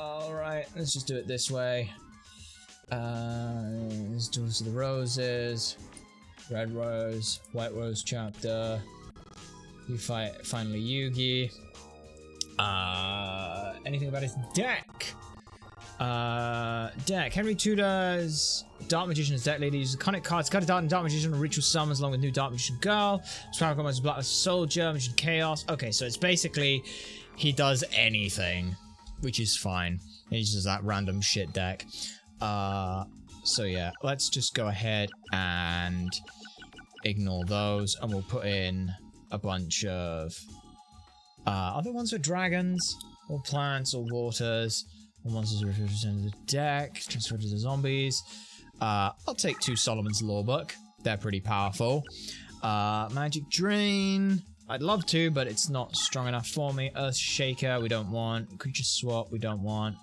let's just do it this way. Let's do this to the roses. Red rose, white rose chapter. You fight finally Yugi. Anything about his deck? Deck. Henry Tudor's Dark Magician's deck lady uses iconic cards. Cut a Dark Magician and Ritual Summons along with new Dark Magician Girl. Spiral Combos Black Soldier, Magician Chaos. Okay, so it's basically he does anything, which is fine. He uses that random shit deck. So yeah, let's just go ahead and ignore those, and we'll put in a bunch of other ones with dragons, or plants, or waters. Or monsters are represented in the deck, transferred to the zombies. I'll take 2 Solomon's Lawbook. They're pretty powerful. Magic Drain. I'd love to, but it's not strong enough for me. Earth Shaker, we don't want. Creature Swap, we don't want.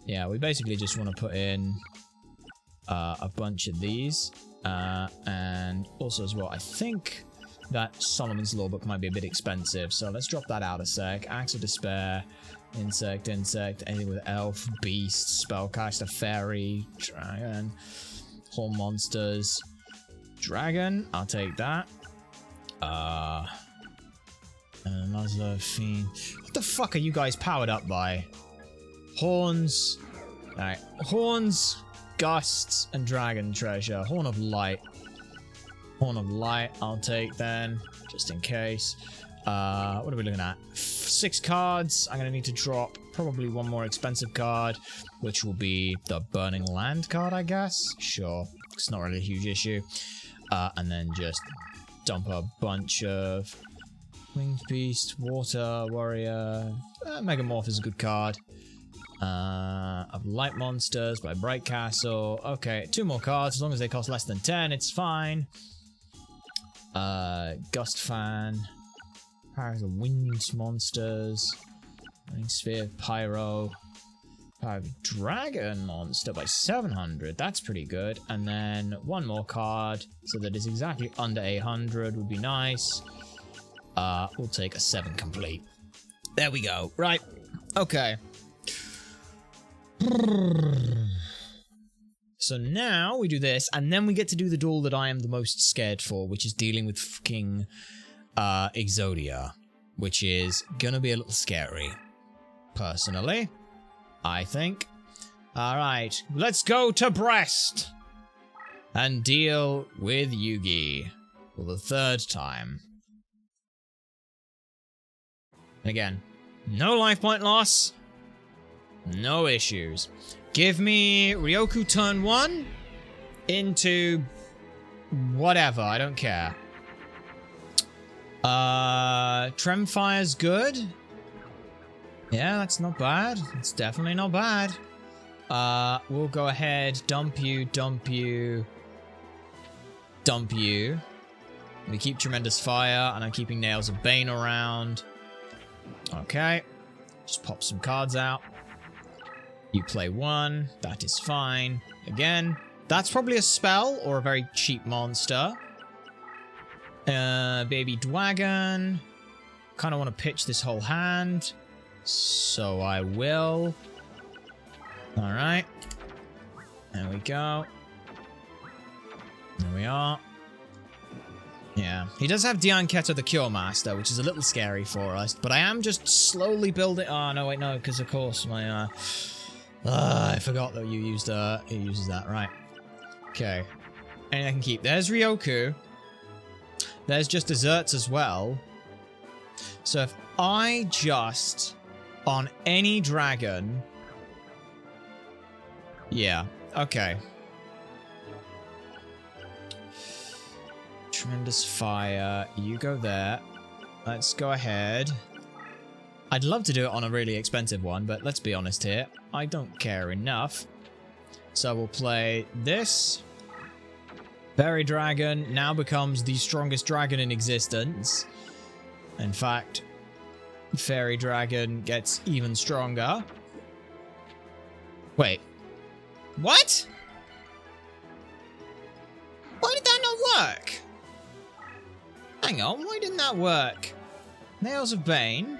Yeah, we basically just want to put in a bunch of these. And also as well, I think that Solomon's Lawbook might be a bit expensive, so let's drop that out a sec. Axe of Despair, Insect, anything with Elf, Beast, Spellcaster, Fairy, Dragon, Horn Monsters. Dragon, I'll take that. And Lazlo, Fiend. What the fuck are you guys powered up by? Horns. Alright, Horns, Gusts, and Dragon Treasure. Horn of Light. Horn of Light, I'll take then, just in case. What are we looking at? 6 cards. I'm going to need to drop probably one more expensive card, which will be the Burning Land card, I guess. Sure, it's not really a huge issue. And then just dump a bunch of Winged Beast, Water Warrior. Megamorph is a good card. Of Light Monsters by Bright Castle. Okay, 2 more cards. As long as they cost less than 10, it's fine. Gust Fan. Powers of Wind Monsters. Ring Sphere, Pyro. Power of Dragon Monster by 700. That's pretty good. And then 1 more card, so that it's exactly under 800 would be nice. We'll take a 7 complete. There we go. Right. Okay. So now we do this, and then we get to do the duel that I am the most scared for, which is dealing with fucking Exodia, which is gonna be a little scary, personally, I think. Alright, let's go to Brest and deal with Yugi for the 3rd time. And again, no life point loss, no issues. Give me Ryoku turn 1 into whatever, I don't care. Tremfire's good. Yeah, that's not bad. It's definitely not bad. We'll go ahead, dump you. We keep Tremendous Fire, and I'm keeping Nails of Bane around. Okay. Just pop some cards out. You play 1. That is fine. Again, that's probably a spell or a very cheap monster. Baby Dwagon. Kind of want to pitch this whole hand. So I will. Alright. There we go. There we are. Yeah. He does have Dian Keto the Cure Master, which is a little scary for us. But I am just slowly building... Oh, no, wait, no. Because, of course, my... I forgot that you used... He uses that. Right. Okay. And I can keep... There's Ryoku. There's just desserts as well. So if I just... On any dragon... Yeah. Okay. Tremendous Fire. You go there. Let's go ahead. I'd love to do it on a really expensive one, but let's be honest here. I don't care enough. So we'll play this. Berry Dragon now becomes the strongest dragon in existence. In fact, Fairy Dragon gets even stronger. Wait. What? Why did that not work? Hang on, why didn't that work? Nails of Bane.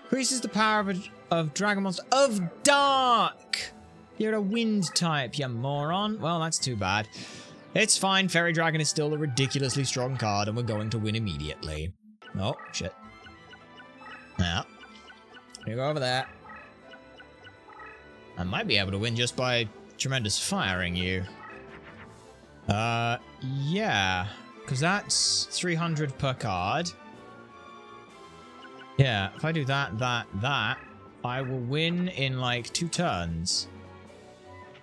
Increases the power of a... of Dragon Monster of Dark. You're a wind type, you moron. Well, that's too bad. It's fine. Fairy Dragon is still a ridiculously strong card, and we're going to win immediately. Oh, shit. Yeah. You go over there. I might be able to win just by tremendous firing you. Yeah. Because that's 300 per card. Yeah, if I do that, I will win in like 2 turns.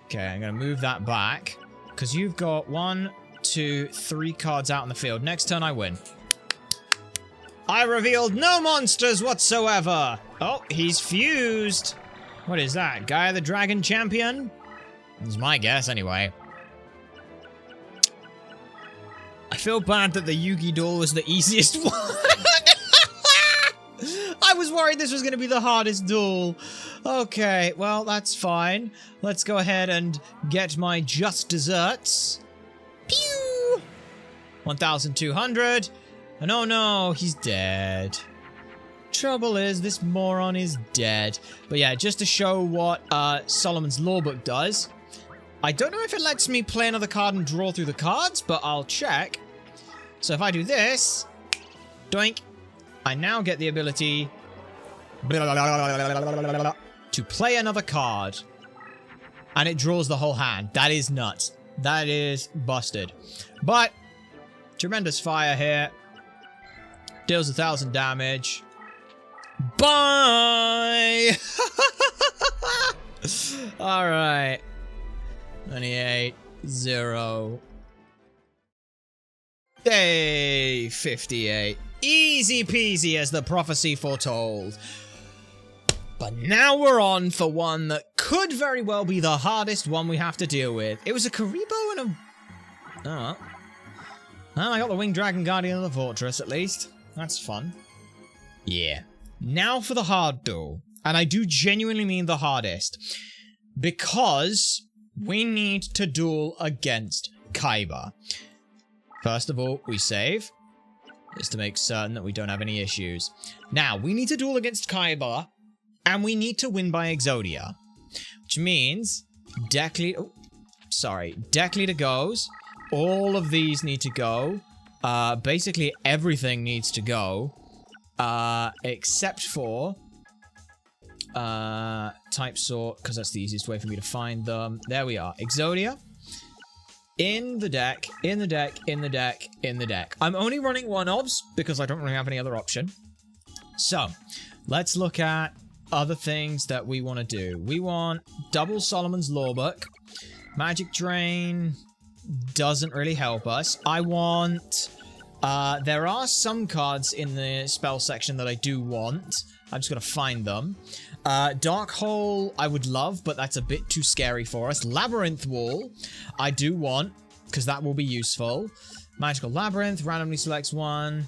Okay, I'm going to move that back. Because you've got 1, 2, 3 cards out in the field. Next turn, I win. I revealed no monsters whatsoever. Oh, he's fused. What is that? Gaia the Dragon Champion? That's my guess, anyway. I feel bad that the Yugi duel was the easiest one. I was worried this was going to be the hardest duel. Okay, well, that's fine. Let's go ahead and get my just desserts. Pew! 1,200. And oh no, he's dead. Trouble is, this moron is dead. But yeah, just to show what Solomon's Lawbook does. I don't know if it lets me play another card and draw through the cards, but I'll check. So if I do this, doink, I now get the ability to play another card. And it draws the whole hand. That is nuts. That is busted. But, tremendous fire here. Deals 1,000 damage. Bye! Alright. 28, 0. Day 58. Easy peasy as the prophecy foretold. But now we're on for one that could very well be the hardest one we have to deal with. It was a Karibo and a... Oh. Well, I got the Winged Dragon Guardian of the Fortress, at least. That's fun. Yeah. Now for the hard duel. And I do genuinely mean the hardest. Because we need to duel against Kaiba. First of all, we save. Just to make certain that we don't have any issues. Now, we need to duel against Kaiba. And we need to win by Exodia. Which means deck leader... Oh, sorry. Deck leader goes. All of these need to go. Basically, everything needs to go. Except for... type sort, because that's the easiest way for me to find them. There we are. Exodia. In the deck, in the deck, in the deck, in the deck. I'm only running one obs because I don't really have any other option. So, let's look at other things that we want to do. We want double Solomon's Lawbook. Magic Drain doesn't really help us. I want... there are some cards in the spell section that I do want. I'm just going to find them. Dark Hole, I would love, but that's a bit too scary for us. Labyrinth Wall, I do want, because that will be useful. Magical Labyrinth, randomly selects one.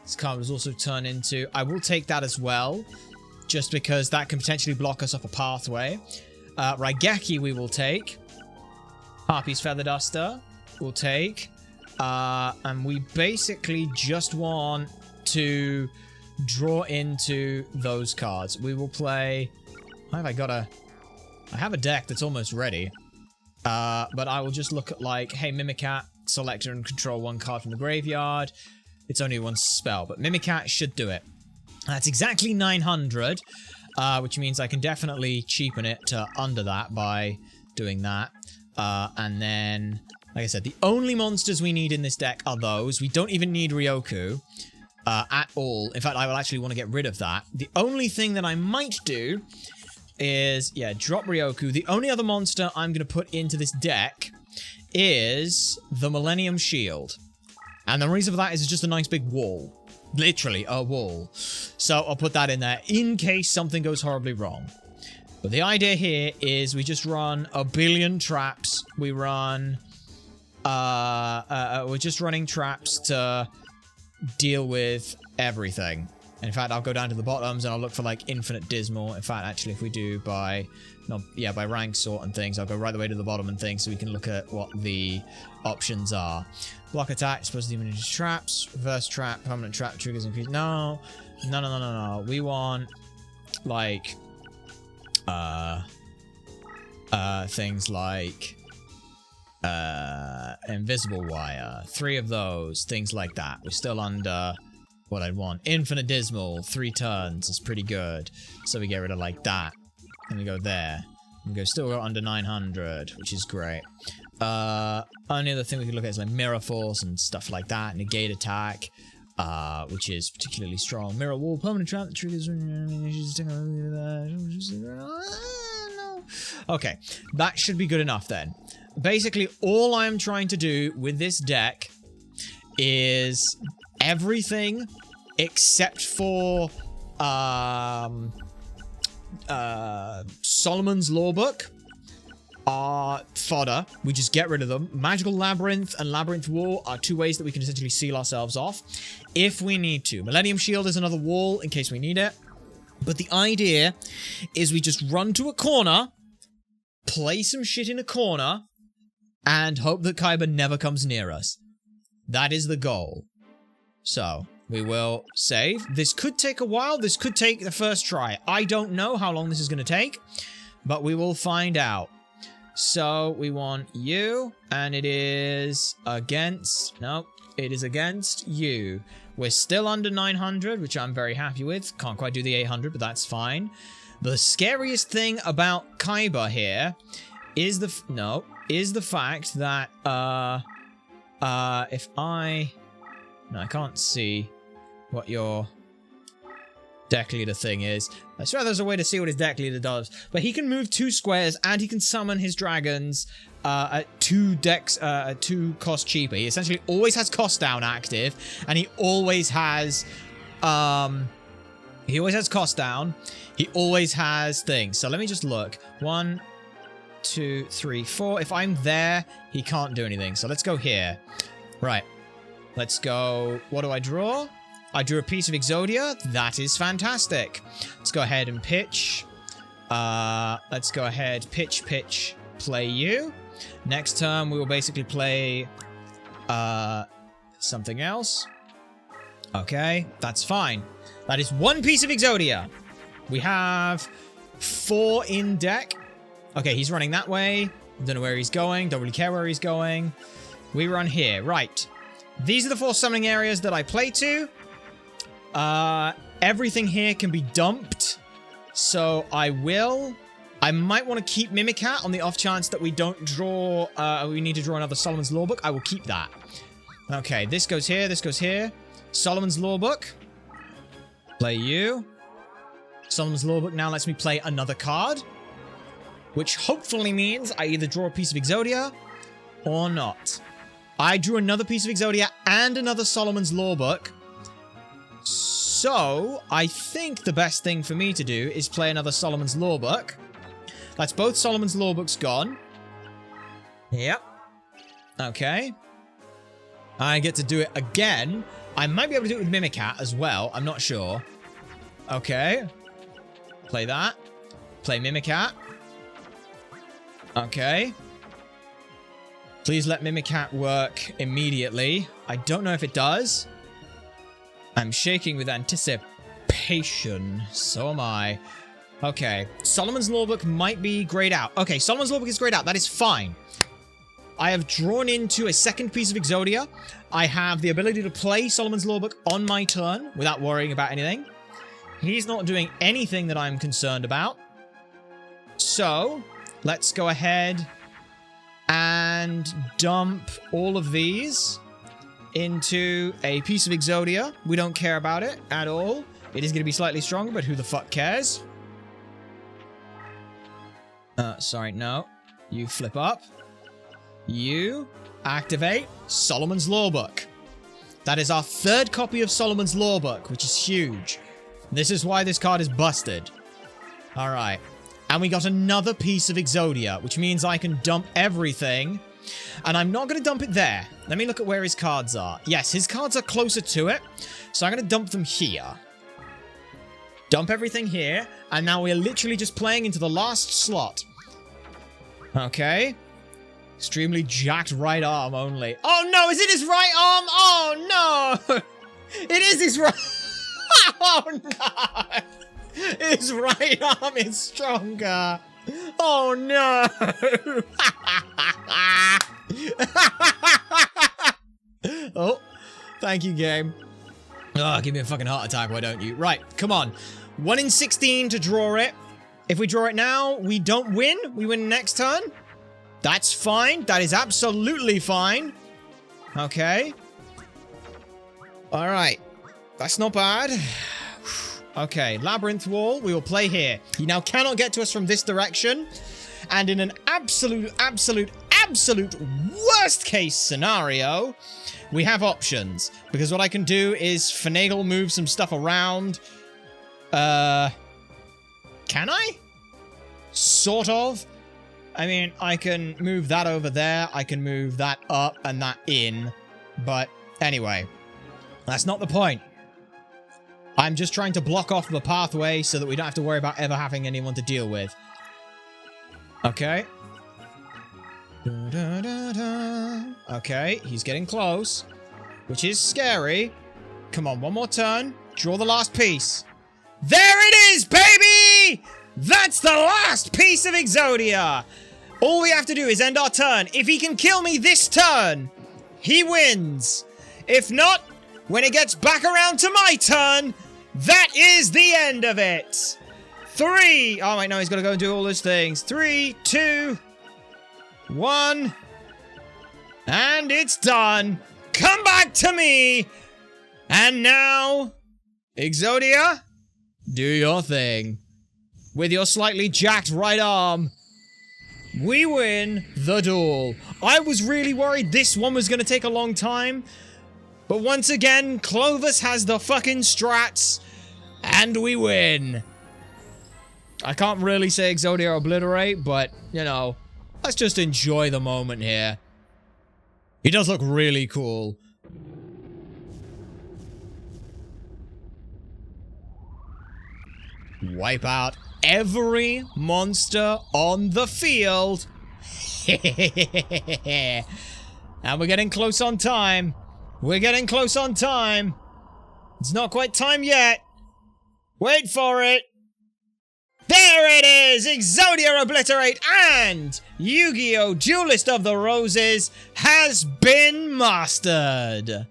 This card was also turned into... I will take that as well, just because that can potentially block us off a pathway. Raigeki we will take. Harpy's Feather Duster we'll take. And we basically just want to draw into those cards. We will play... I have a deck that's almost ready. But I will just look at like, hey, Mimicat, select and control one card from the graveyard. It's only one spell, but Mimicat should do it. That's exactly 900, which means I can definitely cheapen it to under that by doing that. And then, like I said, the only monsters we need in this deck are those. We don't even need Ryoku at all. In fact, I will actually want to get rid of that. The only thing that I might do is, yeah, drop Ryoku. The only other monster I'm going to put into this deck is the Millennium Shield. And the reason for that is it's just a nice big wall. Literally, a wall. So I'll put that in there in case something goes horribly wrong. But the idea here is we just run a billion traps. We run... we're just running traps to deal with everything. And in fact, I'll go down to the bottoms and I'll look for like Infinite Dismal. In fact, actually, if we do by... No, yeah, by rank sort and things, I'll go right the way to the bottom and things so we can look at what the options are. Block attack, suppose the immunity to traps. Reverse trap, permanent trap, triggers increase. No. No. We want, like, things like invisible wire, 3 of those, things like that. We're still under what I'd want. Infinite Dismal, 3 turns is pretty good. So we get rid of like that. And we go there. And we still go under 900, which is great. Only other thing we can look at is like Mirror Force and stuff like that. Negate attack, which is particularly strong. Mirror Wall, permanent trap that triggers. Okay, that should be good enough then. Basically, all I'm trying to do with this deck is everything except for Solomon's Lawbook are fodder. We just get rid of them. Magical Labyrinth and Labyrinth Wall are 2 ways that we can essentially seal ourselves off if we need to. Millennium Shield is another wall in case we need it. But the idea is we just run to a corner, play some shit in a corner, and hope that Kaiba never comes near us. That is the goal. So, we will save. This could take a while. This could take the first try. I don't know how long this is going to take, but we will find out. So, we want you, and it is against... Nope, it is against you. We're still under 900, which I'm very happy with. Can't quite do the 800, but that's fine. The scariest thing about Kaiba here is the fact that, if I... No, I can't see what your deck leader thing is. I swear there's a way to see what his deck leader does. But he can move 2 squares and he can summon his dragons at 2 cost cheaper. He essentially always has cost down active, and he always has cost down. He always has things. So let me just look. 1, 2, 3, 4. If I'm there, he can't do anything. So let's go here. Right. Let's go. What do I draw? I drew a piece of Exodia. That is fantastic. Let's go ahead and pitch. Let's go ahead. Pitch, play you. Next turn, we will basically play something else. Okay, that's fine. That is 1 piece of Exodia. We have 4 in deck. Okay, he's running that way. Don't know where he's going. Don't really care where he's going. We run here. Right. These are the 4 summoning areas that I play to. Everything here can be dumped. So I might want to keep Mimicat on the off chance that we don't draw... we need to draw another Solomon's Lawbook. I will keep that. Okay, this goes here. This goes here. Solomon's Lawbook. Play you. Solomon's Lawbook now lets me play another card. Which hopefully means I either draw a piece of Exodia or not. I drew another piece of Exodia and another Solomon's Lawbook. So, I think the best thing for me to do is play another Solomon's Lawbook. That's both Solomon's Lawbooks gone. Yep. Okay. I get to do it again. I might be able to do it with Mimicat as well. I'm not sure. Okay. Play that. Play Mimicat. Okay. Please let Mimicat work immediately. I don't know if it does. I'm shaking with anticipation. So am I. Okay. Solomon's Lawbook might be grayed out. Okay, Solomon's Lawbook is grayed out. That is fine. I have drawn into a second piece of Exodia. I have the ability to play Solomon's Lawbook on my turn without worrying about anything. He's not doing anything that I'm concerned about. So, let's go ahead and dump all of these into a piece of Exodia. We don't care about it at all. It is going to be slightly stronger, but who the fuck cares? Sorry, no. You flip up. You activate Solomon's Lawbook. That is our 3rd copy of Solomon's Lawbook, which is huge. This is why this card is busted. Alright. And we got another piece of Exodia, which means I can dump everything. And I'm not going to dump it there. Let me look at where his cards are. Yes, his cards are closer to it. So I'm going to dump them here. Dump everything here. And now we're literally just playing into the last slot. Okay. Extremely jacked right arm only. Oh no, is it his right arm? Oh no! It is his right... Oh no! His right arm is stronger. Oh no. Oh, thank you, game. Oh, give me a fucking heart attack, why don't you? Right, come on. 1 in 16 to draw it. If we draw it now, we don't win. We win next turn. That's fine. That is absolutely fine. Okay. All right. That's not bad. Okay, Labyrinth Wall. We will play here. He now cannot get to us from this direction. And in an absolute worst case scenario, we have options. Because what I can do is finagle move some stuff around. Can I? Sort of. I mean, I can move that over there. I can move that up and that in. But anyway, that's not the point. I'm just trying to block off the pathway so that we don't have to worry about ever having anyone to deal with. Okay. Okay, he's getting close, which is scary. Come on, one more turn. Draw the last piece. There it is, baby! That's the last piece of Exodia. All we have to do is end our turn. If he can kill me this turn, he wins. If not, when it gets back around to my turn, that is the end of it. 3. Oh, wait, no, he's got to go and do all those things. 3, 2, 1. And it's done. Come back to me. And now, Exodia, do your thing. With your slightly jacked right arm, we win the duel. I was really worried this one was going to take a long time. But once again, Clovis has the fucking strats. And we win. I can't really say Exodia obliterate, but, you know, let's just enjoy the moment here. He does look really cool. Wipe out every monster on the field. And we're getting close on time. We're getting close on time. It's not quite time yet. Wait for it. There it is! Exodia Obliterate and Yu-Gi-Oh! Duelist of the Roses has been mastered.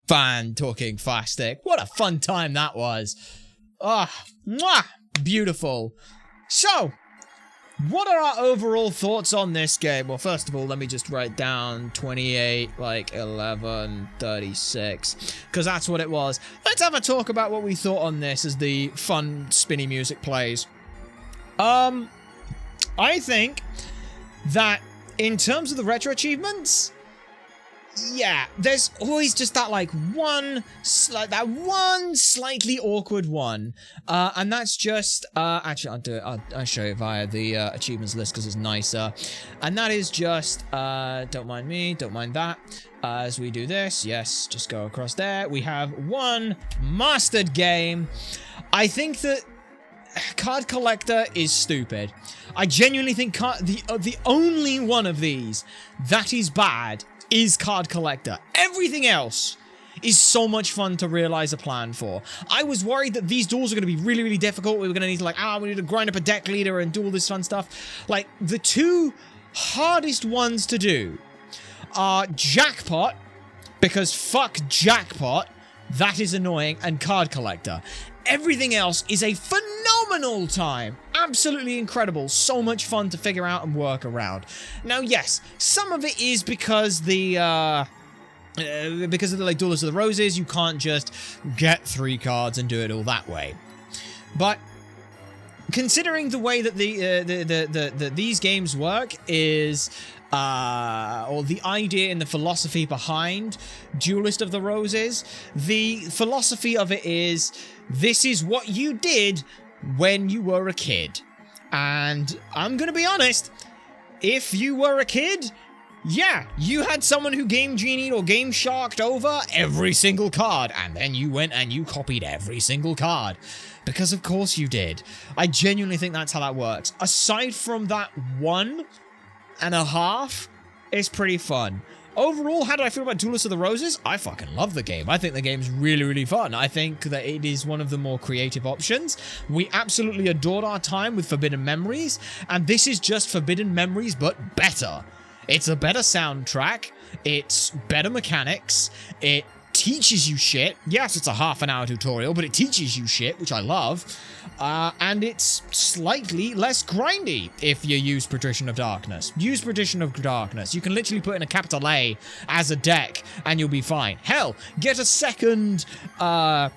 Fan-talking-fastic. What a fun time that was. Ah, mwah, beautiful. So, what are our overall thoughts on this game? Well, first of all, let me just write down 28, like 11, 36, because that's what it was. Let's have a talk about what we thought on this as the fun, spinny music plays. I think that in terms of the retro achievements, yeah, there's always just that one slightly awkward one, and that's just actually I'll do it. I'll show you via the achievements list because it's nicer, and that is just don't mind me, don't mind that. As we do this, yes, just go across there. We have one mastered game. I think that Card Collector is stupid. I genuinely think the only one of these that is bad is Card Collector. Everything else is so much fun to realize a plan for. I was worried that these duels are going to be really, really difficult. We were going to need to we need to grind up a deck leader and do all this fun stuff. Like, the two hardest ones to do are Jackpot, because fuck Jackpot, that is annoying, and Card Collector. Everything else is a phenomenal time. Absolutely incredible. So much fun to figure out and work around. Now, yes, some of it is because of the Duelist of the Roses, you can't just get 3 cards and do it all that way. But considering the way that these games work is or the idea and the philosophy behind Duelist of the Roses, the philosophy of it is, this is what you did when you were a kid. And I'm gonna be honest, if you were a kid, yeah, you had someone who Game Genied or Game Sharked over every single card, and then you went and you copied every single card. Because of course you did. I genuinely think that's how that works. Aside from that 1.5, it's pretty fun. overall, how do I feel about Duelist of the Roses? I fucking love the game. I think the game's really, really fun. I think that it is one of the more creative options. We absolutely adored our time with Forbidden Memories, and this is just Forbidden Memories, but better. It's a better soundtrack. It's better mechanics. It teaches you shit. Yes, it's a half-an-hour tutorial, but it teaches you shit, which I love. And it's slightly less grindy if you use Patrician of Darkness. Use Patrician of Darkness. You can literally put in a capital A as a deck, and you'll be fine. Hell, get a second, put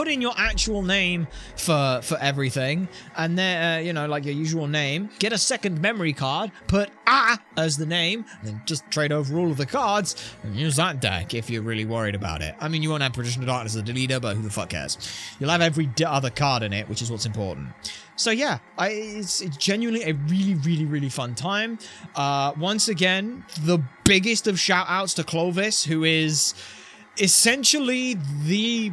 in your actual name for everything, and then, like your usual name. Get a second memory card, put A as the name, and then just trade over all of the cards, and use that deck if you're really worried about it. I mean, you won't have Patrician of Darkness as a deleter, but who the fuck cares? You'll have every other card in it, which is what's important. So yeah, it's genuinely a really, really, really fun time. Once again, the biggest of shout-outs to Clovis, who is essentially the...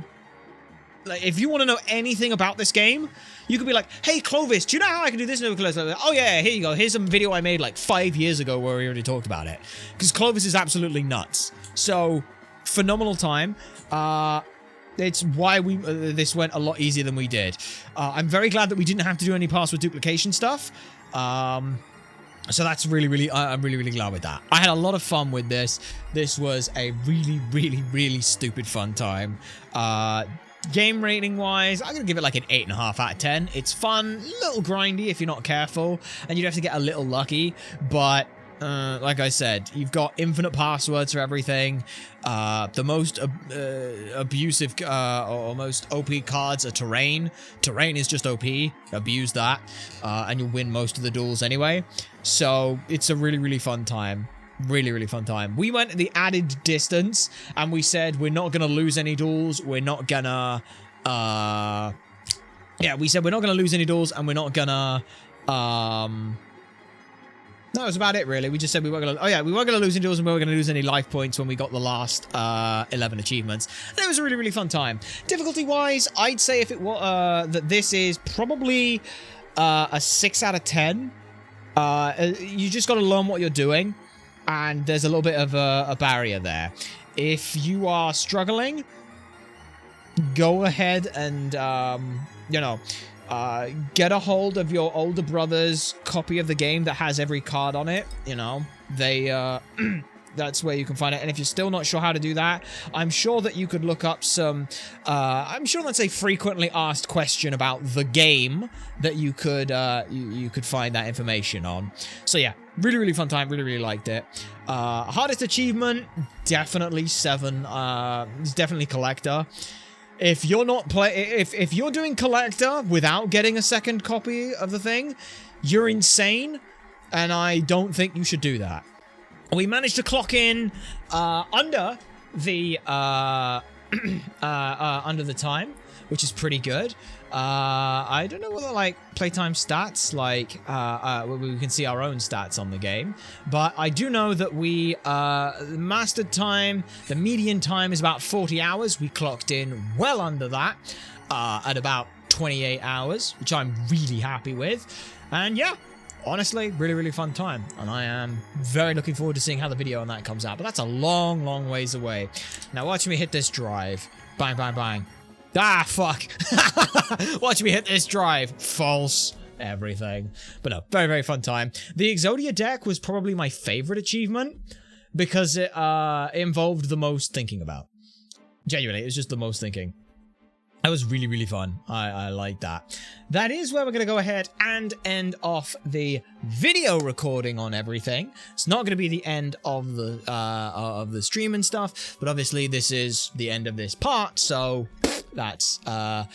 Like, if you want to know anything about this game, you could be like, hey, Clovis, do you know how I can do this? Oh, yeah, here you go. Here's a video I made like 5 years ago where we already talked about it. Because Clovis is absolutely nuts. So, phenomenal time. It's why this went a lot easier than we did. I'm very glad that we didn't have to do any password duplication stuff. So that's really, really, I'm really, really glad with that. I had a lot of fun with this. This was a really, really, really stupid fun time. Game rating wise, I'm going to give it like an 8.5 out of 10. It's fun, a little grindy if you're not careful, and you'd have to get a little lucky, but like I said, you've got infinite passwords for everything. The most abusive or most OP cards are Terrain. Terrain is just OP. Abuse that, and you'll win most of the duels anyway. So it's a really, really fun time. Really, really fun time. We went the added distance, and we said we're not going to lose any duels. We're not going to... we said we're not going to lose any duels, and we're not going to... That was about it, really. We just said we weren't going to... Oh, yeah, we weren't going to lose any duels, and we weren't going to lose any life points when we got the last 11 achievements. And it was a really, really fun time. Difficulty-wise, I'd say if it were... that this is probably a 6 out of 10. You just got to learn what you're doing. And there's a little bit of a barrier there. If you are struggling, go ahead and, get a hold of your older brother's copy of the game that has every card on it. That's where you can find it. And if you're still not sure how to do that, I'm sure that you could look up some, let's say, frequently asked question about the game that you could you could find that information on. So yeah, really, really fun time. Really, really liked it. Hardest achievement, definitely 7. It's definitely Collector. If you're not if you're doing Collector without getting a second copy of the thing, you're insane, and I don't think you should do that. We managed to clock in under the time, which is pretty good. I don't know whether like playtime stats, like we can see our own stats on the game, but I do know that we mastered time. The median time is about 40 hours. We clocked in well under that at about 28 hours, which I'm really happy with. And yeah. Honestly, really, really fun time, and I am very looking forward to seeing how the video on that comes out, but that's a long, long ways away. Now watch me hit this drive. Bang, bang, bang. Ah, fuck. Watch me hit this drive. False. Everything. But no, very, very fun time. The Exodia deck was probably my favorite achievement, because it involved the most thinking about. Genuinely, it was just the most thinking. That was really, really fun. I like that. That is where we're going to go ahead and end off the video recording on everything. It's not going to be the end of the stream and stuff, but obviously this is the end of this part, so that's where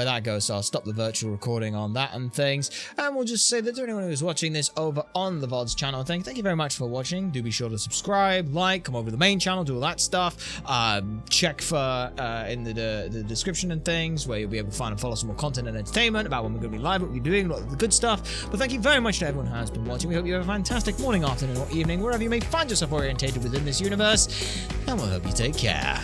that goes. So I'll stop the virtual recording on that and things, and we'll just say that to anyone who's watching this over on the VODs channel, thank you very much for watching. Do be sure to subscribe, like, come over to the main channel, do all that stuff. Check for in the description and things where you'll be able to find and follow some more content and entertainment about when we're going to be live, what we're doing, a lot of the good stuff. But thank you very much to everyone who has been watching. We hope you have a fantastic morning, afternoon, or evening, wherever you may find yourself orientated within this universe, and we'll hope you take care.